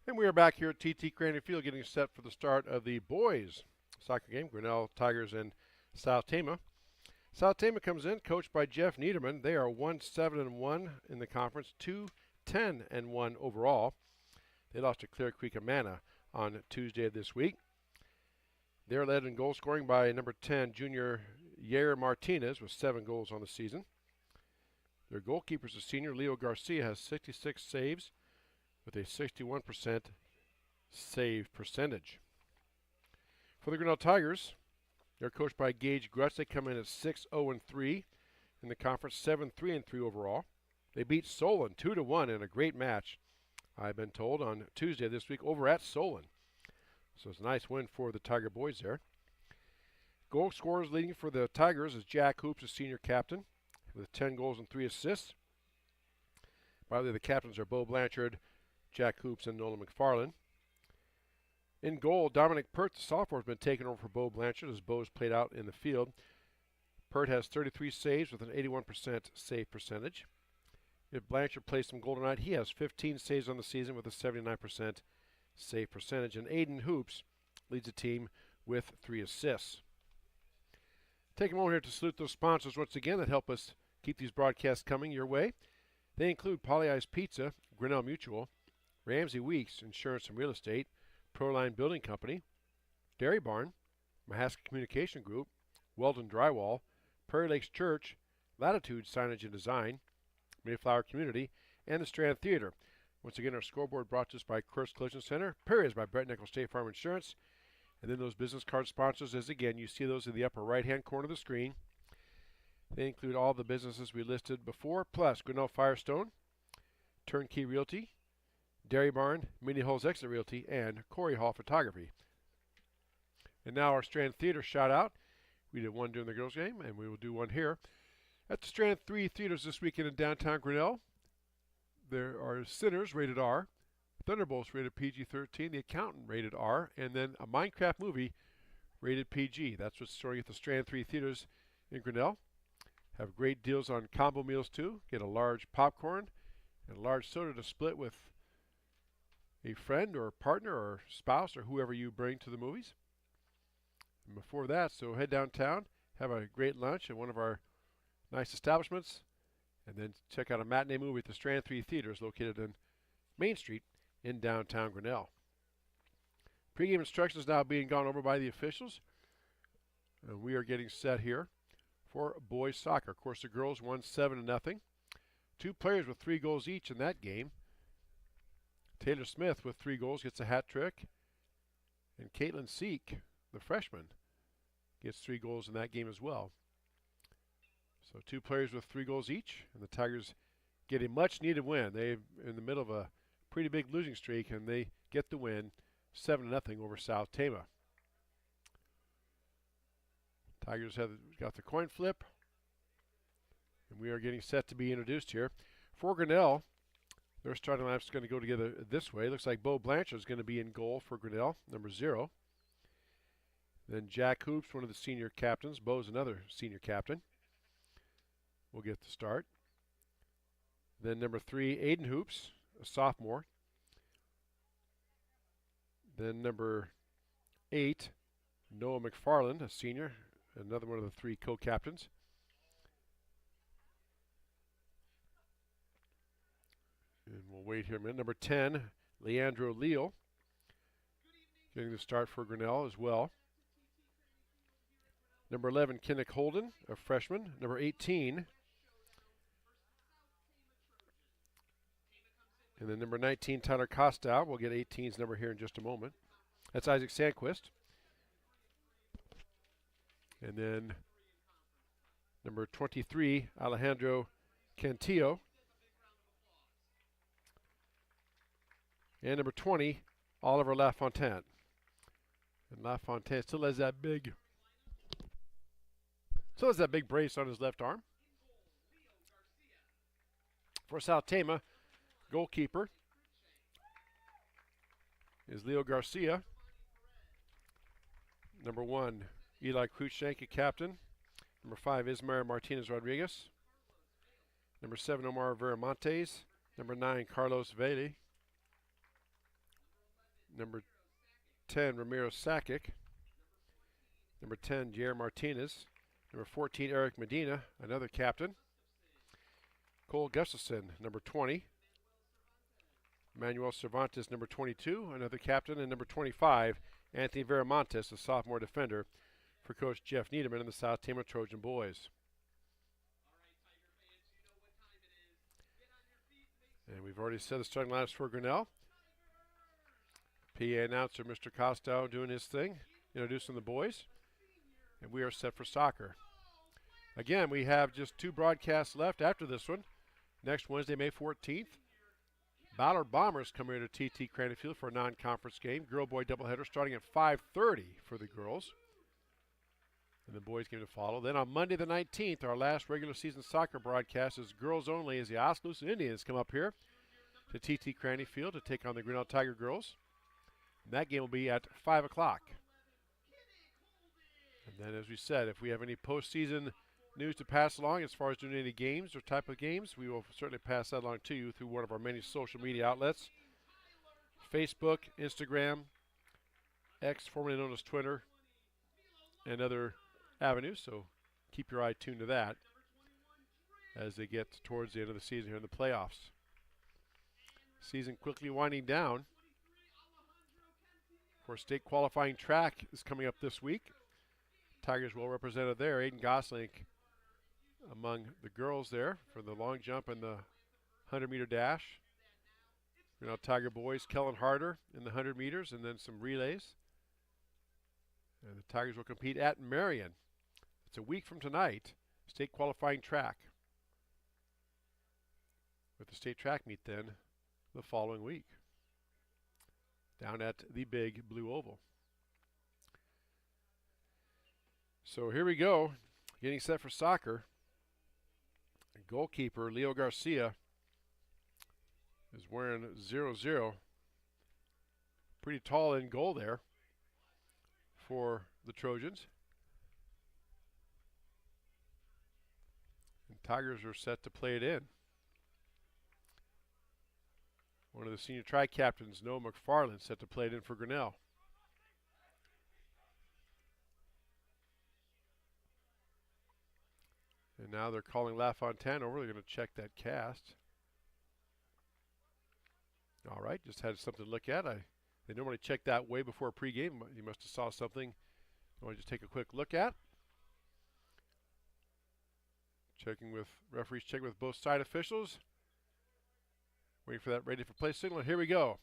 And we are back here at TT Crandon Field getting set for the start of the boys soccer game, Grinnell Tigers and South Tama. South Tama comes in, coached by Jeff Niederman. They are 1-7-1 in the conference, 2-10-1 overall. They lost to Clear Creek Amana on Tuesday of this week. They're led in goal scoring by number 10, junior Yair Martinez, with 7 goals on the season. Their goalkeeper is a senior, Leo Garcia, has 66 saves with a 61% save percentage. For the Grinnell Tigers, they're coached by Gage Grutz. They come in at 6-0-3 in the conference, 7-3-3 overall. They beat Solon 2-1 in a great match, I've been told, on Tuesday this week over at Solon. So it's a nice win for the Tiger boys there. Goal scorers leading for the Tigers is Jack Hoops, a senior captain, with 10 goals and 3 assists. By the way, the captains are Bo Blanchard, Jack Hoops, and Nolan McFarland. In goal, Dominic Pert, the sophomore, has been taken over for Bo Blanchard as Bo's played out in the field. Pert has 33 saves with an 81% save percentage. If Blanchard plays some goal tonight, he has 15 saves on the season with a 79% save percentage. And Aiden Hoops leads the team with 3 assists. Take a moment here to salute those sponsors once again that help us keep these broadcasts coming your way. They include Polly-Ice Pizza, Grinnell Mutual, Ramsey Weeks Insurance and Real Estate, Proline Building Company, Dairy Barn, Mahaska Communication Group, Weldon Drywall, Prairie Lakes Church, Latitude Signage and Design, Mayflower Community, and the Strand Theater. Once again, our scoreboard brought to us by Kurt's Collision Center, Perry's by Brett Nichols State Farm Insurance, and then those business card sponsors, as again, you see those in the upper right-hand corner of the screen. They include all the businesses we listed before, plus Grinnell Firestone, Turnkey Realty, Dairy Barn, Mini Holes Exit Realty, and Corey Hall Photography. And now our Strand Theater shout out. We did one during the girls' game, and we will do one here. At the Strand 3 theaters this weekend in downtown Grinnell, there are Sinners rated R, Thunderbolts rated PG-13, The Accountant rated R, and then a Minecraft movie rated PG. That's what's showing at the Strand 3 theaters in Grinnell. Have great deals on combo meals too. Get a large popcorn and a large soda to split with a friend or partner or spouse or whoever you bring to the movies. And before that, so head downtown, have a great lunch at one of our nice establishments, and then check out a matinee movie at the Strand 3 theaters located on Main Street in downtown Grinnell. Pre-game instructions now being gone over by the officials, and we are getting set here for boys soccer. Of course, the girls won 7-0. 2 players with 3 goals each in that game. Taylor Smith with 3 goals gets a hat trick, and Caitlin Seek, the freshman, gets 3 goals in that game as well. So 2 players with 3 goals each, and the Tigers get a much-needed win. They're in the middle of a pretty big losing streak, and they get the win 7-0 over South Tama. Tigers have got the coin flip, and we are getting set to be introduced here. For Grinnell, their starting lineup is going to go together this way. Looks like Bo Blanchard is going to be in goal for Grinnell, number 0. Then Jack Hoops, one of the senior captains. Bo's another senior captain. We'll get the start. Then number 3, Aiden Hoops, a sophomore. Then number 8, Noah McFarland, a senior, another one of the 3 co-captains. And we'll wait here a minute. Number 10, Leandro Leal, getting the start for Grinnell as well. Number 11, Kinnick Holden, a freshman. Number 18, and then number 19, Tyler Costa. We'll get 18's number here in just a moment. That's Isaac Sandquist. And then number 23, Alejandro Cantillo. And number 20, Oliver LaFontaine. And LaFontaine still has that big brace on his left arm. For South Tama, goalkeeper is Leo Garcia. Number 1, Eli Cruikshank, a captain. Number 5, Ismael Martinez Rodriguez. Number 7, Omar Veramontes. Number 9, Carlos Vele. Number 10, Ramiro Sakic. Number 10, Jair Martinez. Number 14, Eric Medina, another captain. Cole Gustafson, number 20. Manuel Cervantes, number 22, another captain. And number 25, Anthony Veramontes, a sophomore defender for Coach Jeff Niederman and the South Tama Trojan boys. And we've already said the starting lineups for Grinnell. PA announcer Mr. Costow doing his thing, introducing the boys. And we are set for soccer. Again, we have just 2 broadcasts left after this one. Next Wednesday, May 14th, Ballard Bombers come here to TT Cranfield for a non-conference game. Girl-boy doubleheader starting at 5:30 for the girls. And the boys game to follow. Then on Monday the 19th, our last regular season soccer broadcast is girls only as the Oskaloosa Indians come up here to TT Cranfield to take on the Grinnell Tiger girls. And that game will be at 5 o'clock. And then, as we said, if we have any postseason news to pass along as far as doing any games or type of games, we will certainly pass that along to you through one of our many social media outlets. Facebook, Instagram, X, formerly known as Twitter, and other avenues. So keep your eye tuned to that as they get towards the end of the season here in the playoffs. Season quickly winding down. For state qualifying track is coming up this week. Tigers well represented there. Aiden Gosling among the girls there for the long jump and the 100-meter dash. Tiger boys, Kellen Harder in the 100 meters and then some relays. And the Tigers will compete at Marion. It's a week from tonight, state qualifying track. With the state track meet then the following week down at the big blue oval. So here we go, getting set for soccer. Goalkeeper Leo Garcia is wearing 0-0. Pretty tall in goal there for the Trojans. And Tigers are set to play it in. One of the senior tri-captains, Noah McFarland, set to play it in for Grinnell. And now they're calling LaFontaine over. They're going to check that cast. All right, just had something to look at. They normally check that way before pregame. You must have saw something I want to just take a quick look at. Checking with referees, checking with both side officials. Waiting for that ready for play signal. Here we go.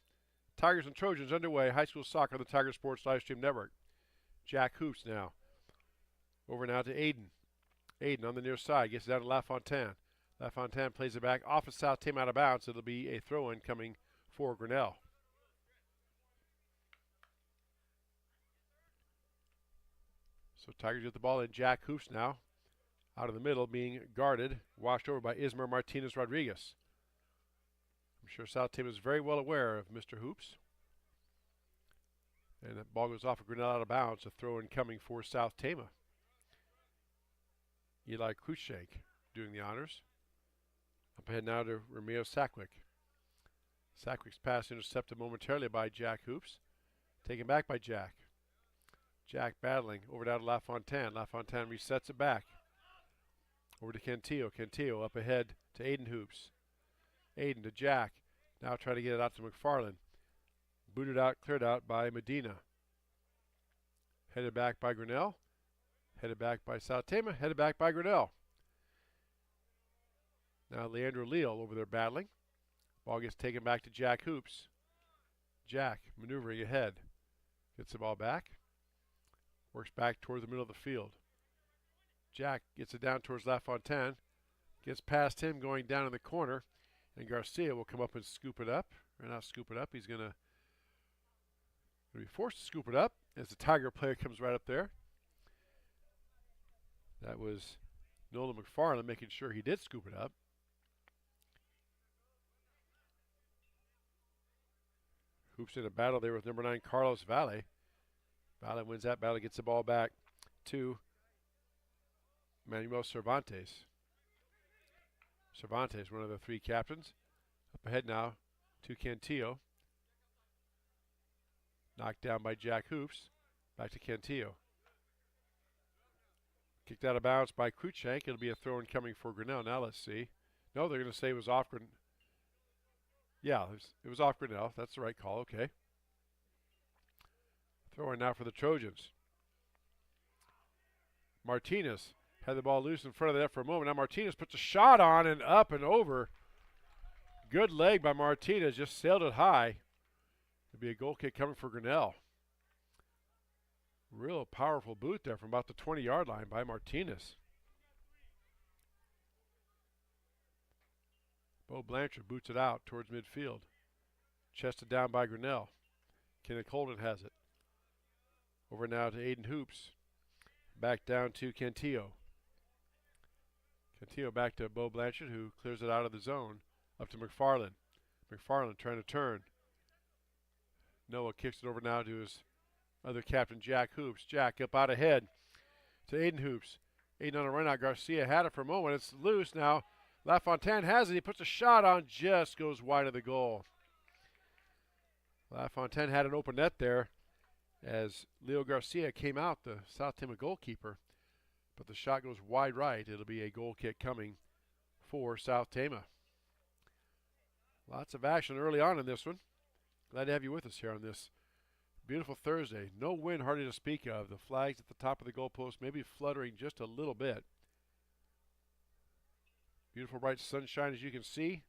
Tigers and Trojans underway. High school soccer on the Tiger Sports Livestream Network. Jack Hoops now. Over now to Aiden. Aiden on the near side gets it down to LaFontaine. LaFontaine plays it back off of South Tama out of bounds. It'll be a throw-in coming for Grinnell. So Tigers get the ball in. Jack Hoops now out of the middle, being guarded, washed over by Ismar Martinez Rodriguez. I'm sure South Tama is very well aware of Mr. Hoops. And that ball goes off of Grinnell out of bounds. A throw-in coming for South Tama. Eli Cruikshank doing the honors. Up ahead now to Romeo Sackwick. Sackwick's pass intercepted momentarily by Jack Hoops. Taken back by Jack. Jack battling over down to LaFontaine. LaFontaine resets it back. Over to Cantillo. Cantillo up ahead to Aiden Hoops. Aiden to Jack. Now trying to get it out to McFarland. Booted out, cleared out by Medina. Headed back by Grinnell. Headed back by South Tama. Headed back by Grinnell. Now Leandro Leal over there battling. Ball gets taken back to Jack Hoops. Jack maneuvering ahead. Gets the ball back. Works back toward the middle of the field. Jack gets it down towards LaFontaine. Gets past him going down in the corner. And Garcia will come up and scoop it up. Or not scoop it up. He's going to be forced to scoop it up as the Tiger player comes right up there. That was Nolan McFarland making sure he did scoop it up. Hoops in a battle there with number 9, Carlos Valle. Valle wins that battle, gets the ball back to Manuel Cervantes. Cervantes, one of the 3 captains. Up ahead now to Cantillo. Knocked down by Jack Hoops. Back to Cantillo. Kicked out of bounds by Cruikshank. It'll be a throw-in coming for Grinnell. Now let's see. No, they're going to say it was off Grinnell. Yeah, it was off Grinnell. That's the right call. Okay. Throw-in now for the Trojans. Martinez had the ball loose in front of the net for a moment. Now Martinez puts a shot on and up and over. Good leg by Martinez. Just sailed it high. It'll be a goal kick coming for Grinnell. Real powerful boot there from about the 20-yard line by Martinez. Bo Blanchard boots it out towards midfield. Chested down by Grinnell. Kenneth Holden has it. Over now to Aiden Hoops. Back down to Cantillo. Cantillo back to Bo Blanchard, who clears it out of the zone. Up to McFarland. McFarland trying to turn. Noah kicks it over now to his other captain, Jack Hoops. Jack up out ahead to Aiden Hoops. Aiden on a run out. Garcia had it for a moment. It's loose now. LaFontaine has it. He puts a shot on, just goes wide of the goal. LaFontaine had an open net there as Leo Garcia came out, the South Tama goalkeeper. But the shot goes wide right. It'll be a goal kick coming for South Tama. Lots of action early on in this one. Glad to have you with us here on this beautiful Thursday. No wind hardly to speak of. The flags at the top of the goalpost maybe fluttering just a little bit. Beautiful bright sunshine as you can see.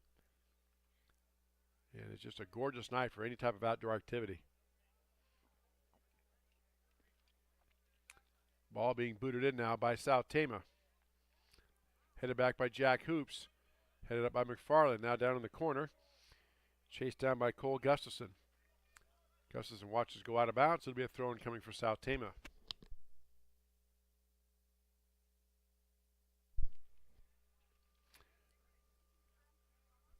And it's just a gorgeous night for any type of outdoor activity. Ball being booted in now by South Tama. Headed back by Jack Hoops. Headed up by McFarland. Now down in the corner. Chased down by Cole Gustafson. Gustafson watches go out of bounds. It'll be a throw-in coming for South Tama.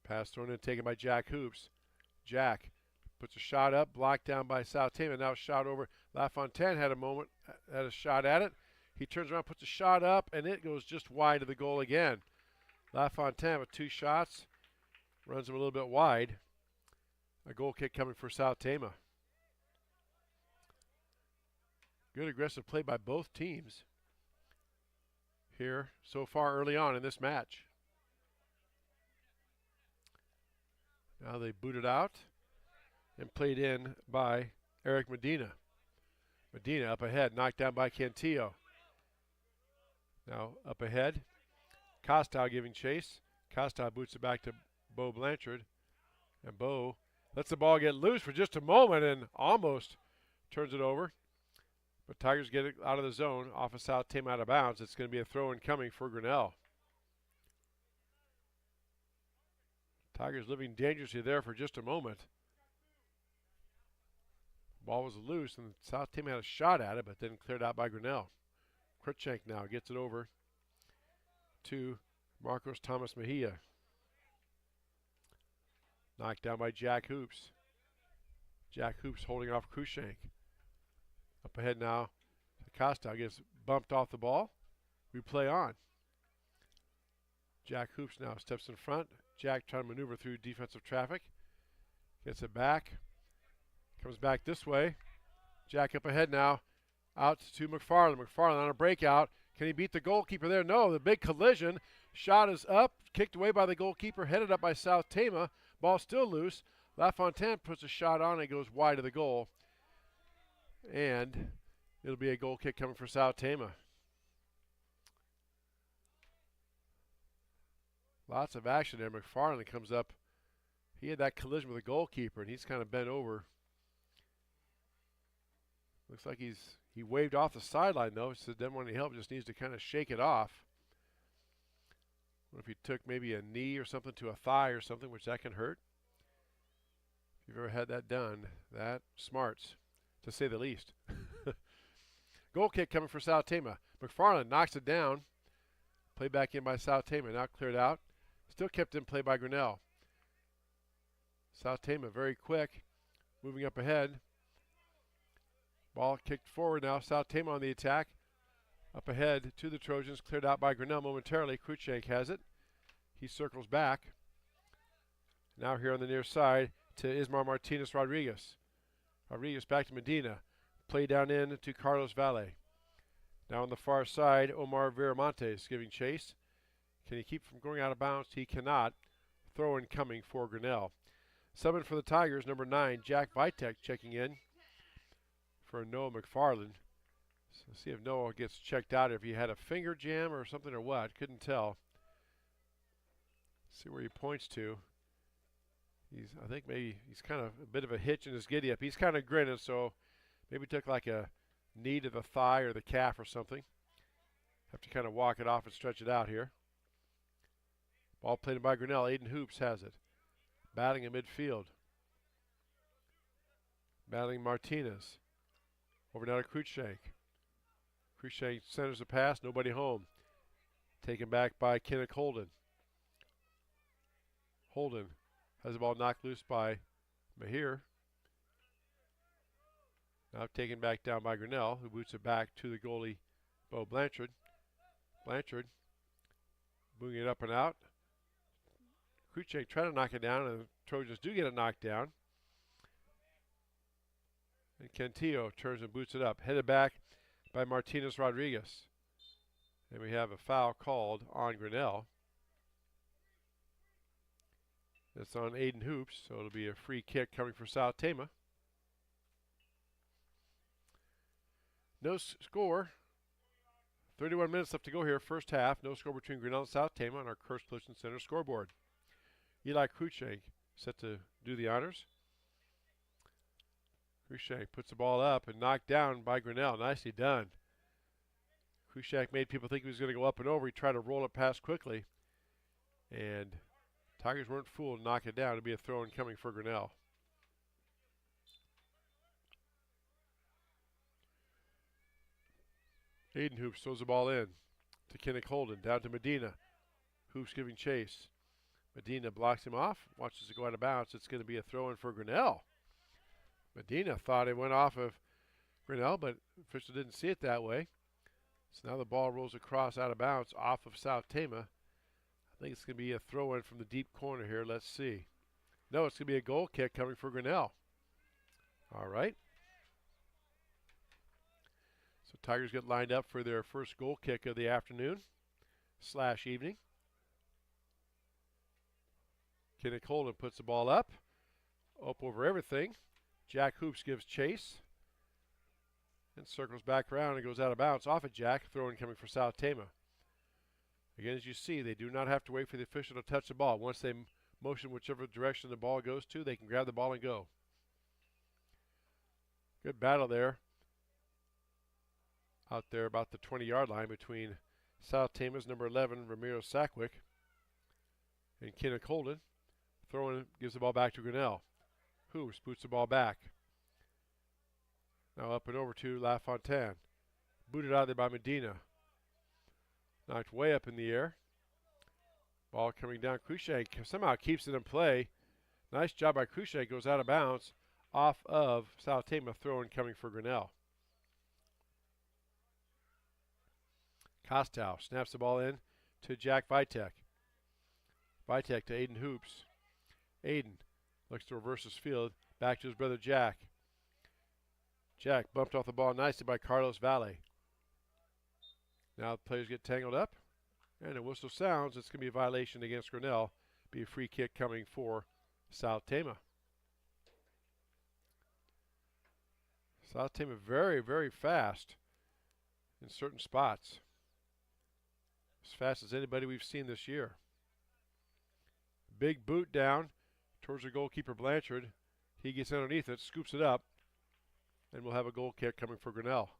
Pass thrown in, taken by Jack Hoops. Jack puts a shot up, blocked down by South Tama. Now shot over. LaFontaine had a shot at it. He turns around, puts a shot up, and it goes just wide of the goal again. LaFontaine with 2 shots, runs him a little bit wide. A goal kick coming for South Tama. Good aggressive play by both teams here so far early on in this match. Now they booted out and played in by Eric Medina. Medina up ahead, knocked down by Cantillo. Now up ahead, Costow giving chase. Costow boots it back to Bo Blanchard. And Bo lets the ball get loose for just a moment and almost turns it over. But Tigers get it out of the zone, off of South Tama out of bounds. It's going to be a throw in coming for Grinnell. Tigers living dangerously there for just a moment. Ball was loose, and South Tama had a shot at it, but then cleared out by Grinnell. Cruikshank now gets it over to Marcos Thomas Mejia. Knocked down by Jack Hoops. Jack Hoops holding off Cruikshank. Up ahead now, Costa gets bumped off the ball. We play on. Jack Hoops now steps in front. Jack trying to maneuver through defensive traffic. Gets it back. Comes back this way. Jack up ahead now. Out to McFarland. McFarland on a breakout. Can he beat the goalkeeper there? No, the big collision. Shot is up. Kicked away by the goalkeeper. Headed up by South Tama. Ball still loose. LaFontaine puts a shot on. It goes wide of the goal. And it'll be a goal kick coming for South Tama. Lots of action there. McFarland comes up. He had that collision with the goalkeeper, and he's kind of bent over. Looks like he waved off the sideline, though. He said doesn't want any help, just needs to kind of shake it off. What if he took maybe a knee or something to a thigh or something, which that can hurt? If you've ever had that done, that smarts, to say the least. Goal kick coming for South Tama. McFarland knocks it down. Played back in by South Tama. Now cleared out. Still kept in play by Grinnell. South Tama very quick. Moving up ahead. Ball kicked forward now. South Tama on the attack. Up ahead to the Trojans. Cleared out by Grinnell momentarily. Cruikshank has it. He circles back. Now here on the near side to Ismar Martinez Rodriguez. Rodriguez back to Medina. Play down in to Carlos Valle. Now on the far side, Omar Viramontes giving chase. Can he keep from going out of bounds? He cannot. Throw in coming for Grinnell. Subbing for the Tigers, number 9, Jack Vitek checking in for Noah McFarland. So see if Noah gets checked out, if he had a finger jam or something or what. Couldn't tell. See where he points to. I think maybe he's kind of a bit of a hitch in his giddy up. He's kind of grinning, so maybe took like a knee to the thigh or the calf or something. Have to kind of walk it off and stretch it out here. Ball played by Grinnell. Aiden Hoops has it. Battling in midfield. Battling Martinez. Over now to Cruikshank. Cruikshank centers the pass. Nobody home. Taken back by Kenneth Holden. Holden has the ball knocked loose by Mahir. Now taken back down by Grinnell, who boots it back to the goalie, Bo Blanchard. Blanchard booting it up and out. Cruikshank trying to knock it down, and the Trojans do get it knocked down. And Cantillo turns and boots it up. Headed back by Martinez Rodriguez. And we have a foul called on Grinnell. It's on Aiden Hoops, so it'll be a free kick coming for South Tama. No score. 31 minutes left to go here, first half. No score between Grinnell and South Tama on our Kurst Collision Center scoreboard. Eli Cruikshank set to do the honors. Cruikshank puts the ball up and knocked down by Grinnell. Nicely done. Cruikshank made people think he was going to go up and over. He tried to roll it past quickly. And Tigers weren't fooled to knock it down. It'll be a throw-in coming for Grinnell. Aiden Hoops throws the ball in to Kenneth Holden. Down to Medina. Hoops giving chase. Medina blocks him off. Watches it go out of bounds. It's going to be a throw-in for Grinnell. Medina thought it went off of Grinnell, but official didn't see it that way. So now the ball rolls across out of bounds off of South Tama. I think it's going to be a throw-in from the deep corner here. Let's see. No, it's going to be a goal kick coming for Grinnell. All right. So Tigers get lined up for their first goal kick of the afternoon / evening. Kenneth Holden puts the ball up over everything. Jack Hoops gives chase and circles back around and goes out of bounds off of Jack. Throw-in coming for South Tama. Again, as you see, they do not have to wait for the official to touch the ball. Once they motion whichever direction the ball goes to, they can grab the ball and go. Good battle there out there about the 20-yard line between South Tama's number 11, Ramiro Sackwick, and Kenneth Holden. Throwing, gives the ball back to Grinnell. Hoops boots the ball back. Now up and over to LaFontaine. Booted out there by Medina. Knocked way up in the air. Ball coming down. Cruikshank somehow keeps it in play. Nice job by Cruikshank. Goes out of bounds off of South Tama. Throwing coming for Grinnell. Kostow snaps the ball in to Jack Vitek. Vitek to Aiden Hoops. Aiden looks to reverse his field. Back to his brother Jack. Jack bumped off the ball nicely by Carlos Valle. Now the players get tangled up. And a whistle sounds. It's going to be a violation against Grinnell. Be a free kick coming for South Tama. South Tama very, very fast in certain spots. As fast as anybody we've seen this year. Big boot down towards the goalkeeper Blanchard. He gets underneath it, scoops it up, and we'll have a goal kick coming for Grinnell.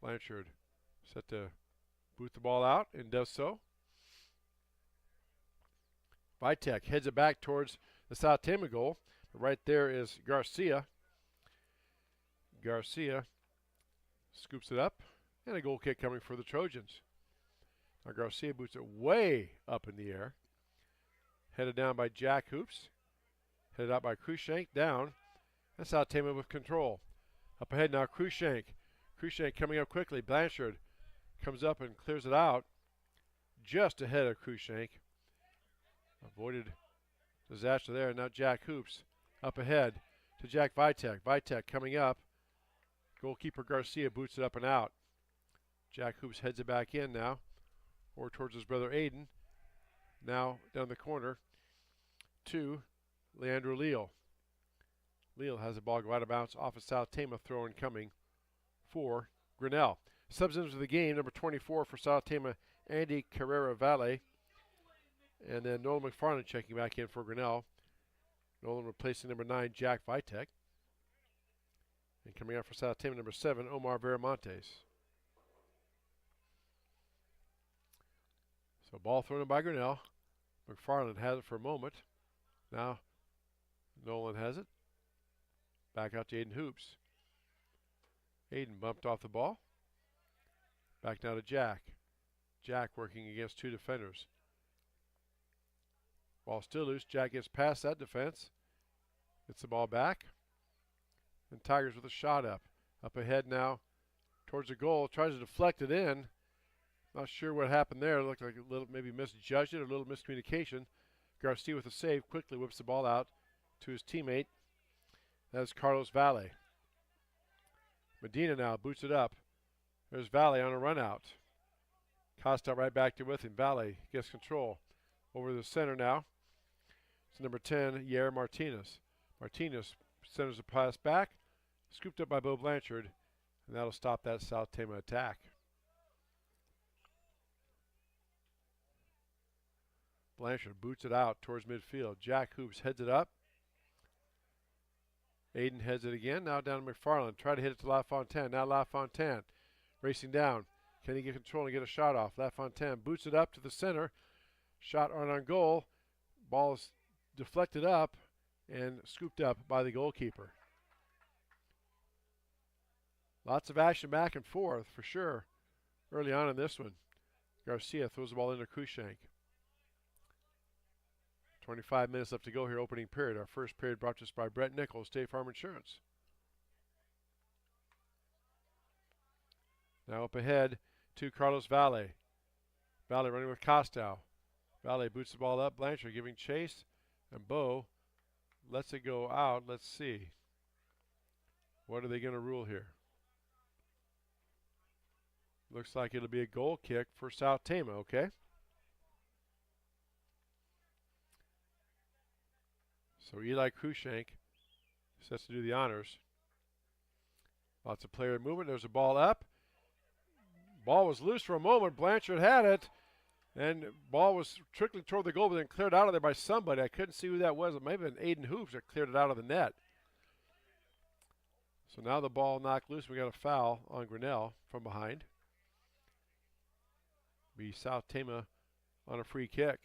Blanchard set to boot the ball out and does so. Vitek heads it back towards the South Tama goal. Right there is Garcia. Garcia scoops it up, and a goal kick coming for the Trojans. Now Garcia boots it way up in the air. Headed down by Jack Hoops. Headed out by Cruikshank, down. And South Tama with control. Up ahead now, Cruikshank. Cruikshank coming up quickly. Blanchard comes up and clears it out. Just ahead of Cruikshank. Avoided disaster there. Now Jack Hoops up ahead to Jack Vitek. Vitek coming up. Goalkeeper Garcia boots it up and out. Jack Hoops heads it back in now. Or towards his brother Aiden. Now down the corner to Leandro Leal. Leal has the ball go out of bounds off of South Tama, throwing coming for Grinnell. Subs into the game, number 24 for South Tama, Andy Carrera Valle. And then Nolan McFarland checking back in for Grinnell. Nolan replacing number 9, Jack Vitek. And coming out for South Tama, number 7, Omar Veramontes. So ball thrown in by Grinnell. McFarland has it for a moment. Now Nolan has it. Back out to Aiden Hoops. Aiden bumped off the ball. Back now to Jack. Jack working against two defenders. Ball still loose. Jack gets past that defense. Gets the ball back. And Tigers with a shot up. Up ahead now towards the goal. Tries to deflect it in. Not sure what happened there. It looked like a little, maybe misjudged it, a little miscommunication. Garcia with a save, quickly whips the ball out to his teammate. That's Carlos Valle. Medina now boots it up. There's Valle on a run out. Costa right back there with him. Valle gets control. Over the center now. It's number 10, Yair Martinez. Martinez centers the pass back. Scooped up by Bo Blanchard. And that'll stop that South Tama attack. Blanchard boots it out towards midfield. Jack Hoops heads it up. Aiden heads it again. Now down to McFarland. Try to hit it to LaFontaine. Now LaFontaine racing down. Can he get control and get a shot off? LaFontaine boots it up to the center. Shot on goal. Ball is deflected up and scooped up by the goalkeeper. Lots of action back and forth for sure early on in this one. Garcia throws the ball into Cruikshank. 25 minutes left to go here, opening period. Our first period brought to us by Brett Nichols, State Farm Insurance. Now up ahead to Carlos Valle. Valle running with Costow. Valle boots the ball up. Blanchard giving chase. And Bo lets it go out. Let's see. What are they going to rule here? Looks like it'll be a goal kick for South Tama, okay? So Eli Cruikshank sets to do the honors. Lots of player movement. There's a ball up. Ball was loose for a moment. Blanchard had it. And ball was trickling toward the goal, but then cleared out of there by somebody. I couldn't see who that was. It may have been Aiden Hoops that cleared it out of the net. So now the ball knocked loose. We got a foul on Grinnell from behind. Be South Tama on a free kick.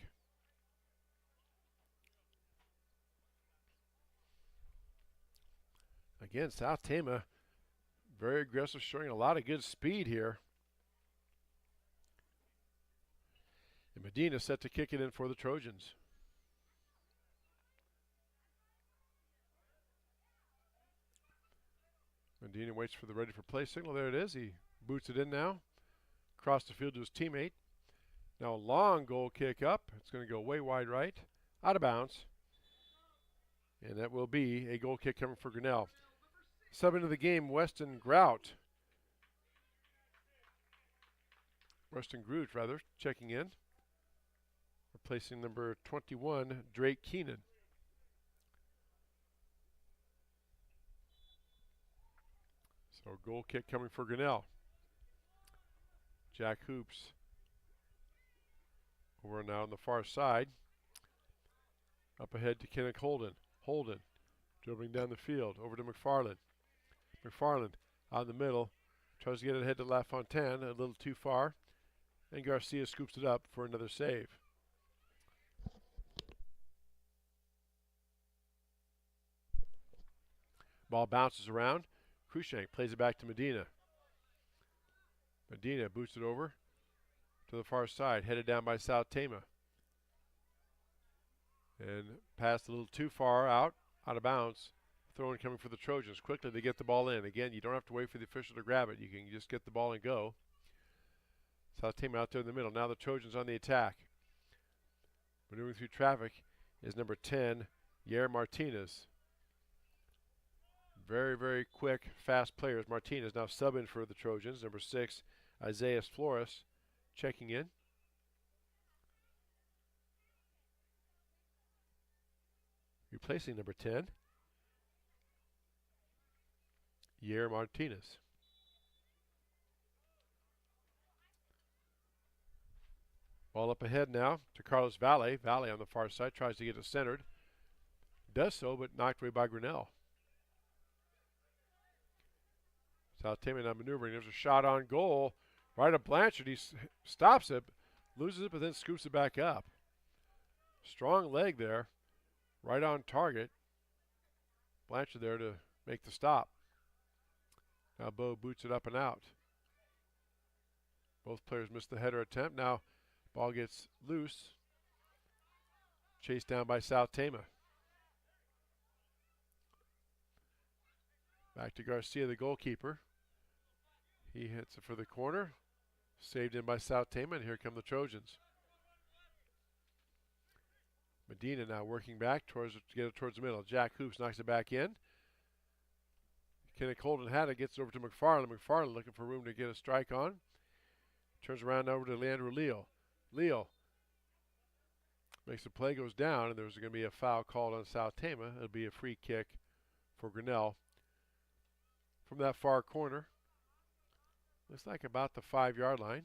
Again, South Tama very aggressive, showing a lot of good speed here. And Medina set to kick it in for the Trojans. Medina waits for the ready for play signal. There it is. He boots it in now. Across the field to his teammate. Now a long goal kick up. It's going to go way wide right. Out of bounds. And that will be a goal kick coming for Grinnell. Sub into the game, Weston Grout. Weston Groot, rather, checking in. Replacing number 21, Drake Keenan. So goal kick coming for Grinnell. Jack Hoops over now on the far side. Up ahead to Kenneth Holden. Holden dribbling down the field over to McFarland. McFarland out in the middle. Tries to get it ahead to LaFontaine. A little too far. And Garcia scoops it up for another save. Ball bounces around. Cruikshank plays it back to Medina. Medina boots it over to the far side, headed down by South Tama. And passed a little too far out of bounds. Throw in coming for the Trojans. Quickly they get the ball in. Again, you don't have to wait for the official to grab it. You can just get the ball and go. South Tama out there in the middle. Now the Trojans on the attack. Maneuvering through traffic is number 10, Yair Martinez. Very, very quick, fast players. Martinez now subbing for the Trojans. Number 6, Isaiah Flores, checking in. Replacing number 10, Yair Martinez. Ball up ahead now to Carlos Valle. Valle on the far side tries to get it centered. Does so, but knocked away by Grinnell. South Tama now maneuvering. There's a shot on goal. Right at Blanchard. He stops it, loses it, but then scoops it back up. Strong leg there. Right on target. Blanchard there to make the stop. Now Bo boots it up and out. Both players missed the header attempt. Now ball gets loose. Chased down by South Tama. Back to Garcia, the goalkeeper. He hits it for the corner. Saved in by South Tama, and here come the Trojans. Medina now working back to get it towards the middle. Jack Hoops knocks it back in. Kenneth Holden had it, gets over to McFarland. McFarland looking for room to get a strike on. Turns around over to Leandro Leal. Leal makes the play, goes down, and there's going to be a foul called on South Tama. It'll be a free kick for Grinnell. From that far corner. Looks like about the 5-yard line.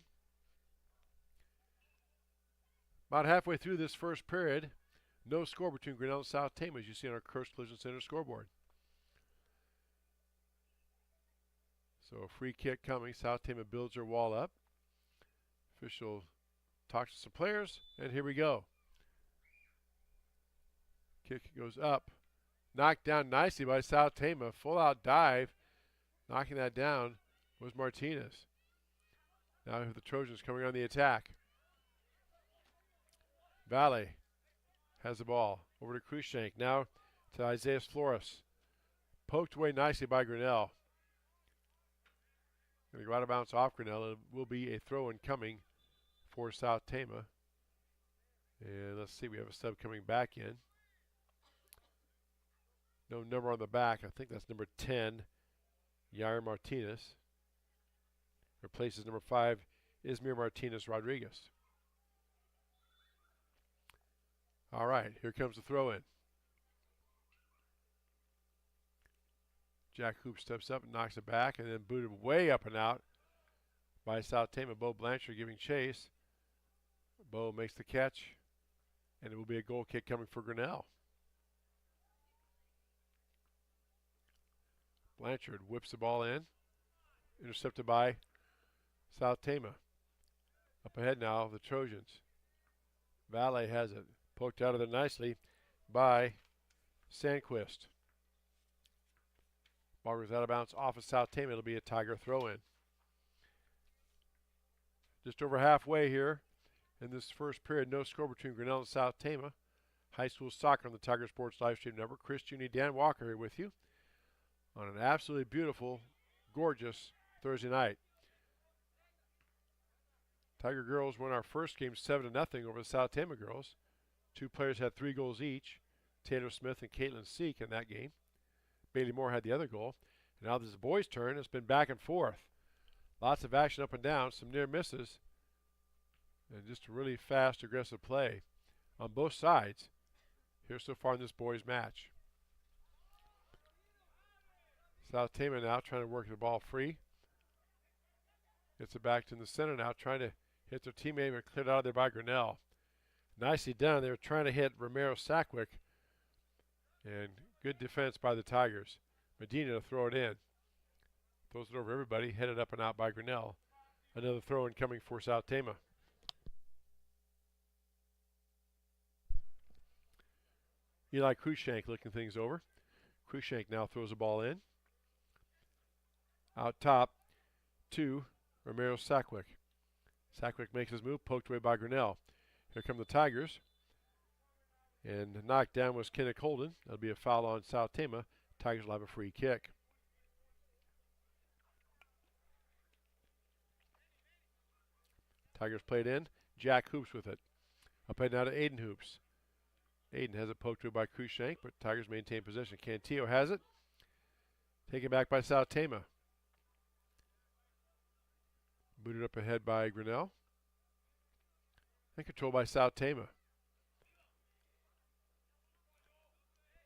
About halfway through this first period, no score between Grinnell and South Tama, as you see on our Curse Collision Center scoreboard. So a free kick coming. South Tama builds their wall up. Official talks to some players, and here we go. Kick goes up. Knocked down nicely by South Tama. Full out dive. Knocking that down was Martinez. Now we have the Trojans coming on the attack. Valle has the ball. Over to Cruikshank. Now to Isaiah Flores. Poked away nicely by Grinnell. Going to go out of bounds off Grinnell. It will be a throw-in coming for South Tama. And let's see, we have a sub coming back in. No number on the back. I think that's number 10, Yair Martinez. Replaces number 5, Ismael Martinez Rodriguez. All right, here comes the throw-in. Jack Hoop steps up and knocks it back, and then booted way up and out by South Tama. Bo Blanchard giving chase. Bo makes the catch, and it will be a goal kick coming for Grinnell. Blanchard whips the ball in. Intercepted by South Tama. Up ahead now, the Trojans. Valet has it. Poked out of there nicely by Sandquist. Ball goes out of bounds off of South Tama. It'll be a Tiger throw-in. Just over halfway here in this first period. No score between Grinnell and South Tama. High school soccer on the Tiger Sports live stream network. Chris Juni, Dan Walker here with you on an absolutely beautiful, gorgeous Thursday night. Tiger girls won our first game 7-0 over the South Tama girls. Two players had 3 goals each, Taylor Smith and Caitlin Seek in that game. Bailey Moore had the other goal. And now this is the boys' turn. It's been back and forth. Lots of action up and down, some near misses, and just a really fast, aggressive play on both sides here so far in this boys' match. South Tama now trying to work the ball free. Gets it back to the center now, trying to hit their teammate, but cleared out of there by Grinnell. Nicely done. They were trying to hit Romero Sackwick, and good defense by the Tigers. Medina to throw it in. Throws it over everybody, headed up and out by Grinnell. Another throw in coming for South Tama. Eli Cruikshank looking things over. Cruikshank now throws the ball in. Out top to Romero Sackwick. Sackwick makes his move, poked away by Grinnell. Here come the Tigers. And knocked down was Kenneth Holden. That'll be a foul on South Tama. Tigers will have a free kick. Tigers played in. Jack Hoops with it. Up ahead now to Aiden Hoops. Aiden has it poked to by Cruikshank, but Tigers maintain possession. Cantillo has it. Taken back by South Tama. Booted up ahead by Grinnell. And controlled by South Tama.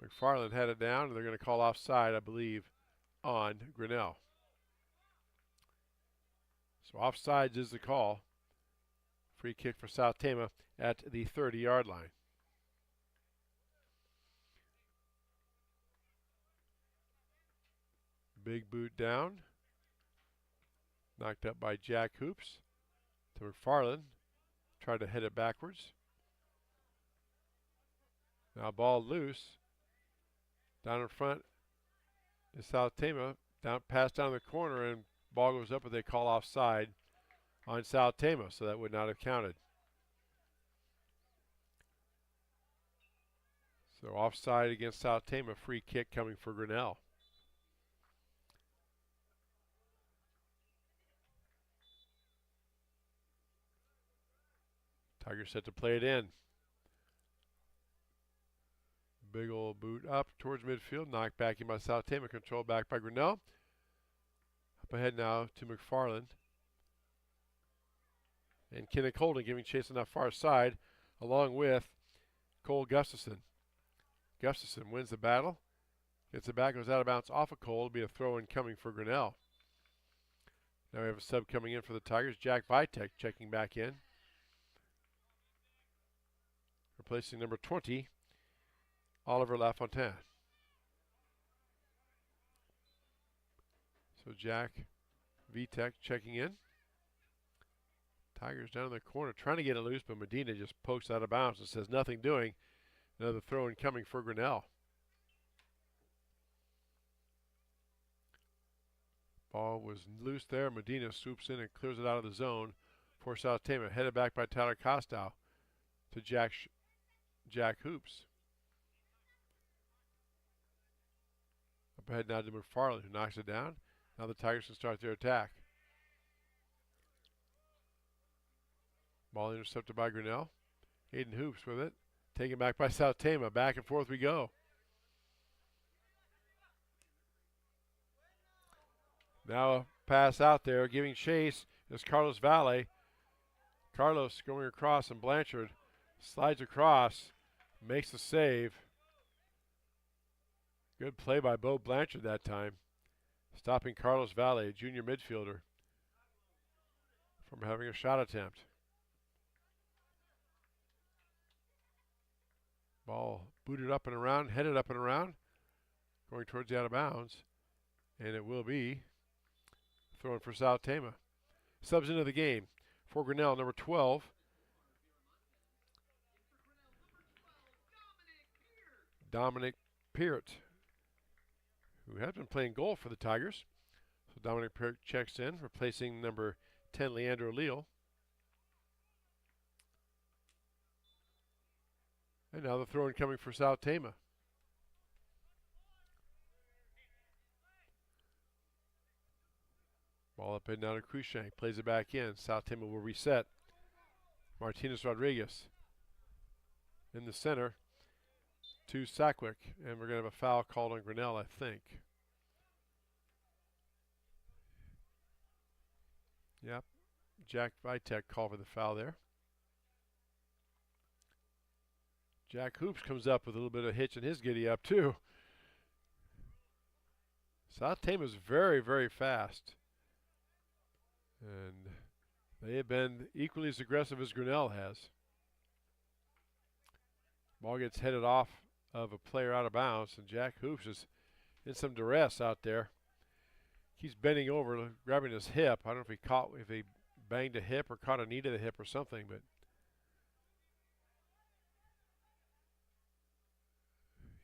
McFarland had it down, and they're going to call offside, I believe, on Grinnell. So offsides is the call. Free kick for South Tama at the 30-yard line. Big boot down. Knocked up by Jack Hoops to McFarland. Tried to head it backwards. Now ball loose. Down in front is South Tama. Pass down the corner and ball goes up, but they call offside on South Tama, so that would not have counted. So offside against South Tama, free kick coming for Grinnell. Tigers set to play it in. Big old boot up towards midfield, knocked back in by South Tama, controlled back by Grinnell. Up ahead now to McFarland. And Kenneth Holden giving chase on that far side, along with Cole Gustafson. Gustafson wins the battle. Gets it back, goes out of bounds off of Cole. It'll be a throw-in coming for Grinnell. Now we have a sub coming in for the Tigers. Jack Vitek checking back in. Replacing number 20, Oliver LaFontaine. So Jack Vitek checking in. Tigers down in the corner trying to get it loose, but Medina just pokes out of bounds and says nothing doing. Another throw-in coming for Grinnell. Ball was loose there. Medina swoops in and clears it out of the zone for South Tama. Headed back by Tyler Costow to Jack Hoops. Up ahead now to McFarland, who knocks it down. Now the Tigers can start their attack. Ball intercepted by Grinnell. Aiden Hoops with it. Taken back by South Tama. Back and forth we go. Now a pass out there. Giving chase is Carlos Valle. Carlos going across, and Blanchard slides across. Makes the save. Good play by Bo Blanchard that time. Stopping Carlos Valle, a junior midfielder, from having a shot attempt. Ball booted up and around, headed up and around, going towards the out of bounds. And it will be thrown for South Tama. Subs into the game for Grinnell, number 12. Dominic Peart, who has been playing goal for the Tigers. So Dominic Peart checks in, replacing number 10, Leandro Leal. And now the throw-in coming for South Tama. Ball up and down to Cruikshank. Plays it back in. South Tama will reset. Martinez Rodriguez in the center to Sackwick. And we're going to have a foul called on Grinnell, I think. Yep. Jack Vitek called for the foul there. Jack Hoops comes up with a little bit of hitch in his giddy up too. South Tama's very, very fast. And they have been equally as aggressive as Grinnell has. Ball gets headed off of a player out of bounds, and Jack Hoops is in some duress out there. He's bending over, grabbing his hip. I don't know if he banged a hip or caught a knee to the hip or something, but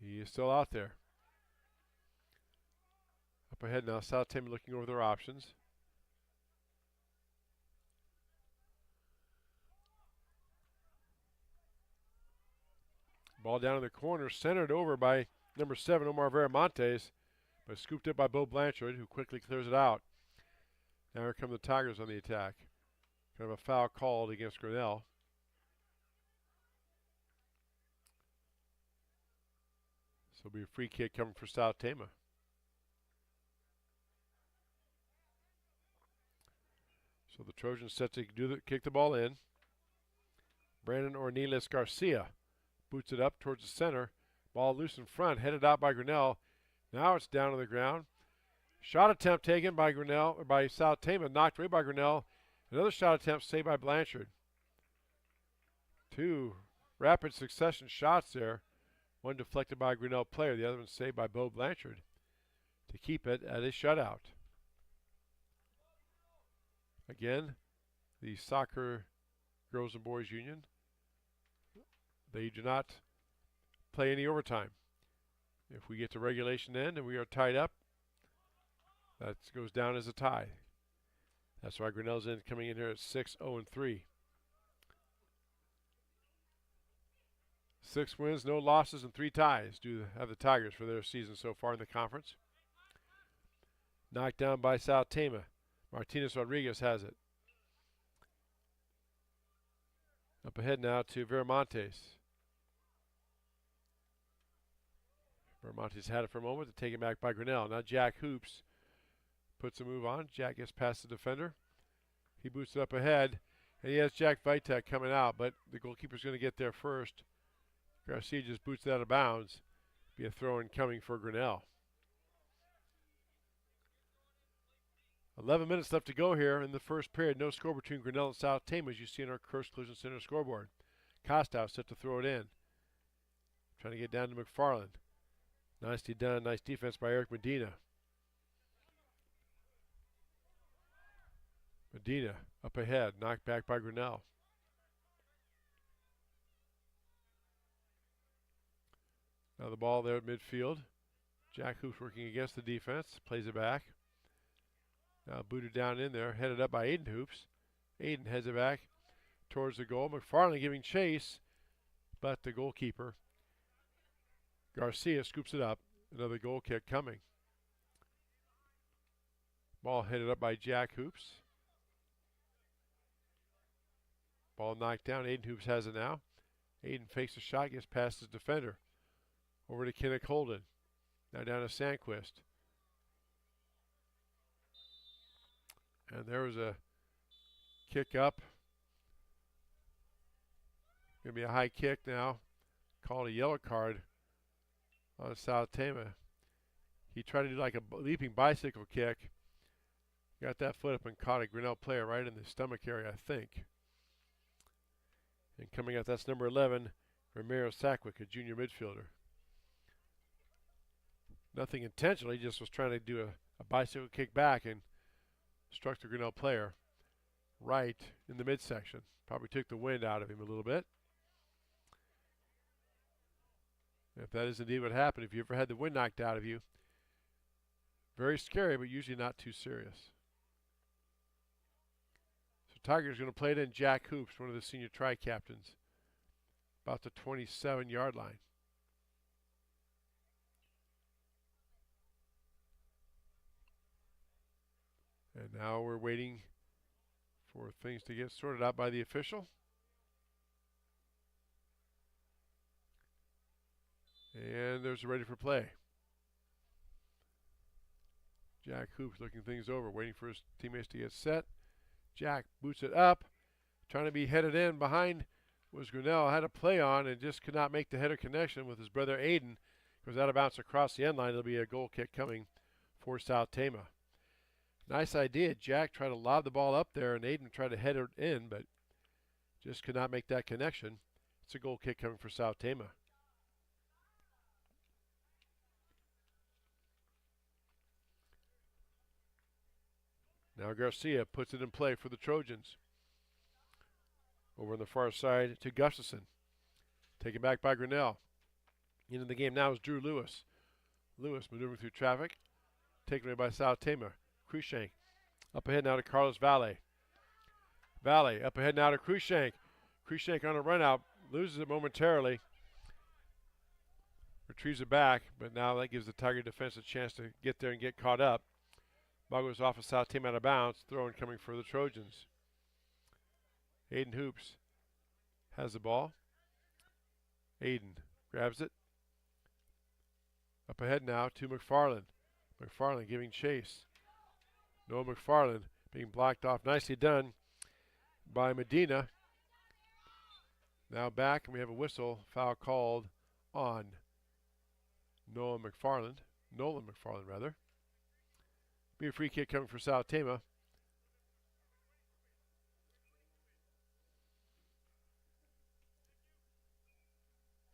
he is still out there. Up ahead now, South Tama looking over their options. Ball down in the corner, centered over by number 7, Omar Veramontes, but scooped up by Bo Blanchard, who quickly clears it out. Now here come the Tigers on the attack. Kind of a foul called against Grinnell. So it'll be a free kick coming for South Tama. So the Trojans set to kick the ball in. Brandon Ornelas Garcia boots it up towards the center. Ball loose in front, headed out by Grinnell. Now it's down on the ground. Shot attempt taken by Grinnell, or by South Tama, knocked away by Grinnell. Another shot attempt saved by Blanchard. Two rapid succession shots there. One deflected by a Grinnell player, the other one saved by Bo Blanchard to keep it at a shutout. Again, the Soccer Girls and Boys Union, they do not play any overtime. If we get to regulation end and we are tied up, that goes down as a tie. That's why Grinnell's coming in here at 6-0-3. 6 wins, no losses, and 3 ties do have the Tigers for their season so far in the conference. Knocked down by South Tama. Martinez Rodriguez has it. Up ahead now to Veramontes. Veramontes had it for a moment to take it back by Grinnell. Now Jack Hoops puts a move on. Jack gets past the defender. He boots it up ahead. And he has Jack Vitek coming out, but the goalkeeper's going to get there first. Garcia just boots it out of bounds. Be a throw-in coming for Grinnell. 11 minutes left to go here in the first period. No score between Grinnell and South Tama, as you see in our Curse Collision Center scoreboard. Costow set to throw it in. Trying to get down to McFarland. Nicely done. Nice defense by Eric Medina. Medina up ahead. Knocked back by Grinnell. Now the ball there at midfield. Jack Hoops working against the defense. Plays it back. Now booted down in there. Headed up by Aiden Hoops. Aiden heads it back towards the goal. McFarland giving chase. But the goalkeeper, Garcia, scoops it up. Another goal kick coming. Ball headed up by Jack Hoops. Ball knocked down. Aiden Hoops has it now. Aiden fakes a shot. Gets past his defender. Over to Kinnick Holden. Now down to Sandquist. And there was a kick up. Going to be a high kick now. Called a yellow card on South Tama. He tried to do like a leaping bicycle kick. Got that foot up and caught a Grinnell player right in the stomach area, I think. And coming up, that's number 11, Ramiro Sackwick, a junior midfielder. Nothing intentional. He just was trying to do A bicycle kick back and struck the Grinnell player right in the midsection. Probably took the wind out of him a little bit. If that is indeed what happened, if you ever had the wind knocked out of you, very scary, but usually not too serious. So Tigers going to play it in. Jack Hoops, one of the senior tri-captains, about the 27-yard line. And now we're waiting for things to get sorted out by the official. And there's a ready for play. Jack Hoops looking things over, waiting for his teammates to get set. Jack boots it up, trying to be headed in. Behind was Grinnell, had a play on and just could not make the header connection with his brother Aiden. Goes out of bounds across the end line. It'll be a goal kick coming for South Tama. Nice idea. Jack tried to lob the ball up there and Aiden tried to head it in, but just could not make that connection. It's a goal kick coming for South Tama. Now Garcia puts it in play for the Trojans. Over on the far side to Gustafson. Taken back by Grinnell. Into the game now is Drew Lewis. Lewis maneuvering through traffic. Taken away by South Tama. Cruikshank. Up ahead now to Carlos Valle. Valle up ahead now to Cruikshank. Cruikshank on a run out. Loses it momentarily. Retrieves it back, but now that gives the Tiger defense a chance to get there and get caught up. Ball goes off of South Tama out of bounds. Throw in coming for the Trojans. Aiden Hoops has the ball. Aiden grabs it. Up ahead now to McFarland. McFarland giving chase. Noah McFarland being blocked off. Nicely done by Medina. Now back, and we have a whistle. Foul called on Nolan McFarland, rather. Be a free kick coming for South Tama.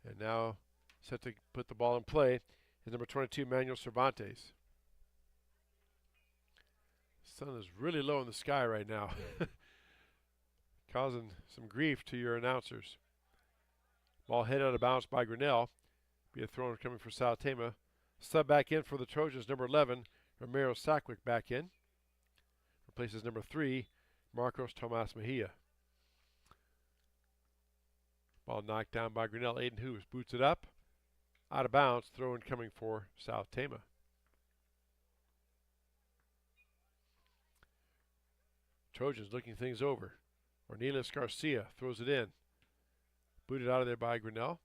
And now set to put the ball in play is number 22, Manuel Cervantes. The sun is really low in the sky right now, causing some grief to your announcers. Ball headed out of bounds by Grinnell. Be a throw coming for South Tama. Sub back in for the Trojans, number 11, Romero Sackwick back in. Replaces number 3, Marcos Tomas Mejia. Ball knocked down by Grinnell. Aiden Hoops boots it up. Out of bounds. Throw in coming for South Tama. Trojans looking things over. Ornelas Garcia throws it in. Booted out of there by Grinnell.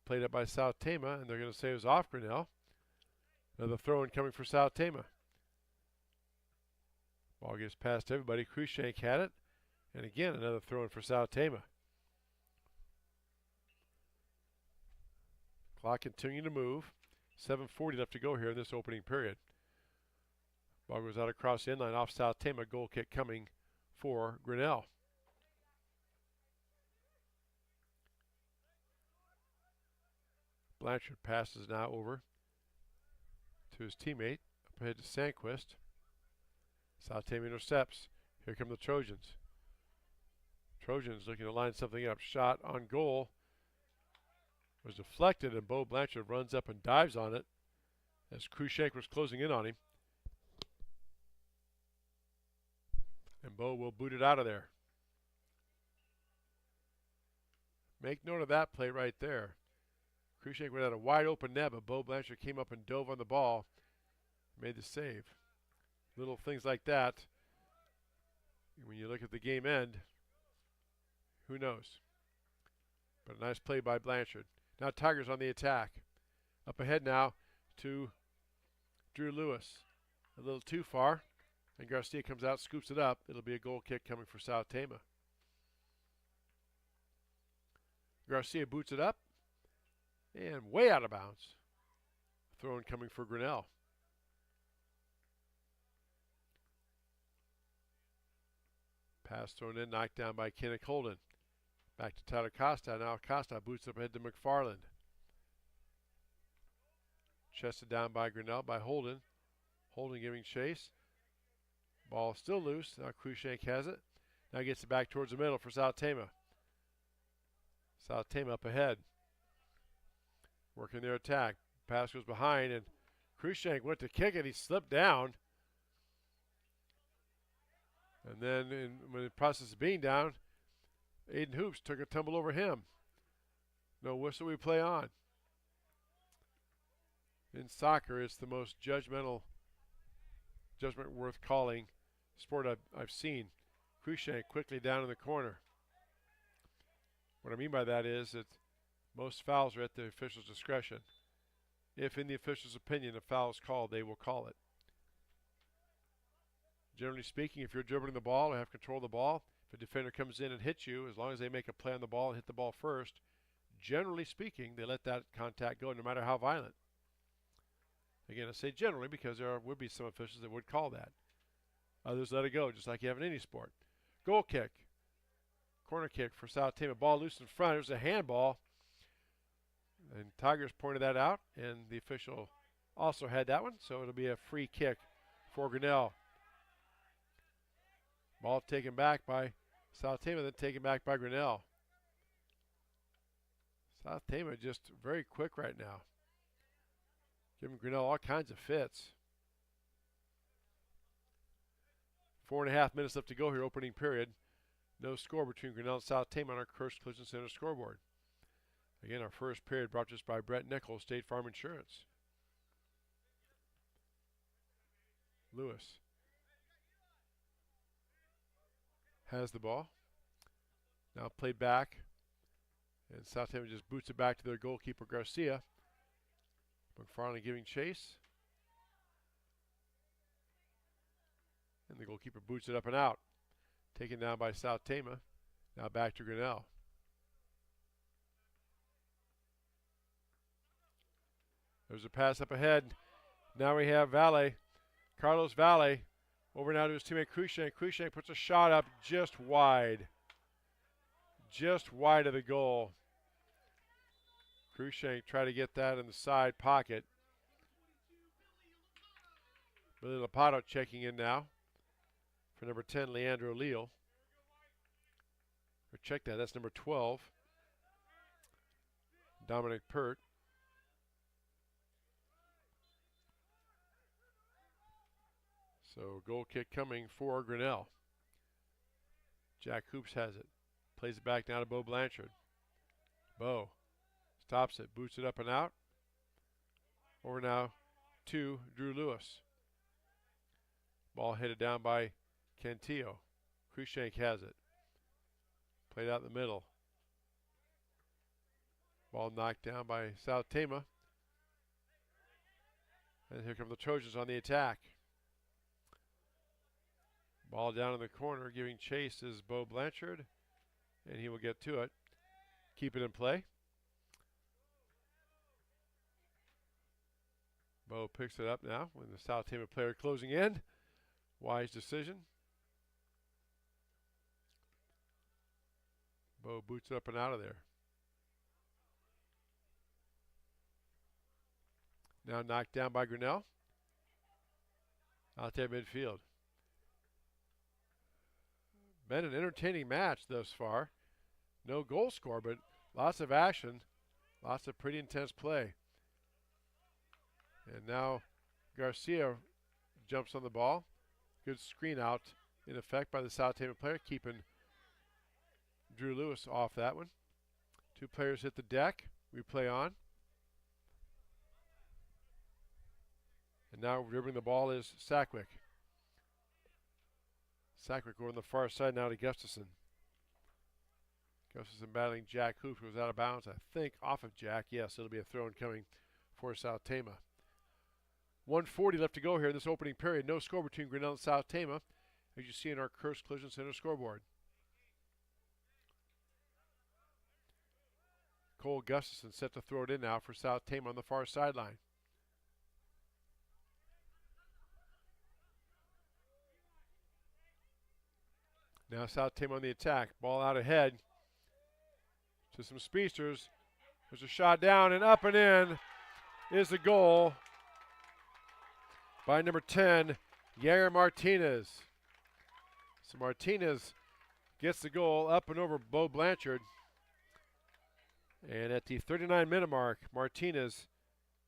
Played up by South Tama, and they're going to say it was off Grinnell. Another throw in coming for South Tama. Ball gets past everybody. Cruikshank had it. And again, another throw in for South Tama. Clock continuing to move. 7:40 left to go here in this opening period. Ball goes out across the end line off South Tama. Goal kick coming for Grinnell. Blanchard passes now over to his teammate. Up ahead to Sandquist. South Tama intercepts. Here come the Trojans. Trojans looking to line something up. Shot on goal was deflected, and Bo Blanchard runs up and dives on it as Cruikshank was closing in on him. And Bo will boot it out of there. Make note of that play right there. Cruikshank went at a wide open net, but Bo Blanchard came up and dove on the ball, made the save. Little things like that, when you look at the game end, who knows? But a nice play by Blanchard. Now Tigers on the attack. Up ahead now to Drew Lewis. A little too far. And Garcia comes out, scoops it up. It'll be a goal kick coming for South Tama. Garcia boots it up. And way out of bounds. Throw in coming for Grinnell. Pass thrown in, knocked down by Kenneth Holden. Back to Tyler Costa. Now Costa boots up ahead to McFarland. Chested down by Grinnell by Holden. Holding, giving chase. Ball still loose. Now Cruikshank has it. Now gets it back towards the middle for South Tama. South Tama up ahead. Working their attack. Pass goes behind, and Cruikshank went to kick it. He slipped down. And then when the process of being down, Aiden Hoops took a tumble over him. No whistle, we play on. In soccer, it's the most judgment worth calling sport I've seen. Cruikshank quickly down in the corner. What I mean by that is that most fouls are at the official's discretion. If in the official's opinion a foul is called, they will call it. Generally speaking, if you're dribbling the ball or have control of the ball, if a defender comes in and hits you, as long as they make a play on the ball and hit the ball first, generally speaking, they let that contact go no matter how violent. Again, I say generally because there would be some officials that would call that. Others let it go, just like you have in any sport. Goal kick. Corner kick for South Tama. Ball loose in front. There's a handball. And Tigers pointed that out, and the official also had that one, so it'll be a free kick for Grinnell. Ball taken back by South Tama, then taken back by Grinnell. South Tama just very quick right now. Giving Grinnell all kinds of fits. 4.5 minutes left to go here, opening period. No score between Grinnell and South Tama on our Curse Collision Center scoreboard. Again, our first period brought to us by Brett Nichols, State Farm Insurance. Lewis has the ball. Now played back. And South Tama just boots it back to their goalkeeper, Garcia. McFarland giving chase. And the goalkeeper boots it up and out. Taken down by South Tama. Now back to Grinnell. There's a pass up ahead. Now we have Valle. Carlos Valle over now to his teammate Cruikshank. Cruikshank puts a shot up just wide. Just wide of the goal. Cruikshank tried to get that in the side pocket. Billy Lopato checking in now for number 10, Leandro Leal. Or check that, that's number 12, Dominic Pert. So goal kick coming for Grinnell. Jack Hoops has it. Plays it back now to Bo Blanchard. Bo stops it, boots it up and out. Over now to Drew Lewis. Ball headed down by Cantillo. Cruikshank has it. Played out in the middle. Ball knocked down by South Tama. And here come the Trojans on the attack. Ball down in the corner, giving chase is Bo Blanchard. And he will get to it. Keep it in play. Bo picks it up now when the South Tama player closing in. Wise decision. Bo boots up and out of there. Now knocked down by Grinnell. Out there midfield. Been an entertaining match thus far. No goal score, but lots of action. Lots of pretty intense play. And now Garcia jumps on the ball. Good screen out in effect by the South Tama player, keeping Drew Lewis off that one. Two players hit the deck. We play on. And now dribbling the ball is Sackwick. Sackwick over on the far side now to Gustafson. Gustafson battling Jack Hoops, who was out of bounds, I think, off of Jack. Yes, it'll be a throw-in coming for South Tama. 1:40 left to go here in this opening period. No score between Grinnell and South Tama, as you see in our Curse Collision Center scoreboard. Cole Gustafson set to throw it in now for South Tama on the far sideline. Now South Tama on the attack. Ball out ahead to some speedsters. There's a shot down and up and in is the goal. by number 10, Yair Martinez. So Martinez gets the goal up and over Bo Blanchard. And at the 39-minute mark, Martinez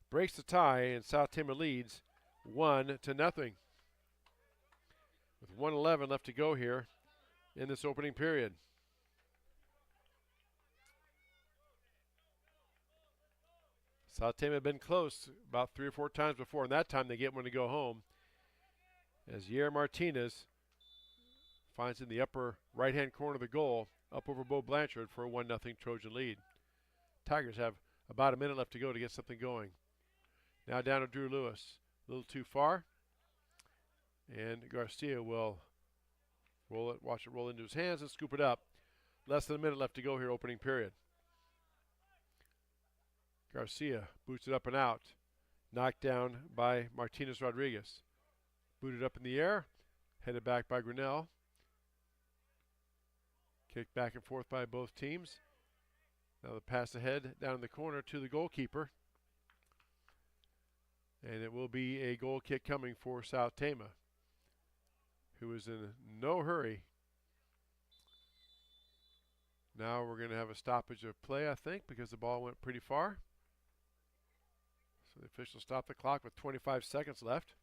breaks the tie and South Tama leads 1-0. With 1:11 left to go here in this opening period. South Tama have been close about 3 or 4 times before, and that time they get one to go home. As Yair Martinez finds in the upper right-hand corner of the goal, up over Bo Blanchard for a 1-0 Trojan lead. Tigers have about a minute left to go to get something going. Now down to Drew Lewis. A little too far. And Garcia will roll it, watch it roll into his hands and scoop it up. Less than a minute left to go here, opening period. Garcia boots it up and out. Knocked down by Martinez Rodriguez. Booted up in the air. Headed back by Grinnell. Kicked back and forth by both teams. Now the pass ahead down in the corner to the goalkeeper. And it will be a goal kick coming for South Tama, who is in no hurry. Now we're going to have a stoppage of play, I think, because the ball went pretty far. So the officials stop the clock with 25 seconds left.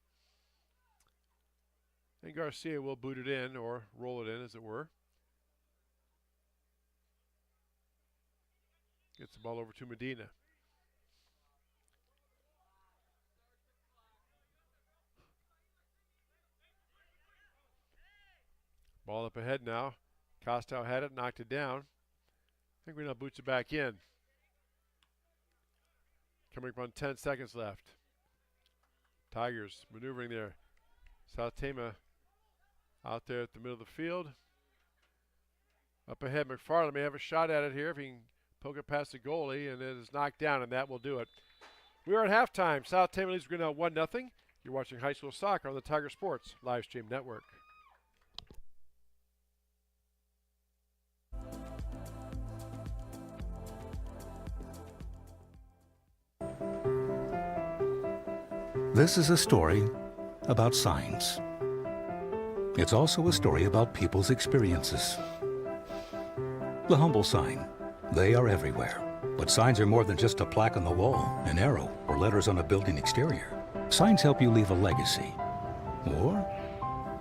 And Garcia will boot it in, or roll it in, as it were. Gets the ball over to Medina. Ball up ahead now. Costow had it, knocked it down. I think Grinnell boots it back in. Coming up on 10 seconds left. Tigers maneuvering there. South Tama out there at the middle of the field. Up ahead, McFarland may have a shot at it here if he can poke it past the goalie, and it is knocked down, and that will do it. We are at halftime. South Tama leads Grinnell 1-0. You're watching high school soccer on the Tiger Sports live stream network. This is a story about signs. It's also a story about people's experiences. The humble sign. They are everywhere. But signs are more than just a plaque on the wall, an arrow, or letters on a building exterior. Signs help you leave a legacy or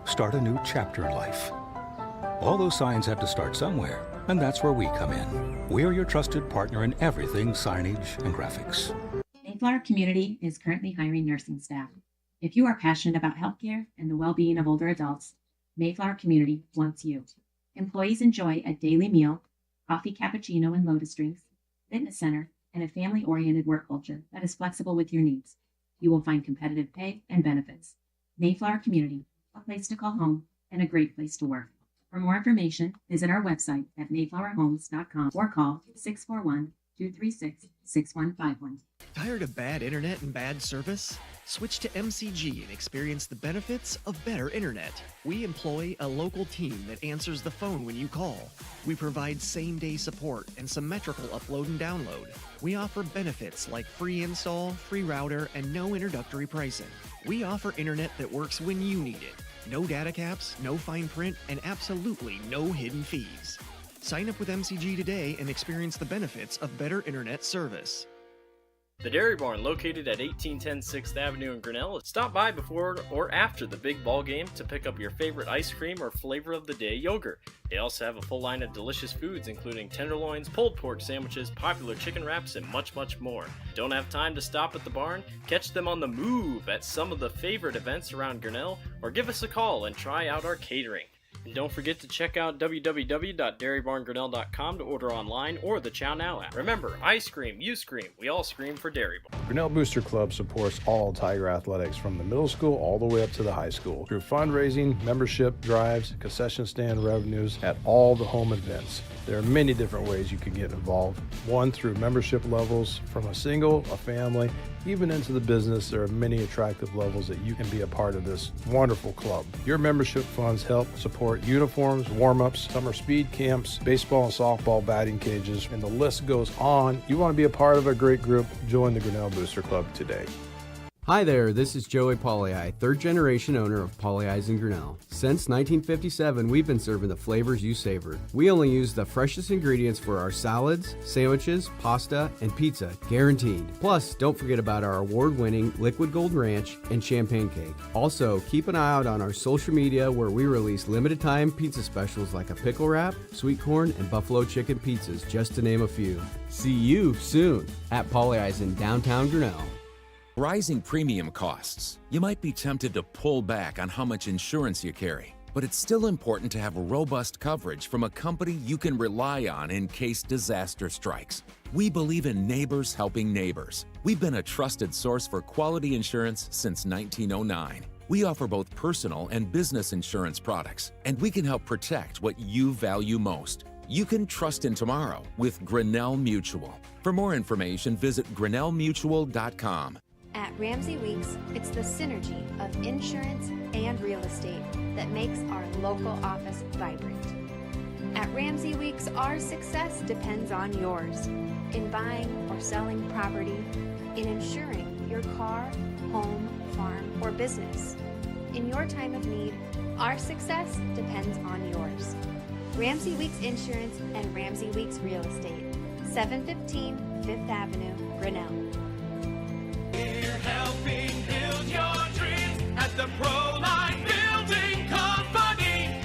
start a new chapter in life. All those signs have to start somewhere, and that's where we come in. We are your trusted partner in everything signage and graphics. Mayflower Community is currently hiring nursing staff. If you are passionate about healthcare and the well-being of older adults, Mayflower Community wants you. Employees enjoy a daily meal, coffee cappuccino and lotus drinks, fitness center, and a family-oriented work culture that is flexible with your needs. You will find competitive pay and benefits. Mayflower Community, a place to call home and a great place to work. For more information, visit our website at mayflowerhomes.com or call 641-236-6151. Tired of bad internet and bad service? Switch to MCG and experience the benefits of better internet. We employ a local team that answers the phone when you call. We provide same-day support and symmetrical upload and download. We offer benefits like free install, free router, and no introductory pricing. We offer internet that works when you need it. No data caps, no fine print, and absolutely no hidden fees. Sign up with MCG today and experience the benefits of better internet service. The Dairy Barn, located at 1810 6th Avenue in Grinnell. Stop by before or after the big ball game to pick up your favorite ice cream or flavor of the day yogurt. They also have a full line of delicious foods, including tenderloins, pulled pork sandwiches, popular chicken wraps, and much, much more. Don't have time to stop at the barn? Catch them on the move at some of the favorite events around Grinnell, or give us a call and try out our catering. And don't forget to check out www.dairybarngrinnell.com to order online or the Chow Now app. Remember, I scream, you scream, we all scream for Dairy Barn. Grinnell Booster Club supports all Tiger athletics from the middle school all the way up to the high school through fundraising, membership drives, concession stand revenues at all the home events. There are many different ways you can get involved. One, through membership levels from a single, a family, even into the business. There are many attractive levels that you can be a part of this wonderful club. Your membership funds help support uniforms, warm-ups, summer speed camps, baseball and softball batting cages, and the list goes on. You want to be a part of a great group? Join the Grinnell Booster Club today. Hi there, this is Joey Pollei, third generation owner of Polley's in Grinnell. Since 1957, we've been serving the flavors you savor. We only use the freshest ingredients for our salads, sandwiches, pasta, and pizza, guaranteed. Plus, don't forget about our award-winning Liquid Gold Ranch and Champagne Cake. Also, keep an eye out on our social media where we release limited-time pizza specials like a pickle wrap, sweet corn, and buffalo chicken pizzas, just to name a few. See you soon at Polley's in downtown Grinnell. Rising premium costs. You might be tempted to pull back on how much insurance you carry, but it's still important to have robust coverage from a company you can rely on in case disaster strikes. We believe in neighbors helping neighbors. We've been a trusted source for quality insurance since 1909. We offer both personal and business insurance products, and we can help protect what you value most. You can trust in tomorrow with Grinnell Mutual. For more information, visit grinnellmutual.com. At Ramsey Weeks, it's the synergy of insurance and real estate that makes our local office vibrant. At Ramsey Weeks, our success depends on yours in buying or selling property, in insuring your car, home, farm, or business. In your time of need, our success depends on yours. Ramsey Weeks Insurance and Ramsey Weeks Real Estate, 715 Fifth Avenue, Grinnell. We're helping build your dreams at the Proline Building Company.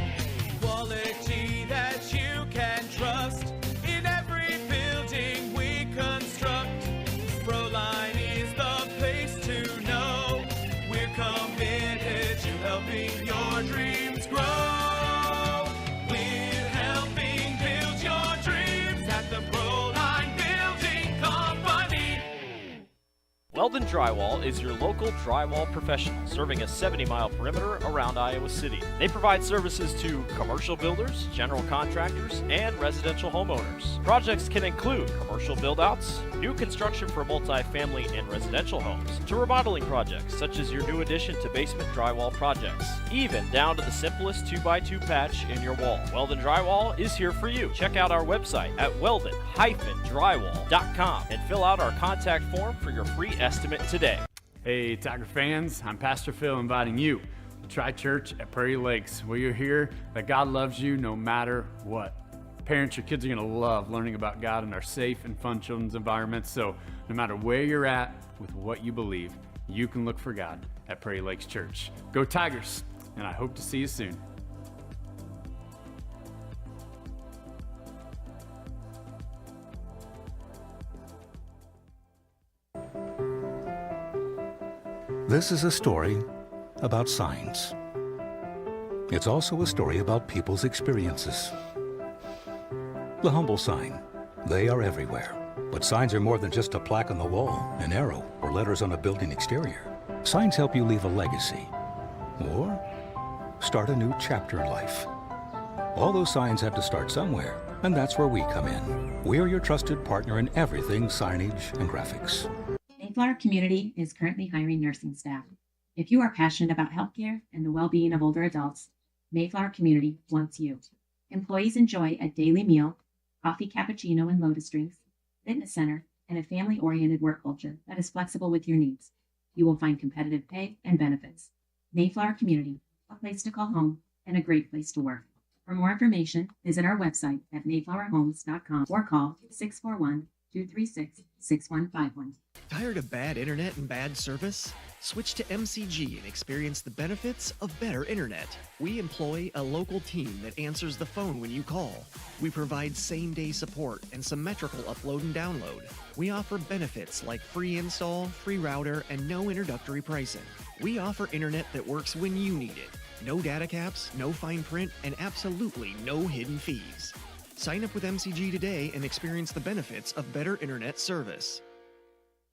Quality that you can trust in every building we construct. Proline is the place to know. We're committed to helping your dreams grow. We're helping build your dreams at the Proline Building Company. Weldon Drywall is your local drywall professional, serving a 70-mile perimeter around Iowa City. They provide services to commercial builders, general contractors, and residential homeowners. Projects can include commercial build-outs, new construction for multi-family and residential homes, to remodeling projects such as your new addition to basement drywall projects, even down to the simplest 2x2 patch in your wall. Weldon Drywall is here for you. Check out our website at weldon-drywall.com and fill out our contact form for your free estimate today. Hey, Tiger fans, I'm Pastor Phil inviting you to try church at Prairie Lakes, where you'll hear that God loves you no matter what. Parents, your kids are going to love learning about God in our safe and fun children's environments, so no matter where you're at with what you believe, you can look for God at Prairie Lakes Church. Go Tigers, and I hope to see you soon. This is a story about signs. It's also a story about people's experiences. The humble sign. They are everywhere. But signs are more than just a plaque on the wall, an arrow, or letters on a building exterior. Signs help you leave a legacy or start a new chapter in life. All those signs have to start somewhere, and that's where we come in. We're your trusted partner in everything signage and graphics. Mayflower Community is currently hiring nursing staff. If you are passionate about healthcare and the well-being of older adults, Mayflower Community wants you. Employees enjoy a daily meal, coffee, cappuccino, and lotus drinks, fitness center, and a family-oriented work culture that is flexible with your needs. You will find competitive pay and benefits. Mayflower Community, a place to call home and a great place to work. For more information, visit our website at mayflowerhomes.com or call 641-236-6151. Tired of bad internet and bad service? Switch to MCG and experience the benefits of better internet. We employ a local team that answers the phone when you call. We provide same-day support and symmetrical upload and download. We offer benefits like free install, free router, and no introductory pricing. We offer internet that works when you need it. No data caps, no fine print, and absolutely no hidden fees. Sign up with MCG today and experience the benefits of better internet service.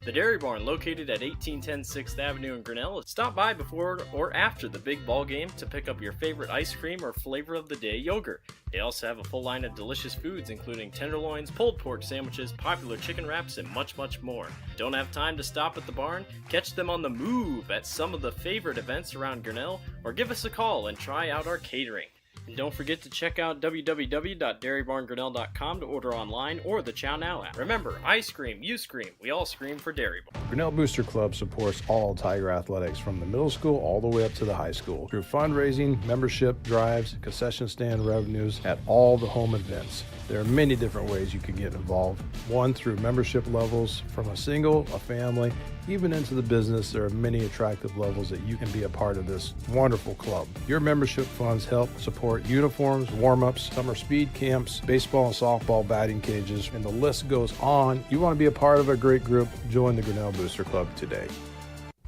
The Dairy Barn, located at 1810 6th Avenue in Grinnell. Stop by before or after the big ball game to pick up your favorite ice cream or flavor of the day yogurt. They also have a full line of delicious foods, including tenderloins, pulled pork sandwiches, popular chicken wraps, and much, much more. Don't have time to stop at the barn? Catch them on the move at some of the favorite events around Grinnell, or give us a call and try out our catering. And don't forget to check out www.dairybarngrinnell.com to order online or the Chow Now app. Remember, I scream, you scream, we all scream for Dairy Barn. Grinnell Booster Club supports all Tiger athletics from the middle school all the way up to the high school through fundraising, membership drives, concession stand revenues at all the home events. There are many different ways you can get involved. One, through membership levels from a single, a family, even into the business. There are many attractive levels that you can be a part of this wonderful club. Your membership funds help support uniforms, warm-ups, summer speed camps, baseball and softball batting cages, and the list goes on. You want to be a part of a great group? Join the Grinnell Booster Club today.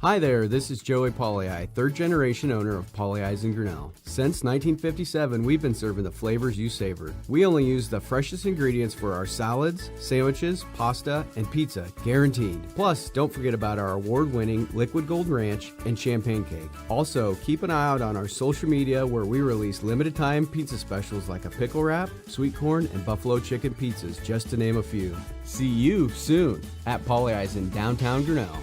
Hi there, this is Joey Pauley, third generation owner of Pauley Eyes in Grinnell. Since 1957, we've been serving the flavors you savor. We only use the freshest ingredients for our salads, sandwiches, pasta, and pizza, guaranteed. Plus, don't forget about our award-winning Liquid Gold Ranch and Champagne Cake. Also, keep an eye out on our social media where we release limited-time pizza specials like a pickle wrap, sweet corn, and buffalo chicken pizzas, just to name a few. See you soon at Pauley Eyes in downtown Grinnell.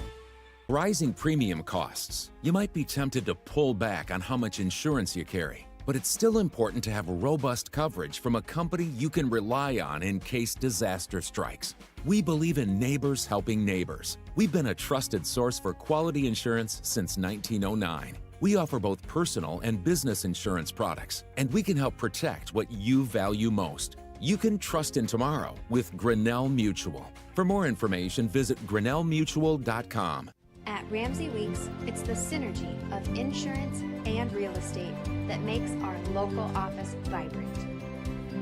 Rising premium costs. You might be tempted to pull back on how much insurance you carry, but it's still important to have robust coverage from a company you can rely on in case disaster strikes. We believe in neighbors helping neighbors. We've been a trusted source for quality insurance since 1909. We offer both personal and business insurance products, and we can help protect what you value most. You can trust in tomorrow with Grinnell Mutual. For more information, visit grinnellmutual.com. At Ramsey Weeks, it's the synergy of insurance and real estate that makes our local office vibrant.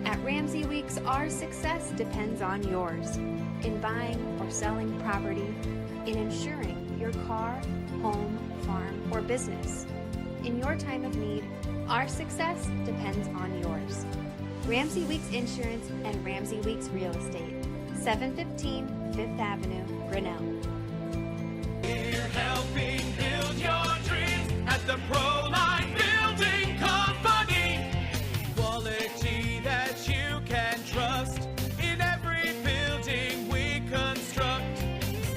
At Ramsey Weeks, our success depends on yours in buying or selling property, in insuring your car, home, farm, or business. In your time of need, our success depends on yours. Ramsey Weeks Insurance and Ramsey Weeks Real Estate, 715 Fifth Avenue, Grinnell. We're helping build your dreams at the Proline Building Company. Quality that you can trust in every building we construct.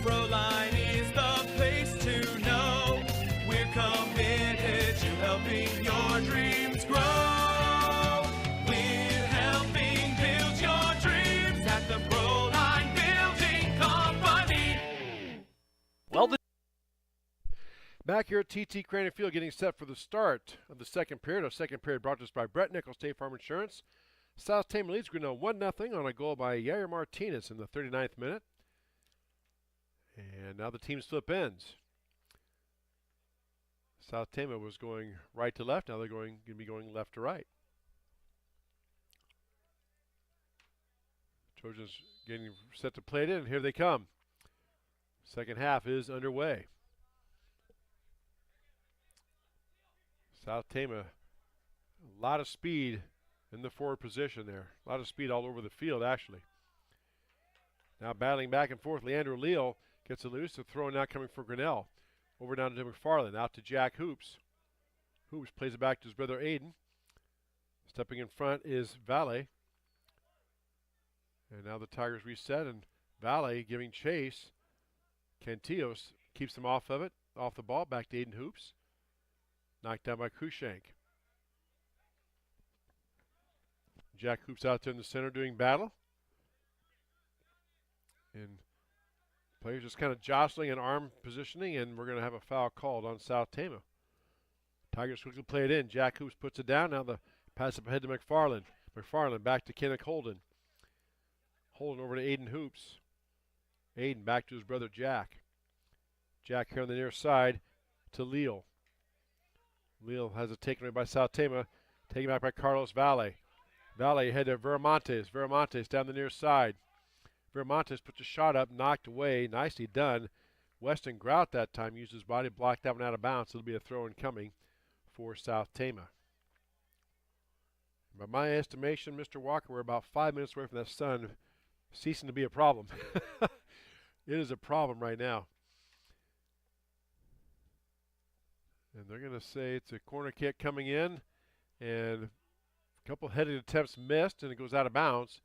Proline is the place to know. We're committed to helping your dreams grow. We're helping build your dreams at the Proline Building Company. Weldon. Back here at TT Crane Field, getting set for the start of the second period. Our second period brought to us by Brett Nichols, State Farm Insurance. South Tama leads Grinnell 1-0 on a goal by Yair Martinez in the 39th minute. And now the teams flip ends. South Tama was going right to left. Now they're going to be going left to right. Trojans getting set to play it in, and here they come. Second half is underway. South Tama, a lot of speed in the forward position there. A lot of speed all over the field, actually. Now battling back and forth, Leandro Leal gets it loose. The throw now coming for Grinnell. Over down to McFarland, out to Jack Hoops. Hoops plays it back to his brother Aiden. Stepping in front is Valle. And now the Tigers reset, and Valle giving chase. Cantillos keeps them off of it, off the ball, back to Aiden Hoops. Knocked down by Cruikshank. Jack Hoops out there in the center doing battle. And players just kind of jostling and arm positioning, and we're going to have a foul called on South Tama. Tigers quickly play it in. Jack Hoops puts it down. Now the pass up ahead to McFarland. McFarland back to Kenneth Holden. Holden over to Aiden Hoops. Aiden back to his brother Jack. Jack here on the near side to Leal. Leal has it taken away by South Tama. Taken back by Carlos Valle. Valle ahead to Veramontes. Veramontes down the near side. Veramontes puts a shot up, knocked away. Nicely done. Weston Grout that time used his body, blocked that one out of bounds. It'll be a throw in coming for South Tama. By my estimation, Mr. Walker, we're about 5 minutes away from that sun ceasing to be a problem. It is a problem right now. And they're going to say it's a corner kick coming in, and a couple headed attempts missed, and it goes out of bounds.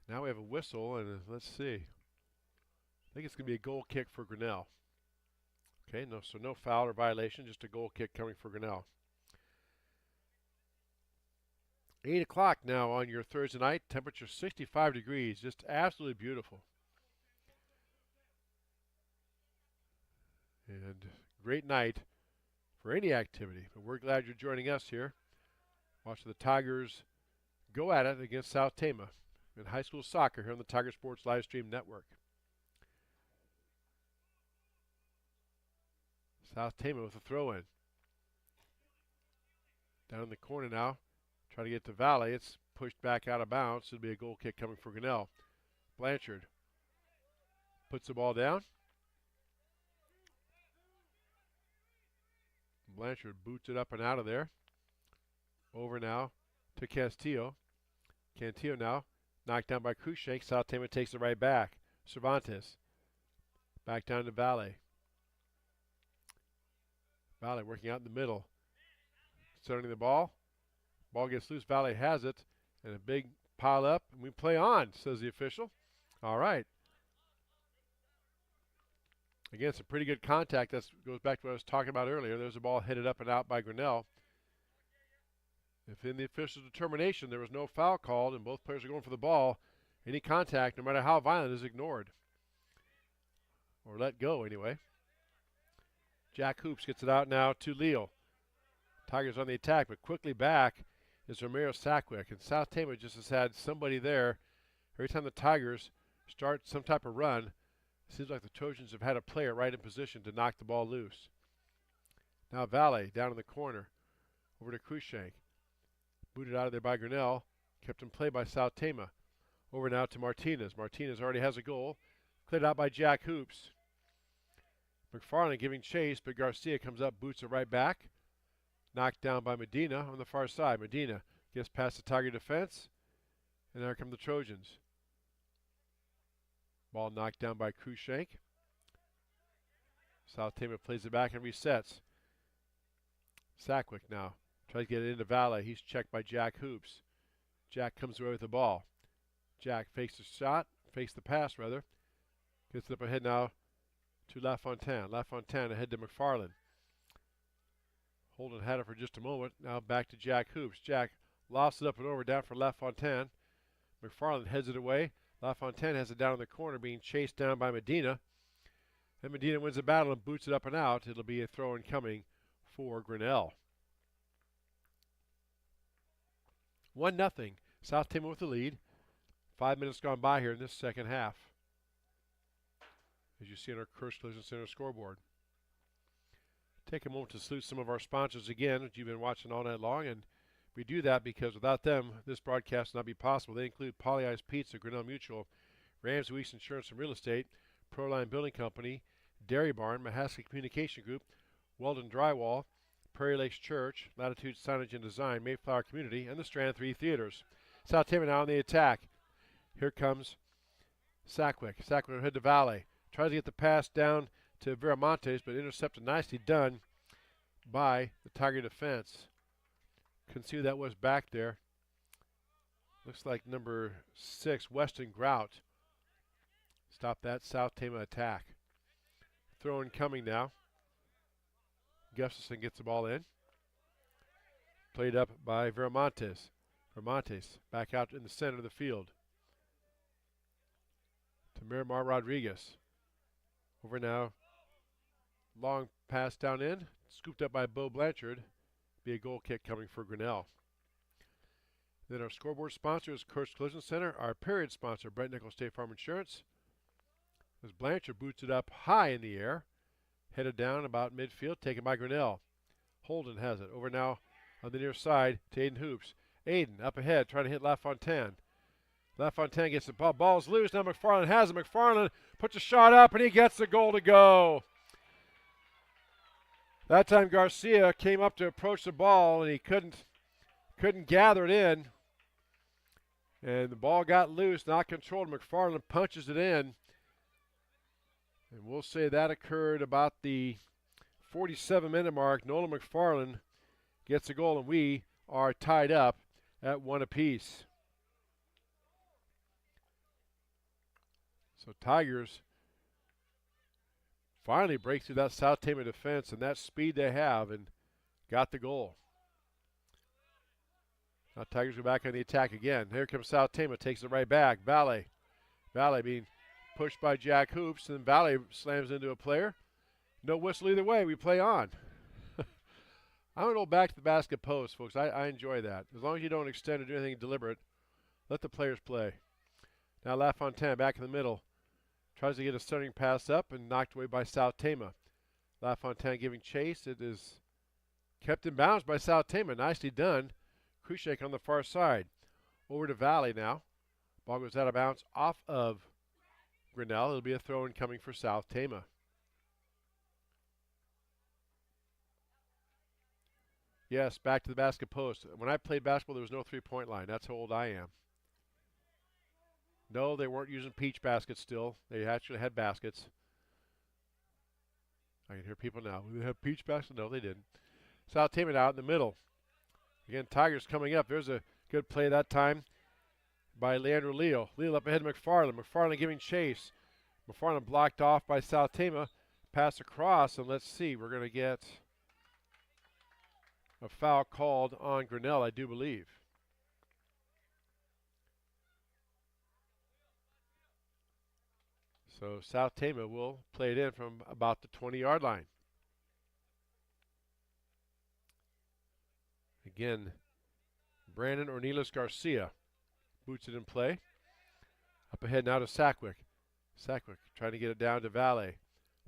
Now we have a whistle, and let's see. I think it's going to be a goal kick for Grinnell. Okay, so no foul or violation, just a goal kick coming for Grinnell. 8 o'clock now on your Thursday night. Temperature 65 degrees. Just absolutely beautiful. And great night for any activity. But we're glad you're joining us here. Watching the Tigers go at it against South Tama in high school soccer here on the Tiger Sports Live Stream Network. South Tama with a throw-in. Down in the corner now. Trying to get to Valley. It's pushed back out of bounds. It'll be a goal kick coming for Grinnell. Blanchard puts the ball down. Blanchard boots it up and out of there. Over now to Castillo. Cantillo now knocked down by Cruikshank. South Tama takes it right back. Cervantes back down to Valley. Valley working out in the middle. Centering the ball. Ball gets loose. Valley has it. And a big pile up. And we play on, says the official. All right. Again, some pretty good contact. That goes back to what I was talking about earlier. There's a ball headed up and out by Grinnell. If in the official's determination there was no foul called and both players are going for the ball, any contact, no matter how violent, is ignored. Or let go, anyway. Jack Hoops gets it out now to Leal. Tigers on the attack, but quickly back is Romero Sackwick. And South Tama just has had somebody there. Every time the Tigers start some type of run, it seems like the Trojans have had a player right in position to knock the ball loose. Now Valley down in the corner. Over to Cruikshank. Booted out of there by Grinnell. Kept in play by South Tama. Over now to Martinez. Martinez already has a goal. Cleared out by Jack Hoops. McFarland giving chase, but Garcia comes up, boots it right back. Knocked down by Medina on the far side. Medina gets past the Tiger defense. And there come the Trojans. Ball knocked down by Cruikshank. South Tama plays it back and resets. Sackwick now tries to get it into Valley. He's checked by Jack Hoops. Jack comes away with the ball. Jack fakes the shot, fakes the pass rather. Gets it up ahead now to LaFontaine. LaFontaine ahead to McFarland. Holden had it for just a moment. Now back to Jack Hoops. Jack lofts it up and over, down for LaFontaine. McFarland heads it away. LaFontaine has it down in the corner, being chased down by Medina. And Medina wins the battle and boots it up and out. It'll be a throw-in coming for Grinnell. 1-0. South Tama with the lead. 5 minutes gone by here in this second half, as you see on our Curse Collision Center scoreboard. Take a moment to salute some of our sponsors again that you've been watching all night long, and we do that because without them, this broadcast would not be possible. They include Polly Ice Pizza, Grinnell Mutual, Ramsey Weeks Insurance and Real Estate, Proline Building Company, Dairy Barn, Mahaska Communication Group, Weldon Drywall, Prairie Lakes Church, Latitude Signage and Design, Mayflower Community, and the Strand 3 Theaters. South Tama now on the attack. Here comes Sackwick. Sackwick will head to Valley. Tries to get the pass down to Viramontes, but intercepted nicely done by the Tiger defense. Couldn't see who that was back there. Looks like number 6, Weston Grout. Stop that South Tama attack. Throw-in coming now. Gustafson gets the ball in. Played up by Viramontes. Viramontes back out in the center of the field to Miramar Rodriguez. Over now. Long pass down in. Scooped up by Bo Blanchard. Be a goal kick coming for Grinnell. Then our scoreboard sponsor is Curse Collision Center. Our period sponsor, Brent Nichols State Farm Insurance. As Blanchard boots it up high in the air. Headed down about midfield, taken by Grinnell. Holden has it. Over now on the near side to Aiden Hoops. Aiden up ahead, trying to hit LaFontaine. LaFontaine gets the ball. Ball's loose. Now McFarland has it. McFarland puts a shot up, and he gets the goal to go. That time Garcia came up to approach the ball, and he couldn't gather it in. And the ball got loose, not controlled. McFarland punches it in. And we'll say that occurred about the 47-minute mark. Nolan McFarland gets a goal, and we are tied up at 1 apiece. So Tigers finally break through that South Tama defense and that speed they have and got the goal. Now Tigers go back on the attack again. Here comes South Tama, takes it right back. Valley being pushed by Jack Hoops, and Valley slams into a player. No whistle either way. We play on. I'm going to go back to the basket post, folks. I enjoy that. As long as you don't extend or do anything deliberate, let the players play. Now LaFontaine back in the middle. Tries to get a stunning pass up and knocked away by South Tama. LaFontaine giving chase. It is kept in bounds by South Tama. Nicely done. Krushek on the far side. Over to Valley now. Ball goes out of bounds off of Grinnell. It'll be a throw-in coming for South Tama. Yes, back to the basket post. When I played basketball, there was no three-point line. That's how old I am. No, they weren't using peach baskets still. They actually had baskets. I can hear people now. They have peach baskets? No, they didn't. South Tama out in the middle. Again, Tigers coming up. There's a good play that time by Leandro Leal. Leal up ahead of McFarland. McFarland giving chase. McFarland blocked off by South Tama. Pass across, and let's see. We're going to get a foul called on Grinnell, I do believe. So South Tama will play it in from about the 20-yard line. Again, Brandon Ornelas Garcia boots it in play. Up ahead now to Sackwick. Sackwick trying to get it down to Valle.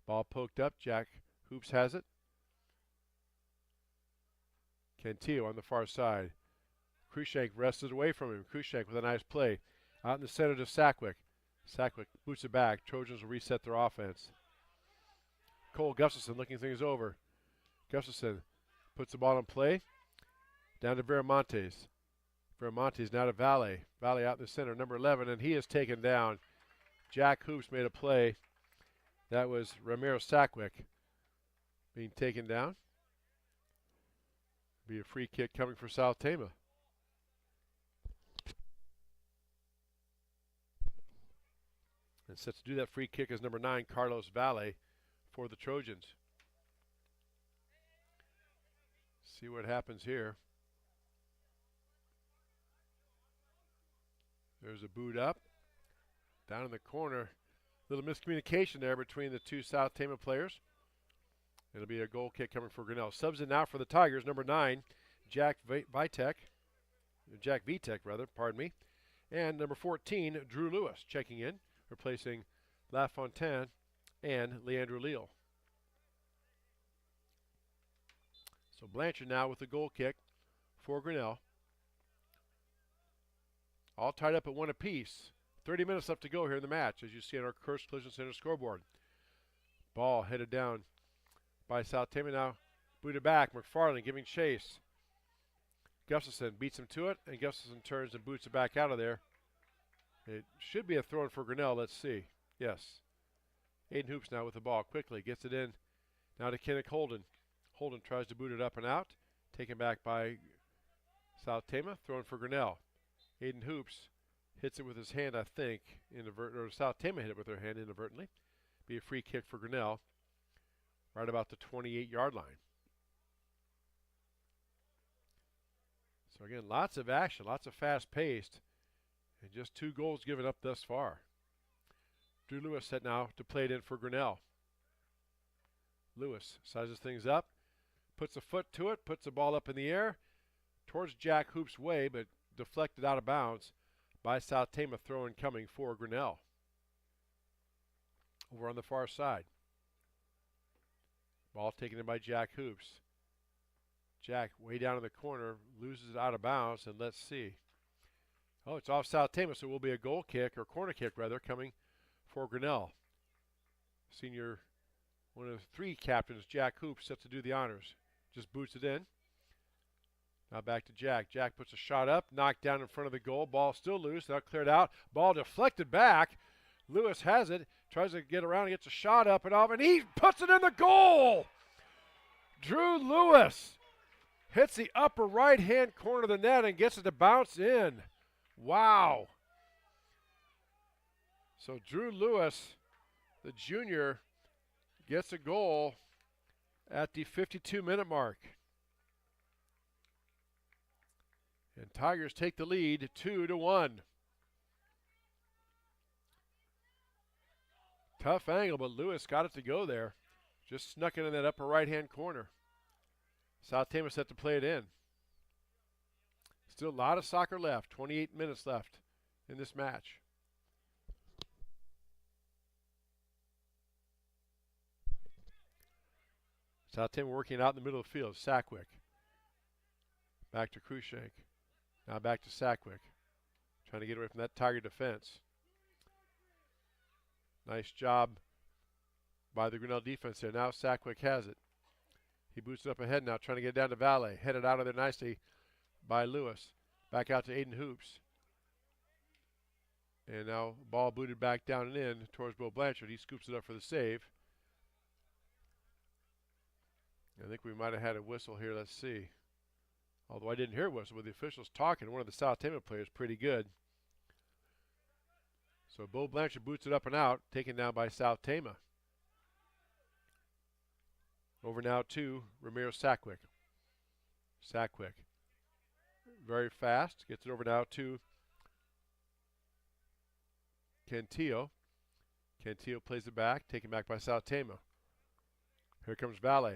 Ball poked up. Jack Hoops has it. Cantillo on the far side. Krushank wrested away from him. Krushank with a nice play. Out in the center to Sackwick. Sackwick boots it back. Trojans will reset their offense. Cole Gustafson looking things over. Gustafson puts the ball in play. Down to Viramontes. Viramontes now to Valle. Valle out in the center, number 11, and he is taken down. Jack Hoops made a play. That was Ramiro Sackwick being taken down. Be a free kick coming for South Tama. And set to do that free kick is number 9, Carlos Valle, for the Trojans. See what happens here. There's a boot up. Down in the corner. Little miscommunication there between the two South Tama players. It'll be a goal kick coming for Grinnell. Subs in now for the Tigers, number 9, Jack Vitek, pardon me. And number 14, Drew Lewis checking in, replacing LaFontaine and Leandro Leal. So Blanchard now with the goal kick for Grinnell. All tied up at 1 apiece. 30 minutes left to go here in the match, as you see on our Curse Collision Center scoreboard. Ball headed down by South Tama now. Booted back. McFarland giving chase. Gustafson beats him to it, and Gustafson turns and boots it back out of there. It should be a throw-in for Grinnell. Let's see. Yes. Aiden Hoops now with the ball. Quickly gets it in. Now to Kenneth Holden. Holden tries to boot it up and out. Taken back by South Tama. Thrown for Grinnell. Aiden Hoops hits it with his hand, I think. Or South Tama hit it with their hand inadvertently. Be a free kick for Grinnell. Right about the 28-yard line. So again, lots of action, lots of fast-paced, and just 2 goals given up thus far. Drew Lewis set now to play it in for Grinnell. Lewis sizes things up, puts a foot to it, puts the ball up in the air towards Jack Hoop's way, but deflected out of bounds by South Tama. Throw-in coming for Grinnell. Over on the far side. Ball taken in by Jack Hoops. Jack way down in the corner, loses it out of bounds, and let's see. Oh, it's off South Tama, so it will be a goal kick, or corner kick rather, coming for Grinnell. Senior, one of 3 captains, Jack Hoops, set to do the honors. Just boots it in. Now back to Jack. Jack puts a shot up, knocked down in front of the goal. Ball still loose, now cleared out. Ball deflected back. Lewis has it, tries to get around, gets a shot up and off, and he puts it in the goal! Drew Lewis hits the upper right-hand corner of the net and gets it to bounce in. Wow. So Drew Lewis, the junior, gets a goal at the 52-minute mark. And Tigers take the lead 2-1. Tough angle, but Lewis got it to go there. Just snuck it in that upper right-hand corner. South Tama set to play it in. Still a lot of soccer left. 28 minutes left in this match. South Tama working out in the middle of the field. Sackwick. Back to Krushank. Now back to Sackwick. Trying to get away from that Tiger defense. Nice job by the Grinnell defense there. Now Sackwick has it. He boots it up ahead now, trying to get down to Valet. Headed out of there nicely by Lewis. Back out to Aiden Hoops. And now ball booted back down and in towards Bo Blanchard. He scoops it up for the save. I think we might have had a whistle here. Let's see. Although I didn't hear a whistle, but the officials talking. One of the South Tama players pretty good. So Bo Blanchard boots it up and out, taken down by South Tama. Over now to Ramiro Sackwick. Sackwick. Very fast. Gets it over now to Cantillo. Cantillo plays it back, taken back by South Tama. Here comes Valle.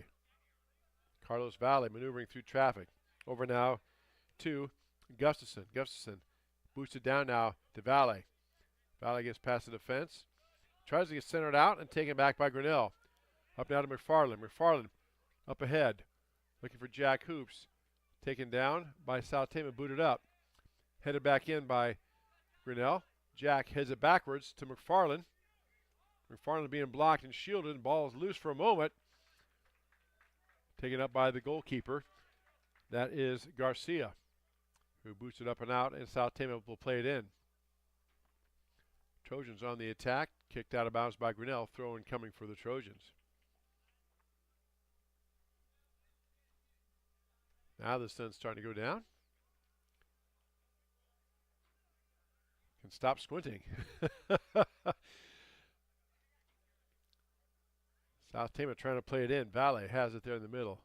Carlos Valle maneuvering through traffic. Over now to Gustafson. Gustafson boots it down now to Valle. Valle gets past the defense. Tries to get centered out and taken back by Grinnell. Up now to McFarland. McFarland up ahead. Looking for Jack Hoops. Taken down by South Tama, booted up. Headed back in by Grinnell. Jack heads it backwards to McFarland. McFarland being blocked and shielded. Ball is loose for a moment. Taken up by the goalkeeper. That is Garcia, who boots it up and out, and South Tama will play it in. Trojans on the attack. Kicked out of bounds by Grinnell. Throw in coming for the Trojans. Now the sun's starting to go down. Can stop squinting. South Tama trying to play it in. Valle has it there in the middle.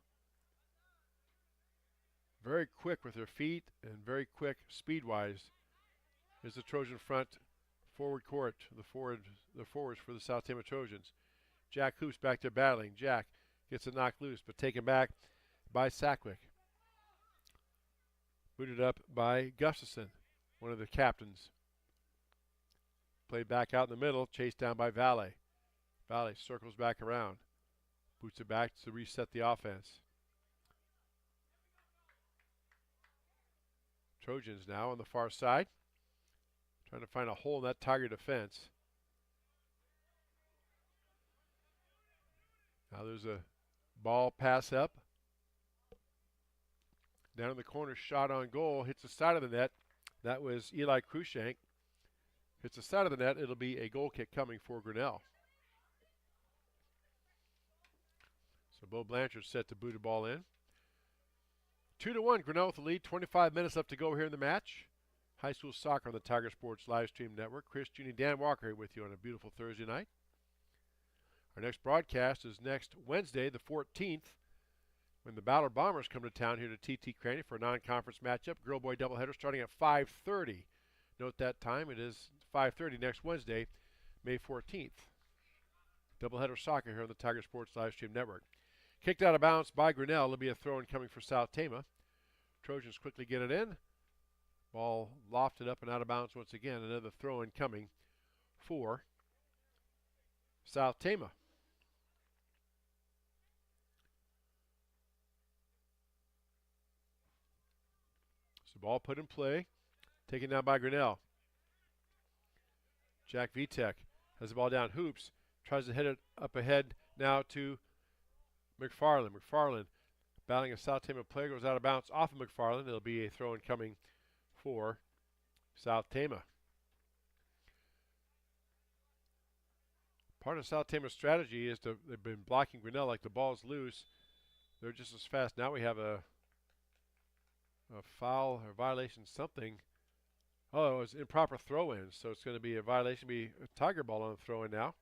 Very quick with their feet and very quick speed-wise is the Trojan front forward court, the forwards for the South Tama Trojans. Jack Hoops back there battling. Jack gets it knocked loose, but taken back by Sackwick. Booted up by Gustafson, one of the captains. Played back out in the middle, chased down by Valle. Valle circles back around. Boots it back to reset the offense. Trojans now on the far side. Trying to find a hole in that Tiger defense. Now there's a ball pass up. Down in the corner, shot on goal. Hits the side of the net. That was Eli Krushank. Hits the side of the net. It'll be a goal kick coming for Grinnell. So Bo Blanchard set to boot a ball in. 2-1, Grinnell with the lead. 25 minutes left to go here in the match. High school soccer on the Tiger Sports live stream network. Chris, Junie, Dan Walker here with you on a beautiful Thursday night. Our next broadcast is next Wednesday, the 14th, when the Ballard Bombers come to town here to TT Cranny for a non-conference matchup. Girl boy doubleheader starting at 5:30. Note that time. It is 5:30 next Wednesday, May 14th. Doubleheader soccer here on the Tiger Sports live stream network. Kicked out of bounds by Grinnell. There'll be a throw-in coming for South Tama. Trojans quickly get it in. Ball lofted up and out of bounds once again. Another throw-in coming for South Tama. So ball put in play. Taken down by Grinnell. Jack Vitek has the ball down. Hoops tries to hit it up ahead now to McFarland. McFarland battling a South Tama player, goes out of bounds off of McFarland. It'll be a throw-in coming for South Tama. Part of South Tama's strategy is they've been blocking Grinnell like the ball's loose. They're just as fast. Now we have a foul or violation, something. Oh, it was improper throw-in, so it's going to be a violation, be a Tiger ball on the throw-in now.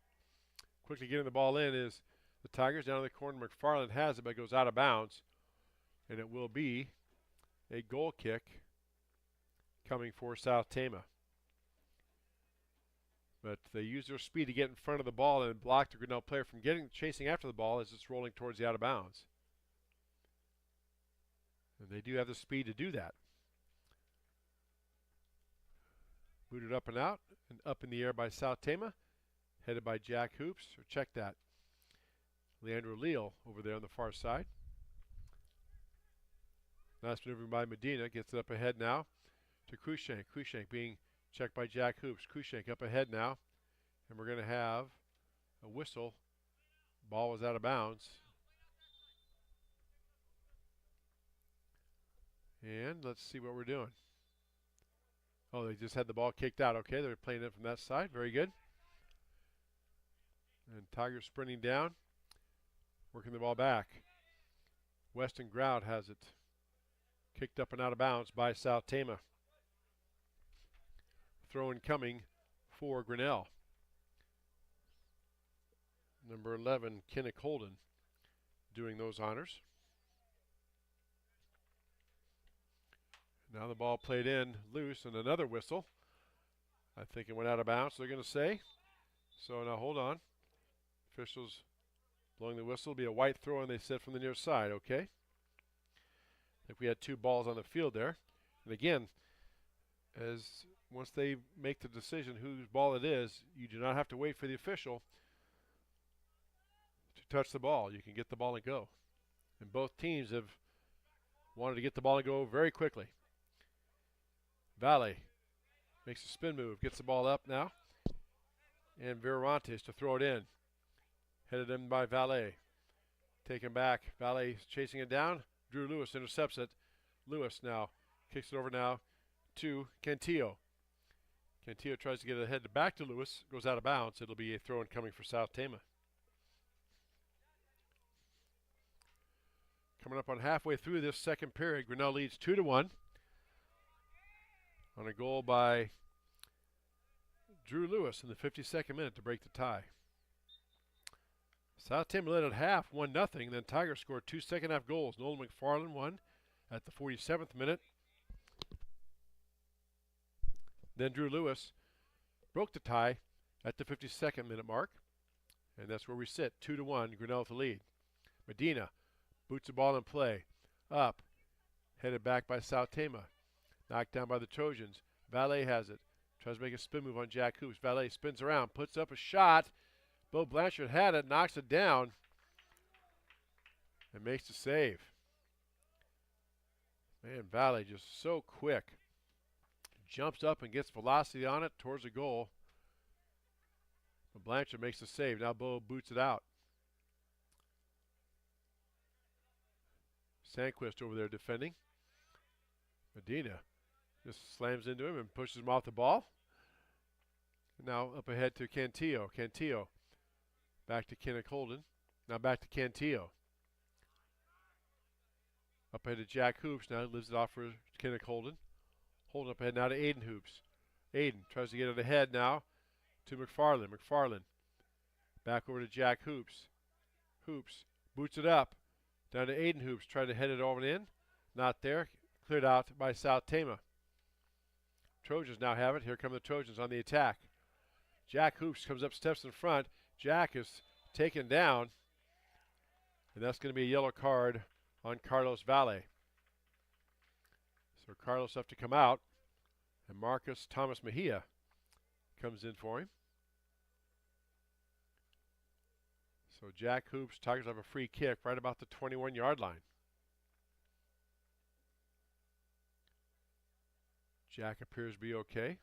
Quickly getting the ball in is the Tigers. Down in the corner, McFarland has it, but it goes out of bounds. And it will be a goal kick coming for South Tama. But they use their speed to get in front of the ball and block the Grinnell player from chasing after the ball as it's rolling towards the out of bounds. And they do have the speed to do that. Booted up and out and up in the air by South Tama, headed by Jack Hoops. Or check that. Leandro Leal over there on the far side. Nice maneuver by Medina. Gets it up ahead now to Cruikshank. Cruikshank being checked by Jack Hoops. Cruikshank up ahead now. And we're going to have a whistle. Ball was out of bounds. And let's see what we're doing. Oh, they just had the ball kicked out. Okay, they're playing it from that side. Very good. And Tigers sprinting down. Working the ball back. Weston Grout has it. Kicked up and out of bounds by South Tama. Throw in coming for Grinnell. Number 11, Kinnick Holden, doing those honors. Now the ball played in loose and another whistle. I think it went out of bounds, they're going to say. So now hold on. Officials blowing the whistle. It'll be a white throw, and they said from the near side, okay. I think we had two balls on the field there. And again, once they make the decision whose ball it is, you do not have to wait for the official to touch the ball. You can get the ball and go. And both teams have wanted to get the ball and go very quickly. Valley makes a spin move, gets the ball up now. And Viramontes to throw it in. Headed in by Valet. Taken back. Valet chasing it down. Drew Lewis intercepts it. Lewis now kicks it over now to Cantillo. Cantillo tries to get it ahead to back to Lewis. Goes out of bounds. It'll be a throw in coming for South Tama. Coming up on halfway through this second period, Grinnell leads 2-1 on a goal by Drew Lewis in the 52nd minute to break the tie. South Tama led at half, 1-0. Then Tigers scored two second-half goals. Nolan McFarland won at the 47th minute. Then Drew Lewis broke the tie at the 52nd minute mark. And that's where we sit, 2-1, Grinnell to lead. Medina boots the ball in play. Up, headed back by South Tama. Knocked down by the Trojans. Valet has it. Tries to make a spin move on Jack Hoops. Valet spins around, puts up a shot. Bo Blanchard had it, knocks it down, and makes the save. Man, Valet just so quick. Jumps up and gets velocity on it towards the goal. But Blanchard makes the save. Now Bo boots it out. Sandquist over there defending. Medina just slams into him and pushes him off the ball. Now up ahead to Cantillo. Cantillo back to Kinnick Holden. Now back to Cantillo. Up ahead to Jack Hoops. Now lives it off for Kinnick Holden. Holden up ahead now to Aiden Hoops. Aiden tries to get it ahead now to McFarland. McFarland back over to Jack Hoops. Hoops boots it up. Down to Aiden Hoops. Trying to head it over and in. Not there. Cleared out by South Tama. Trojans now have it. Here come the Trojans on the attack. Jack Hoops comes up, steps in front. Jack is taken down. And that's going to be a yellow card on Carlos Valle. So Carlos have to come out. And Marcus Thomas Mejia comes in for him. So Jack Hoops, Tigers have a free kick right about the 21-yard line. Jack appears to be okay.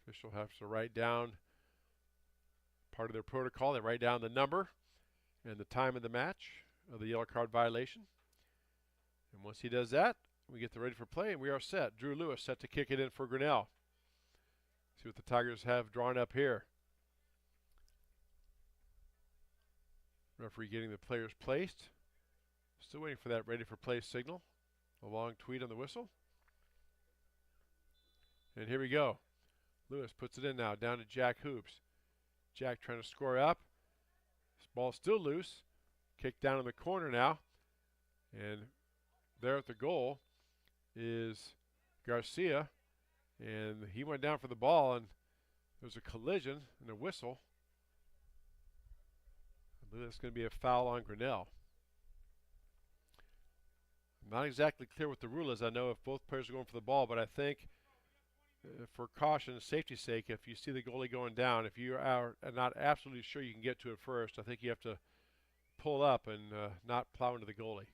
Official has to write down part of their protocol. They write down the number and the time of the match of the yellow card violation. And once he does that, we get the ready for play and we are set. Drew Lewis set to kick it in for Grinnell. See what the Tigers have drawn up here. Referee getting the players placed. Still waiting for that ready for play signal. A long tweet on the whistle. And here we go. Lewis puts it in now, down to Jack Hoops. Jack trying to score up. This ball's still loose. Kicked down in the corner now. And there at the goal is Garcia, and he went down for the ball, and there was a collision and a whistle. I believe that's going to be a foul on Grinnell. I'm not exactly clear what the rule is. I know if both players are going for the ball, but I think for caution and safety's sake, if you see the goalie going down, if you are not absolutely sure you can get to it first, I think you have to pull up and not plow into the goalie.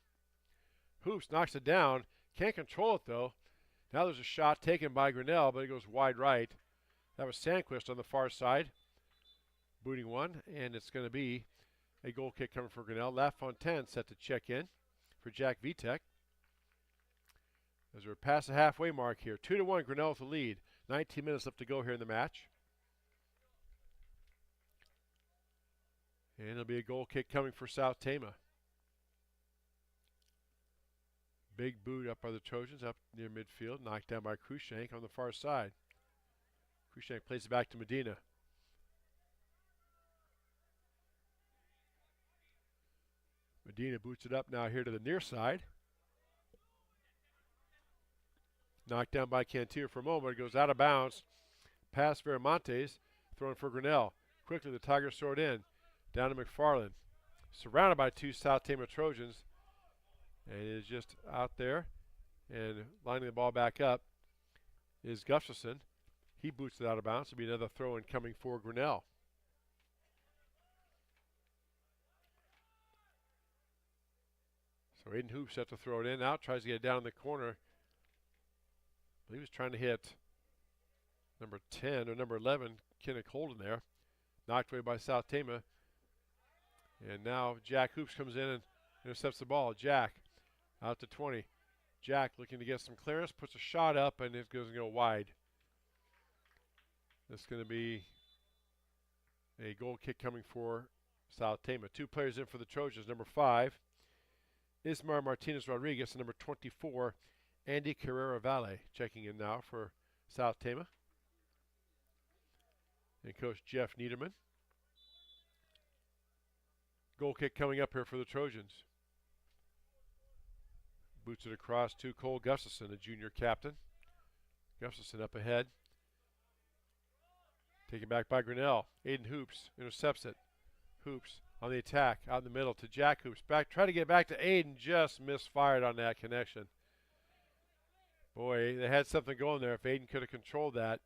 Hoops knocks it down. Can't control it, though. Now there's a shot taken by Grinnell, but it goes wide right. That was Sandquist on the far side, booting one, and it's going to be a goal kick coming for Grinnell. LaFontaine set to check in for Jack Vitek. As we're past the halfway mark here. 2-1, Grinnell with the lead. 19 minutes left to go here in the match. And it'll be a goal kick coming for South Tama. Big boot up by the Trojans up near midfield. Knocked down by Cruikshank on the far side. Cruikshank plays it back to Medina. Medina boots it up now here to the near side. Knocked down by Cantier for a moment. It goes out of bounds. Past Veramontes. Thrown for Grinnell. Quickly the Tigers throw it in. Down to McFarland. Surrounded by two South Tama Trojans. And it is just out there. And lining the ball back up is Gustafson. He boots it out of bounds. It'll be another throw in coming for Grinnell. So Aiden Hoops has to throw it in. Now tries to get it down in the corner. He was trying to hit number 10 or number 11, Kinnick Holden there. Knocked away by South Tama. And now Jack Hoops comes in and intercepts the ball. Jack out to 20. Jack looking to get some clearance, puts a shot up, and it goes wide. This is going to be a goal kick coming for South Tama. Two players in for the Trojans. Number 5, Ismar Martinez Rodriguez, and number 24, Andy Carrera Valle checking in now for South Tama. And Coach Jeff Niederman. Goal kick coming up here for the Trojans. Boots it across to Cole Gustafson, the junior captain. Gustafson up ahead. Taken back by Grinnell. Aiden Hoops intercepts it. Hoops on the attack, out in the middle to Jack Hoops. Back, try to get back to Aiden, just misfired on that connection. Boy, they had something going there. If Aiden could have controlled that,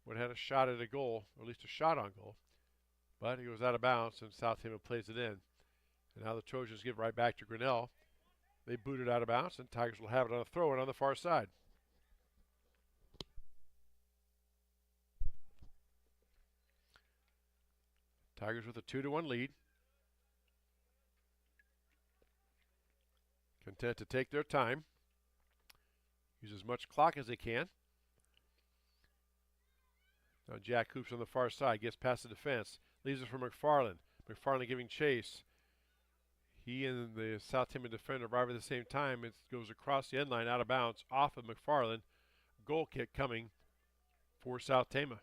would have had a shot at a goal, or at least a shot on goal. But he goes out of bounds, and South Tama plays it in. And now the Trojans give right back to Grinnell. They boot it out of bounds, and Tigers will have it on a throw-in on the far side. Tigers with a 2-1 lead. Content to take their time. Use as much clock as they can. Now Jack Hoops on the far side. Gets past the defense. Leaves it for McFarland. McFarland giving chase. He and the South Tama defender arrive at the same time. It goes across the end line out of bounds off of McFarland. Goal kick coming for South Tama.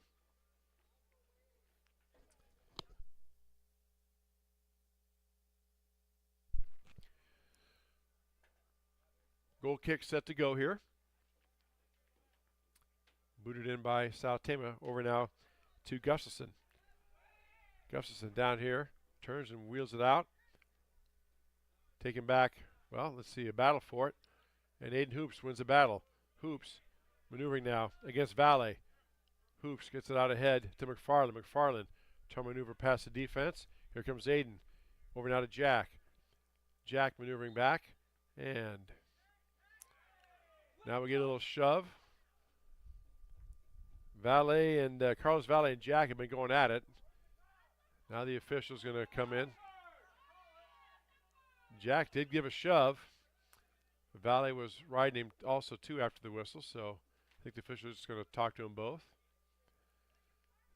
Goal kick set to go here. Booted in by South Tama. Over now to Gustafson. Gustafson down here. Turns and wheels it out. Taken back. Well, let's see. A battle for it. And Aiden Hoops wins the battle. Hoops maneuvering now against Valle. Hoops gets it out ahead to McFarland. McFarland trying to maneuver past the defense. Here comes Aiden. Over now to Jack. Jack maneuvering back. And now we get a little shove. Valle and Carlos Valle and Jack have been going at it. Now the official's going to come in. Jack did give a shove. Valle was riding him also too after the whistle, so I think the official is just going to talk to them both.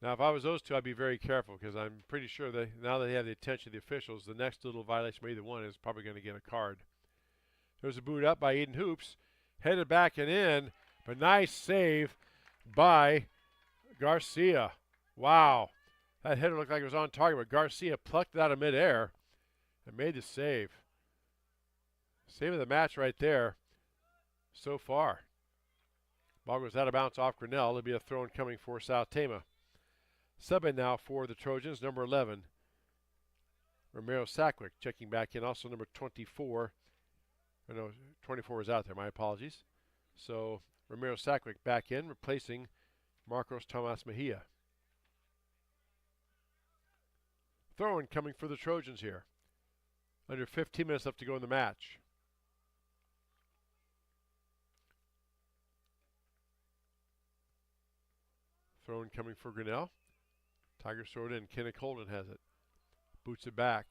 Now if I was those two, I'd be very careful because I'm pretty sure that now that they have the attention of the officials, the next little violation by either one is probably going to get a card. There's a boot up by Aiden Hoops. Headed back and in, but nice save by Garcia. Wow. That header looked like it was on target, but Garcia plucked it out of midair and made the save. Save of the match right there. so far. Ball goes out of bounds off Grinnell. There'll be a throw-in coming for South Tama. Subbing now for the Trojans, number 11, Romero Sackwick, checking back in. Also number 24. Oh, no, 24 is out there. My apologies. So Romero Sackwick back in, replacing Marcos Tomas Mejia. Throw-in coming for the Trojans here. Under 15 minutes left to go in the match. Throw-in coming for Grinnell. Tigers throw it in. Kenneth Holden has it. Boots it back.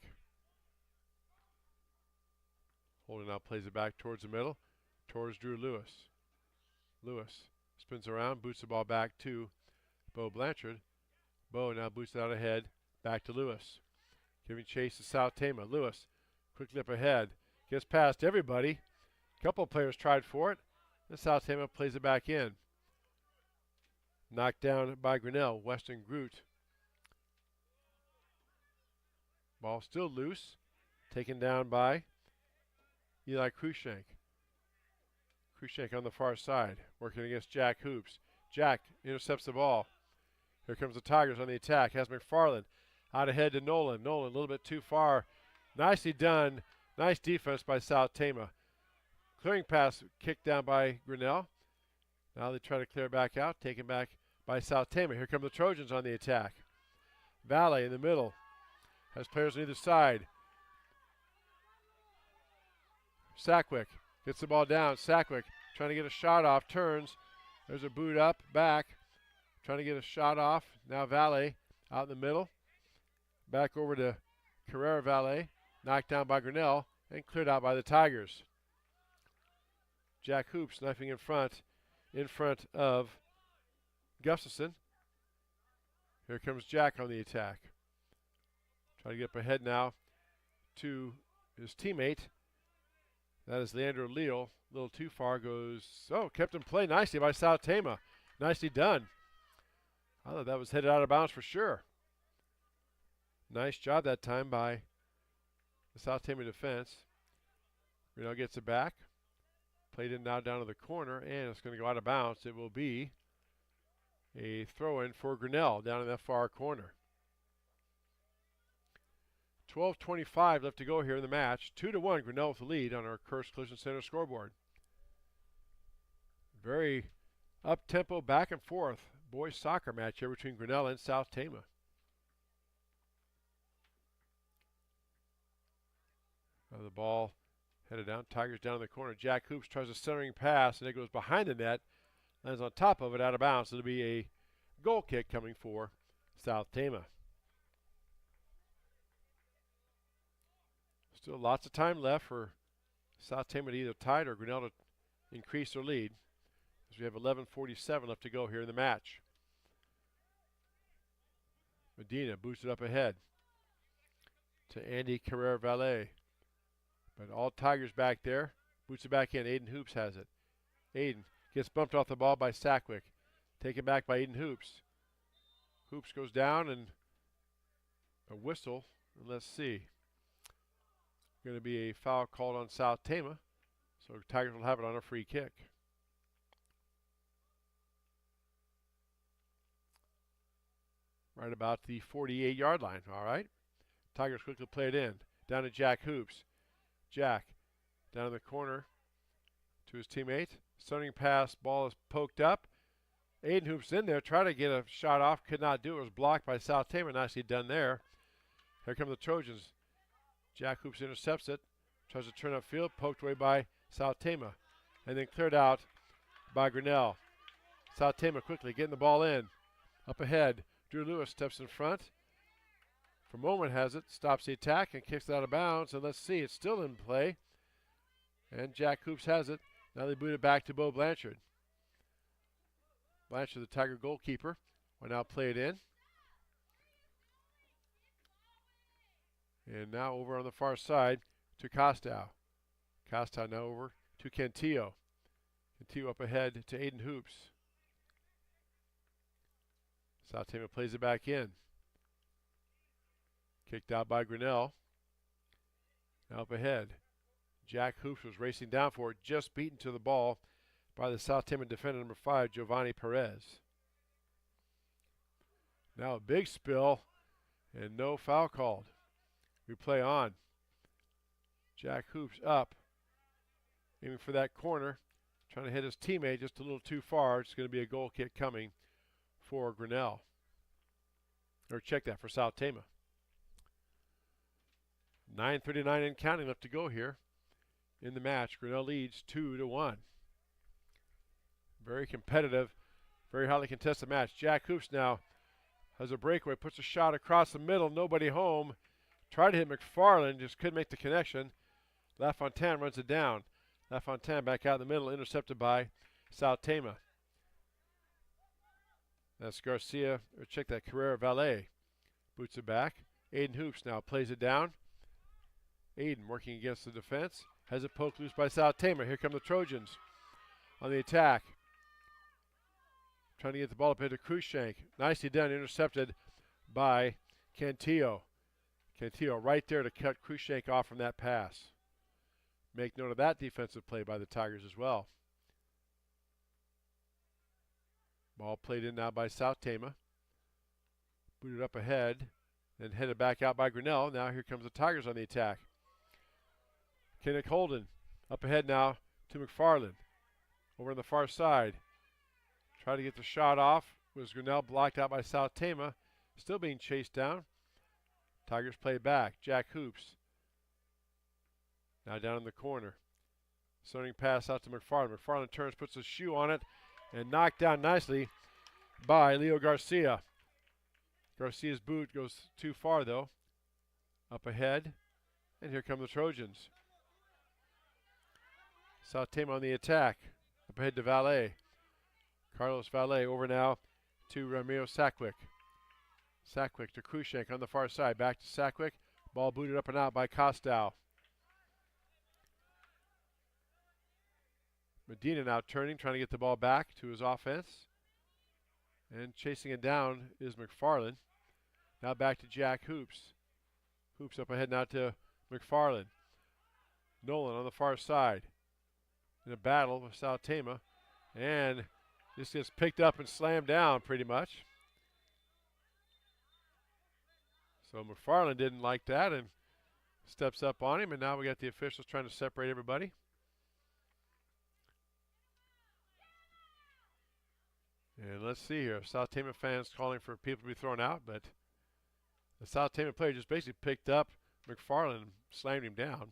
Holden now plays it back towards the middle, towards Drew Lewis. Lewis spins around, boots the ball back to Bo Blanchard. Bo now boots it out ahead, back to Lewis. Giving chase to South Tama. Lewis quickly up ahead, gets past everybody. A couple of players tried for it, and South Tama plays it back in. Knocked down by Grinnell. Weston Groot. Ball still loose. Taken down by Eli Krushank. Krushank on the far side, working against Jack Hoops. Jack intercepts the ball. Here comes the Tigers on the attack. Has McFarland out ahead to Nolan. Nolan a little bit too far. Nicely done. Nice defense by South Tama. Clearing pass kicked down by Grinnell. Now they try to clear back out. Taken back by South Tama. Here come the Trojans on the attack. Valet in the middle. Has players on either side. Sackwick gets the ball down. Sackwick trying to get a shot off. Turns. There's a boot up. Back. Trying to get a shot off. Now Valet out in the middle. Back over to Carrera Valet. Knocked down by Grinnell and cleared out by the Tigers. Jack Hoops knifing in front of Gustafson. Here comes Jack on the attack. Trying to get up ahead now to his teammate. That is Leandro Leal. A little too far goes. Oh, kept in play nicely by South Tama. Nicely done. I thought that was headed out of bounds for sure. Nice job that time by the South Tama defense. Grinnell gets it back. Played in now down to the corner, and it's going to go out of bounds. It will be a throw-in for Grinnell down in that far corner. 12:25 left to go here in the match. 2-1 Grinnell with the lead on our Curse Collision Center scoreboard. Very up-tempo, back and forth boys soccer match here between Grinnell and South Tama. The ball headed down. Tigers down in the corner. Jack Hoops tries a centering pass, and it goes behind the net. Lands on top of it, out of bounds. It'll be a goal kick coming for South Tama. Still lots of time left for South Tama to either tie it or Grinnell to increase their lead, as we have 11:47 left to go here in the match. Medina boosted up ahead to Andy Carrera Valet. But all Tigers back there. Boots it back in. Aiden Hoops has it. Aiden gets bumped off the ball by Sackwick. Taken back by Aiden Hoops. Hoops goes down, and a whistle. And let's see. Going to be a foul called on South Tama. So Tigers will have it on a free kick. Right about the 48-yard line. All right. Tigers quickly play it in. Down to Jack Hoops. Jack down in the corner to his teammate. Stunning pass. Ball is poked up. Aiden Hoops in there. Trying to get a shot off. Could not do it. It was blocked by South Tama. Nicely done there. Here come the Trojans. Jack Hoops intercepts it. Tries to turn upfield. Poked away by South Tama. And then cleared out by Grinnell. South Tama quickly getting the ball in. Up ahead. Drew Lewis steps in front. For a moment has it. Stops the attack and kicks it out of bounds. And let's see. It's still in play. And Jack Hoops has it. Now they boot it back to Bo Blanchard. Blanchard, the Tiger goalkeeper, will now play it in. And now over on the far side to Costow. Costow now over to Cantillo. Cantillo up ahead to Aiden Hoops. South Tama plays it back in. Kicked out by Grinnell. Now up ahead. Jack Hoops was racing down for it, just beaten to the ball by the South Tama defender, number 5, Giovanni Perez. Now a big spill and no foul called. We play on. Jack Hoops up, aiming for that corner, trying to hit his teammate just a little too far. It's going to be a goal kick coming for Grinnell. Or check that, for South Tama. 9:39 and counting left to go here in the match. Grinnell leads 2-1. Very competitive, very highly contested match. Jack Hoops now has a breakaway, puts a shot across the middle, nobody home. Tried to hit McFarland, just couldn't make the connection. LaFontaine runs it down. LaFontaine back out in the middle, intercepted by South Tama. That's Garcia, or check that, Carrera Valet. Boots it back. Aiden Hoops now plays it down. Aiden working against the defense. Has it poked loose by South Tama. Here come the Trojans on the attack. Trying to get the ball up into Cruikshank. Nicely done, intercepted by Cantillo. Cantillo right there to cut Cruikshank off from that pass. Make note of that defensive play by the Tigers as well. Ball played in now by South Tama. Booted up ahead, then headed back out by Grinnell. Now here comes the Tigers on the attack. Kenneth Holden up ahead now to McFarland. Over on the far side. Try to get the shot off. Was Grinnell blocked out by South Tama. Still being chased down. Tigers play back. Jack Hoops. Now down in the corner. Starting pass out to McFarland. McFarland turns, puts a shoe on it, and knocked down nicely by Leo Garcia. Garcia's boot goes too far though. Up ahead. And here come the Trojans. South Tama on the attack. Up ahead to Valet. Carlos Valet over now to Ramiro Sackwick. Sackwick to Cruikshank on the far side. Back to Sackwick. Ball booted up and out by Costow. Medina now turning, trying to get the ball back to his offense. And chasing it down is McFarland. Now back to Jack Hoops. Hoops up ahead now to McFarland. Nolan on the far side. In a battle with South Tama. And this gets picked up and slammed down pretty much. So McFarland didn't like that and steps up on him. And now we got the officials trying to separate everybody. And let's see here. South Tama fans calling for people to be thrown out, but the South Tama player just basically picked up McFarland and slammed him down.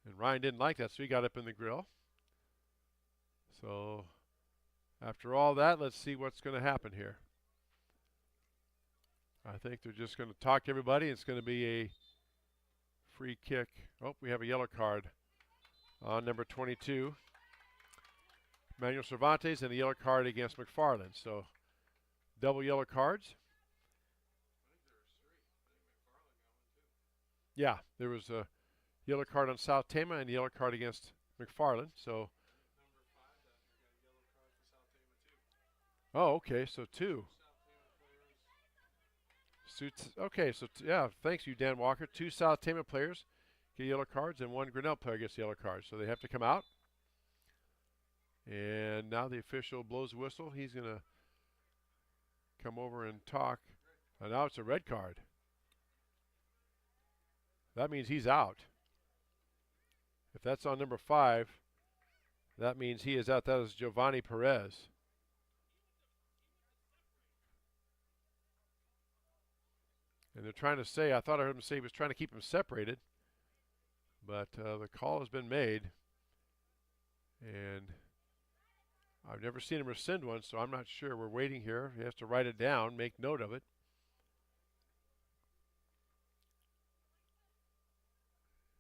And Ryan didn't like that, so he got up in the grill. So after all that, let's see what's going to happen here. I think they're just going to talk to everybody. It's going to be a free kick. Oh, we have a yellow card on number 22. Manuel Cervantes, and a yellow card against McFarland. So double yellow cards. Yeah, there was a yellow card on South Tama and a yellow card against McFarland. So oh, okay, so two. Okay, so yeah, thanks you, Dan Walker. 2 South Tama players get yellow cards and 1 Grinnell player gets yellow cards. So they have to come out. And now the official blows the whistle. He's going to come over and talk. And now it's a red card. That means he's out. If that's on number 5, that means he is out. That is Giovanni Perez. And they're trying to say, I thought I heard him say he was trying to keep him separated. But the call has been made. And I've never seen him rescind one, so I'm not sure. We're waiting here. He has to write it down, make note of it.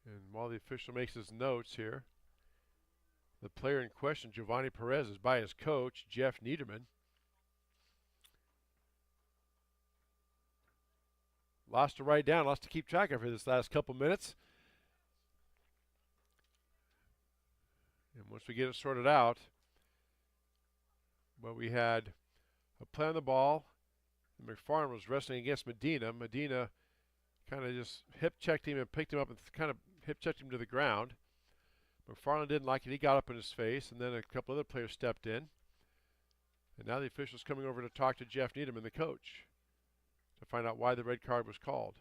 And while the official makes his notes here, the player in question, Giovanni Perez, is by his coach, Jeff Niederman. Lots to write down, lots to keep track of for this last couple minutes. And once we get it sorted out, well, we had a play on the ball. McFarland was wrestling against Medina. Medina kind of just hip-checked him and picked him up and kind of hip-checked him to the ground. McFarland didn't like it. He got up in his face, and then a couple other players stepped in. And now the official's coming over to talk to Jeff Needham and the coach to find out why the red card was called.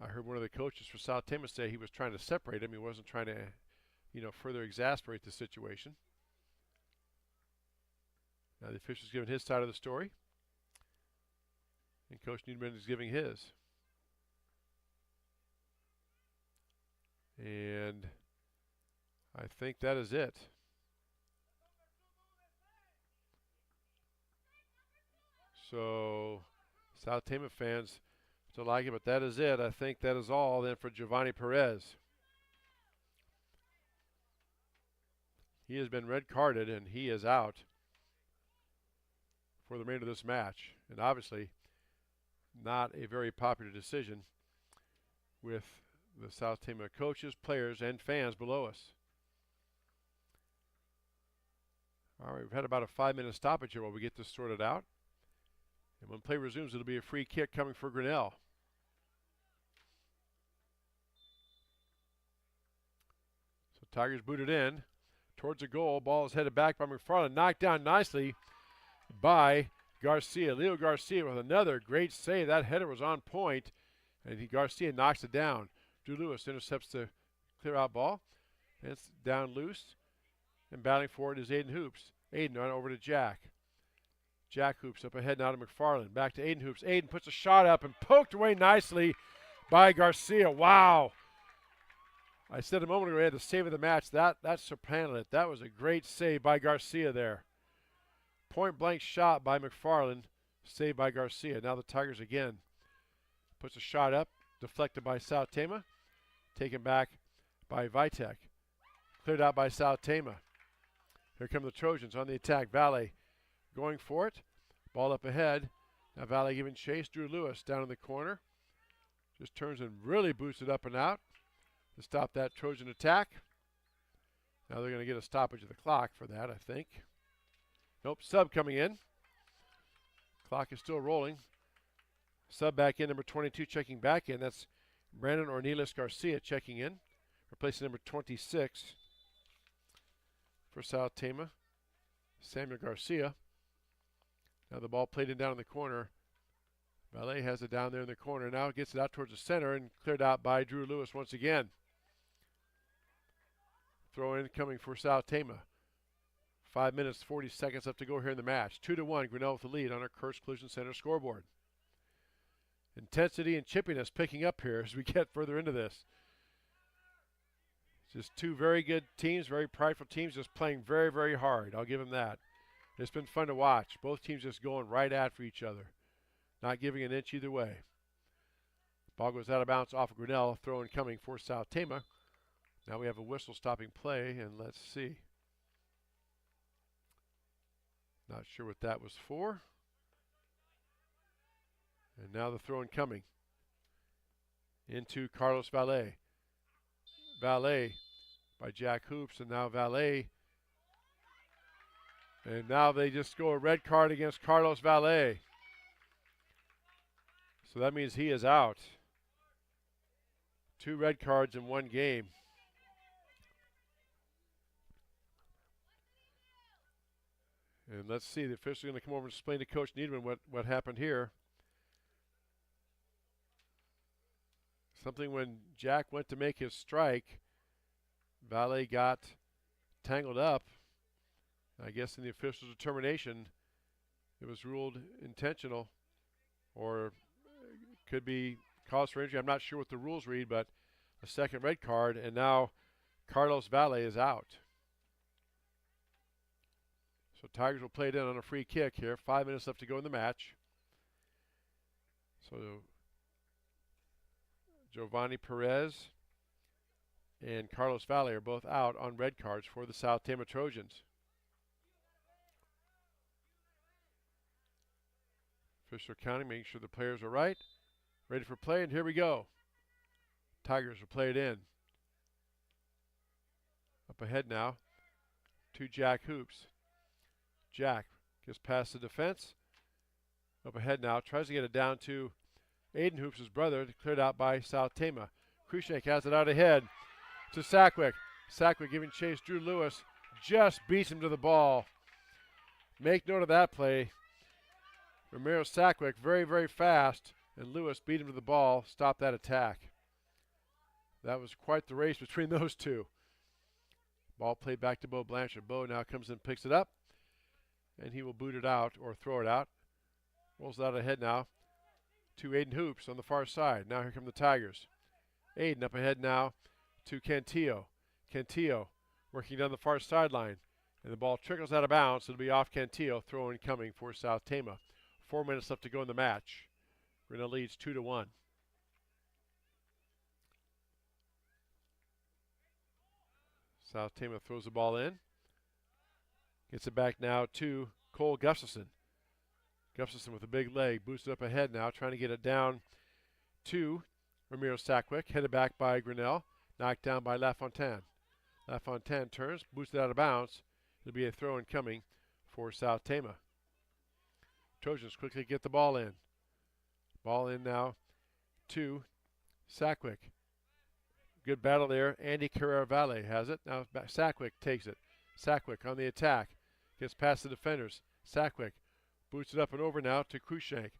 I heard one of the coaches for South Tama say he was trying to separate him. He wasn't trying to, further exasperate the situation. Now the official's giving his side of the story, and Coach Needham is giving his. And I think that is it. So South Tama fans don't like it, but that is it. I think that is all then for Giovanni Perez. He has been red carded and he is out for the remainder of this match. And obviously not a very popular decision with the South Tama coaches, players, and fans below us. All right, we've had about a 5-minute stoppage here while we get this sorted out. And when play resumes, it'll be a free kick coming for Grinnell. So Tigers booted in towards the goal. Ball is headed back by McFarland. Knocked down nicely by Garcia. Leo Garcia with another great save. That header was on point, and Garcia knocks it down. Drew Lewis intercepts the clear out ball. And it's down loose. And battling for it is Aiden Hoops. Aiden on over to Jack. Jack Hoops up ahead now to McFarland. Back to Aiden Hoops. Aiden puts a shot up and poked away nicely by Garcia. Wow. I said a moment ago he had the save of the match. That surpassed it. That was a great save by Garcia there. Point blank shot by McFarland. Saved by Garcia. Now the Tigers again. Puts a shot up. Deflected by South Tama. Taken back by Vitek. Cleared out by South Tama. Here come the Trojans on the attack. Valet going for it. Ball up ahead. Now Valet giving chase. Drew Lewis down in the corner. Just turns and really boosts it up and out to stop that Trojan attack. Now they're going to get a stoppage of the clock for that, I think. Nope, sub coming in. Clock is still rolling. Sub back in, number 22 checking back in. That's Brandon Ornelas Garcia checking in, replacing number 26 for South Tama, Samuel Garcia. Now the ball played in down in the corner. Valet has it down there in the corner. Now gets it out towards the center and cleared out by Drew Lewis once again. Throw in coming for South Tama. 5 minutes, 40 seconds left to go here in the match. 2-1, Grinnell with the lead on our Kurtz Collision Center scoreboard. Intensity and chippiness picking up here as we get further into this. Just two very good teams, very prideful teams, just playing very, very hard. I'll give them that. It's been fun to watch. Both teams just going right after each other, not giving an inch either way. Ball goes out of bounds off of Grinnell. Throw in coming for South Tama. Now we have a whistle stopping play, and let's see. Not sure what that was for. And now the throw in coming into Carlos Valet. Valet by Jack Hoops, and now Valet. And now they just go a red card against Carlos Valet. So that means he is out. 2 red cards in one game. And let's see, the official is going to come over and explain to Coach Needham what happened here. Something when Jack went to make his strike, Valet got tangled up. I guess in the official's determination, it was ruled intentional or could be cause for injury. I'm not sure what the rules read, but a second red card, and now Carlos Valet is out. So Tigers will play it in on a free kick here. 5 minutes left to go in the match. So Giovanni Perez and Carlos Valle are both out on red cards for the South Tama Trojans. Official counting, making sure the players are right. Ready for play, and here we go. Tigers will play it in. Up ahead now to Jack Hoops. Jack gets past the defense. Up ahead now, tries to get it down to Aiden Hoops' brother, cleared out by South Tama. Krushank has it out ahead to Sackwick. Sackwick giving chase. Drew Lewis just beats him to the ball. Make note of that play. Romero Sackwick very, very fast, and Lewis beat him to the ball, stopped that attack. That was quite the race between those two. Ball played back to Bo Blanchard. Bo now comes and picks it up, and he will boot it out or throw it out. Rolls it out ahead now to Aiden Hoops on the far side. Now here come the Tigers. Aiden up ahead now to Cantillo. Cantillo working down the far sideline, and the ball trickles out of bounds. It'll be off Cantillo, throw in coming for South Tama. 4 minutes left to go in the match. Grinnell leads 2-1. South Tama throws the ball in. Gets it back now to Cole Gustafson. Gustafson with a big leg, boosts it up ahead now, trying to get it down to Ramiro Sackwick. Headed back by Grinnell, knocked down by LaFontaine. LaFontaine turns, boosts it out of bounds. It'll be a throw in coming for South Tama. Trojans quickly get the ball in. Ball in now to Sackwick. Good battle there. Andy Carrera-Valle has it. Now Sackwick takes it. Sackwick on the attack. Gets past the defenders. Sackwick boots it up and over now to Krushank.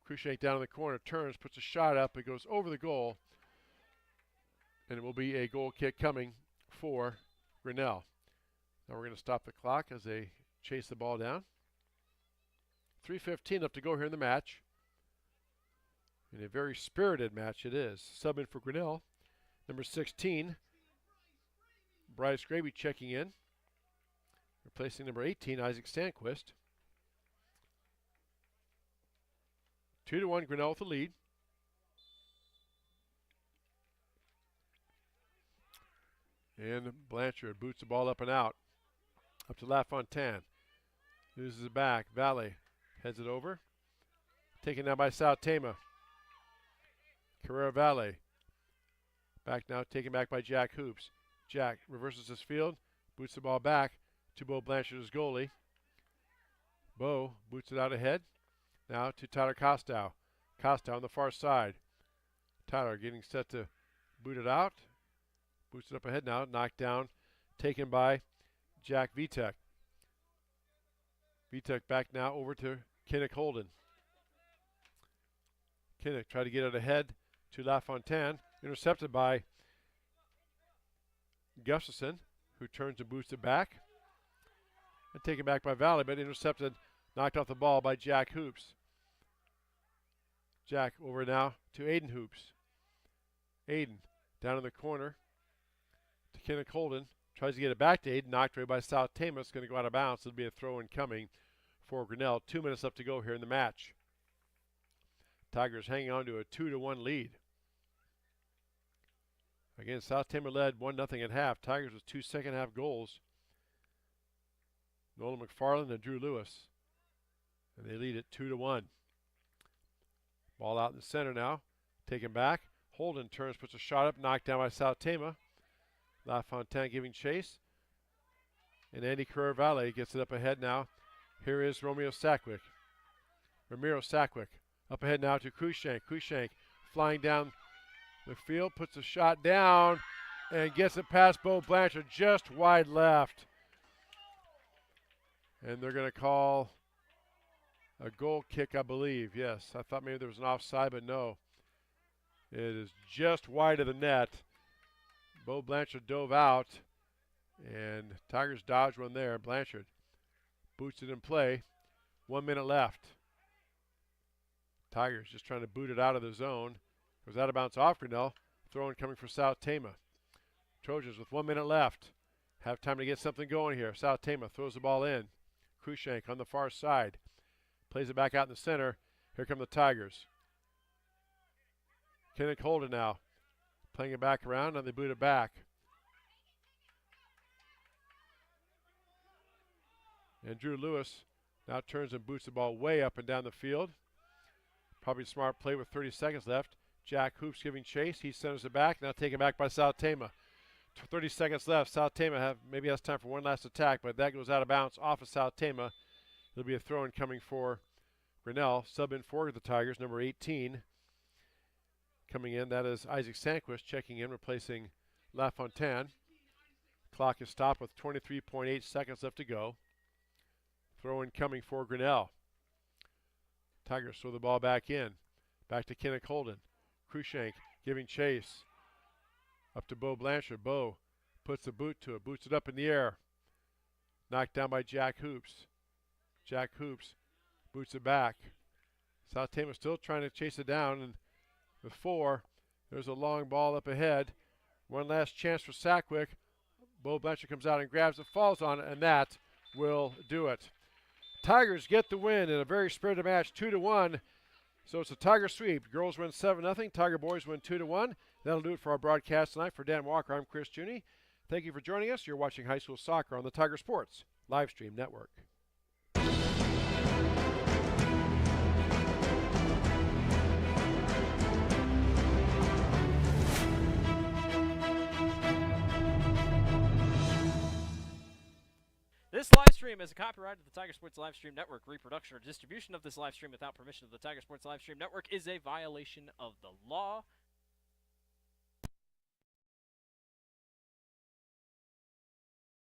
Krushank down in the corner. Turns, puts a shot up. It goes over the goal. And it will be a goal kick coming for Grinnell. Now we're going to stop the clock as they chase the ball down. 3:15 left to go here in the match. In a very spirited match it is. Sub in for Grinnell, number 16, Bryce Graby checking in. Replacing number 18, Isaac Stanquist. 2-1 Grinnell with the lead. And Blanchard boots the ball up and out. Up to LaFontaine. Loses it back. Valley heads it over. Taken now by South Tama. Carrera-Valle. Back now, taken back by Jack Hoops. Jack reverses his field. Boots the ball back to Bo Blanchard as goalie. Bo boots it out ahead. Now to Tyler Costow. Costow on the far side. Tyler getting set to boot it out. Boots it up ahead now. Knocked down. Taken by Jack Vitek. Vitek back now over to Kinnick Holden. Kinnick tried to get it ahead to LaFontaine. Intercepted by Gustafson, who turns and boots it back. And taken back by Valley, but intercepted, knocked off the ball by Jack Hoops. Jack over now to Aiden Hoops. Aiden down in the corner to Kinnick Holden. Tries to get it back to Aiden, knocked away by South Tama. It's going to go out of bounds. It'll be a throw in coming for Grinnell. 2 minutes left to go here in the match. Tigers hanging on to a 2-1 lead. Again, South Tama led 1-0 at half. Tigers with 2 second-half goals. Nolan McFarland and Drew Lewis. And they lead it 2-1. Ball out in the center now. Taken back. Holden turns, puts a shot up, knocked down by South Tama. LaFontaine giving chase. And Andy Carrera-Valle gets it up ahead now. Here is Ramiro Sackwick. Up ahead now to Krushank. Krushank flying down the field, puts a shot down, and gets it past Bo Blanchard, just wide left. And they're going to call a goal kick, I believe. Yes, I thought maybe there was an offside, but no. It is just wide of the net. Bo Blanchard dove out, and Tigers dodged one there. Blanchard boots it in play. 1 minute left. Tigers just trying to boot it out of the zone. Goes out of bounds off Grinnell. Throw in coming for South Tama. Trojans with 1 minute left. Have time to get something going here. South Tama throws the ball in. Krushank on the far side. Plays it back out in the center. Here come the Tigers. Kinnick Holden now. Playing it back around, and they boot it back. And Drew Lewis now turns and boots the ball way up and down the field. Probably smart play with 30 seconds left. Jack Hoops giving chase. He centers it back. Now taken back by South Tama. 30 seconds left. South Tama maybe has time for one last attack, but that goes out of bounds off of South Tama. There'll be a throw in coming for Grinnell. Sub in for the Tigers, number 18, coming in. That is Isaac Sanquist checking in, replacing LaFontaine. Clock is stopped with 23.8 seconds left to go. Throw in coming for Grinnell. Tigers throw the ball back in. Back to Kenneth Holden. Cruikshank giving chase. Up to Bo Blanchard. Bo puts the boot to it. Boots it up in the air. Knocked down by Jack Hoops. Jack Hoops boots it back. South Tama still trying to chase it down. And with 4, there's a long ball up ahead. One last chance for Sackwick. Bo Blanchard comes out and grabs it, falls on it, and that will do it. Tigers get the win in a very spirited match, 2-1. So it's a Tiger sweep. Girls win 7-0. Tiger boys win 2-1. That'll do it for our broadcast tonight. For Dan Walker, I'm Chris Juney. Thank you for joining us. You're watching high school soccer on the Tiger Sports Livestream Network. This live stream is a copyright of the Tiger Sports Livestream Network. Reproduction or distribution of this live stream without permission of the Tiger Sports Livestream Network is a violation of the law.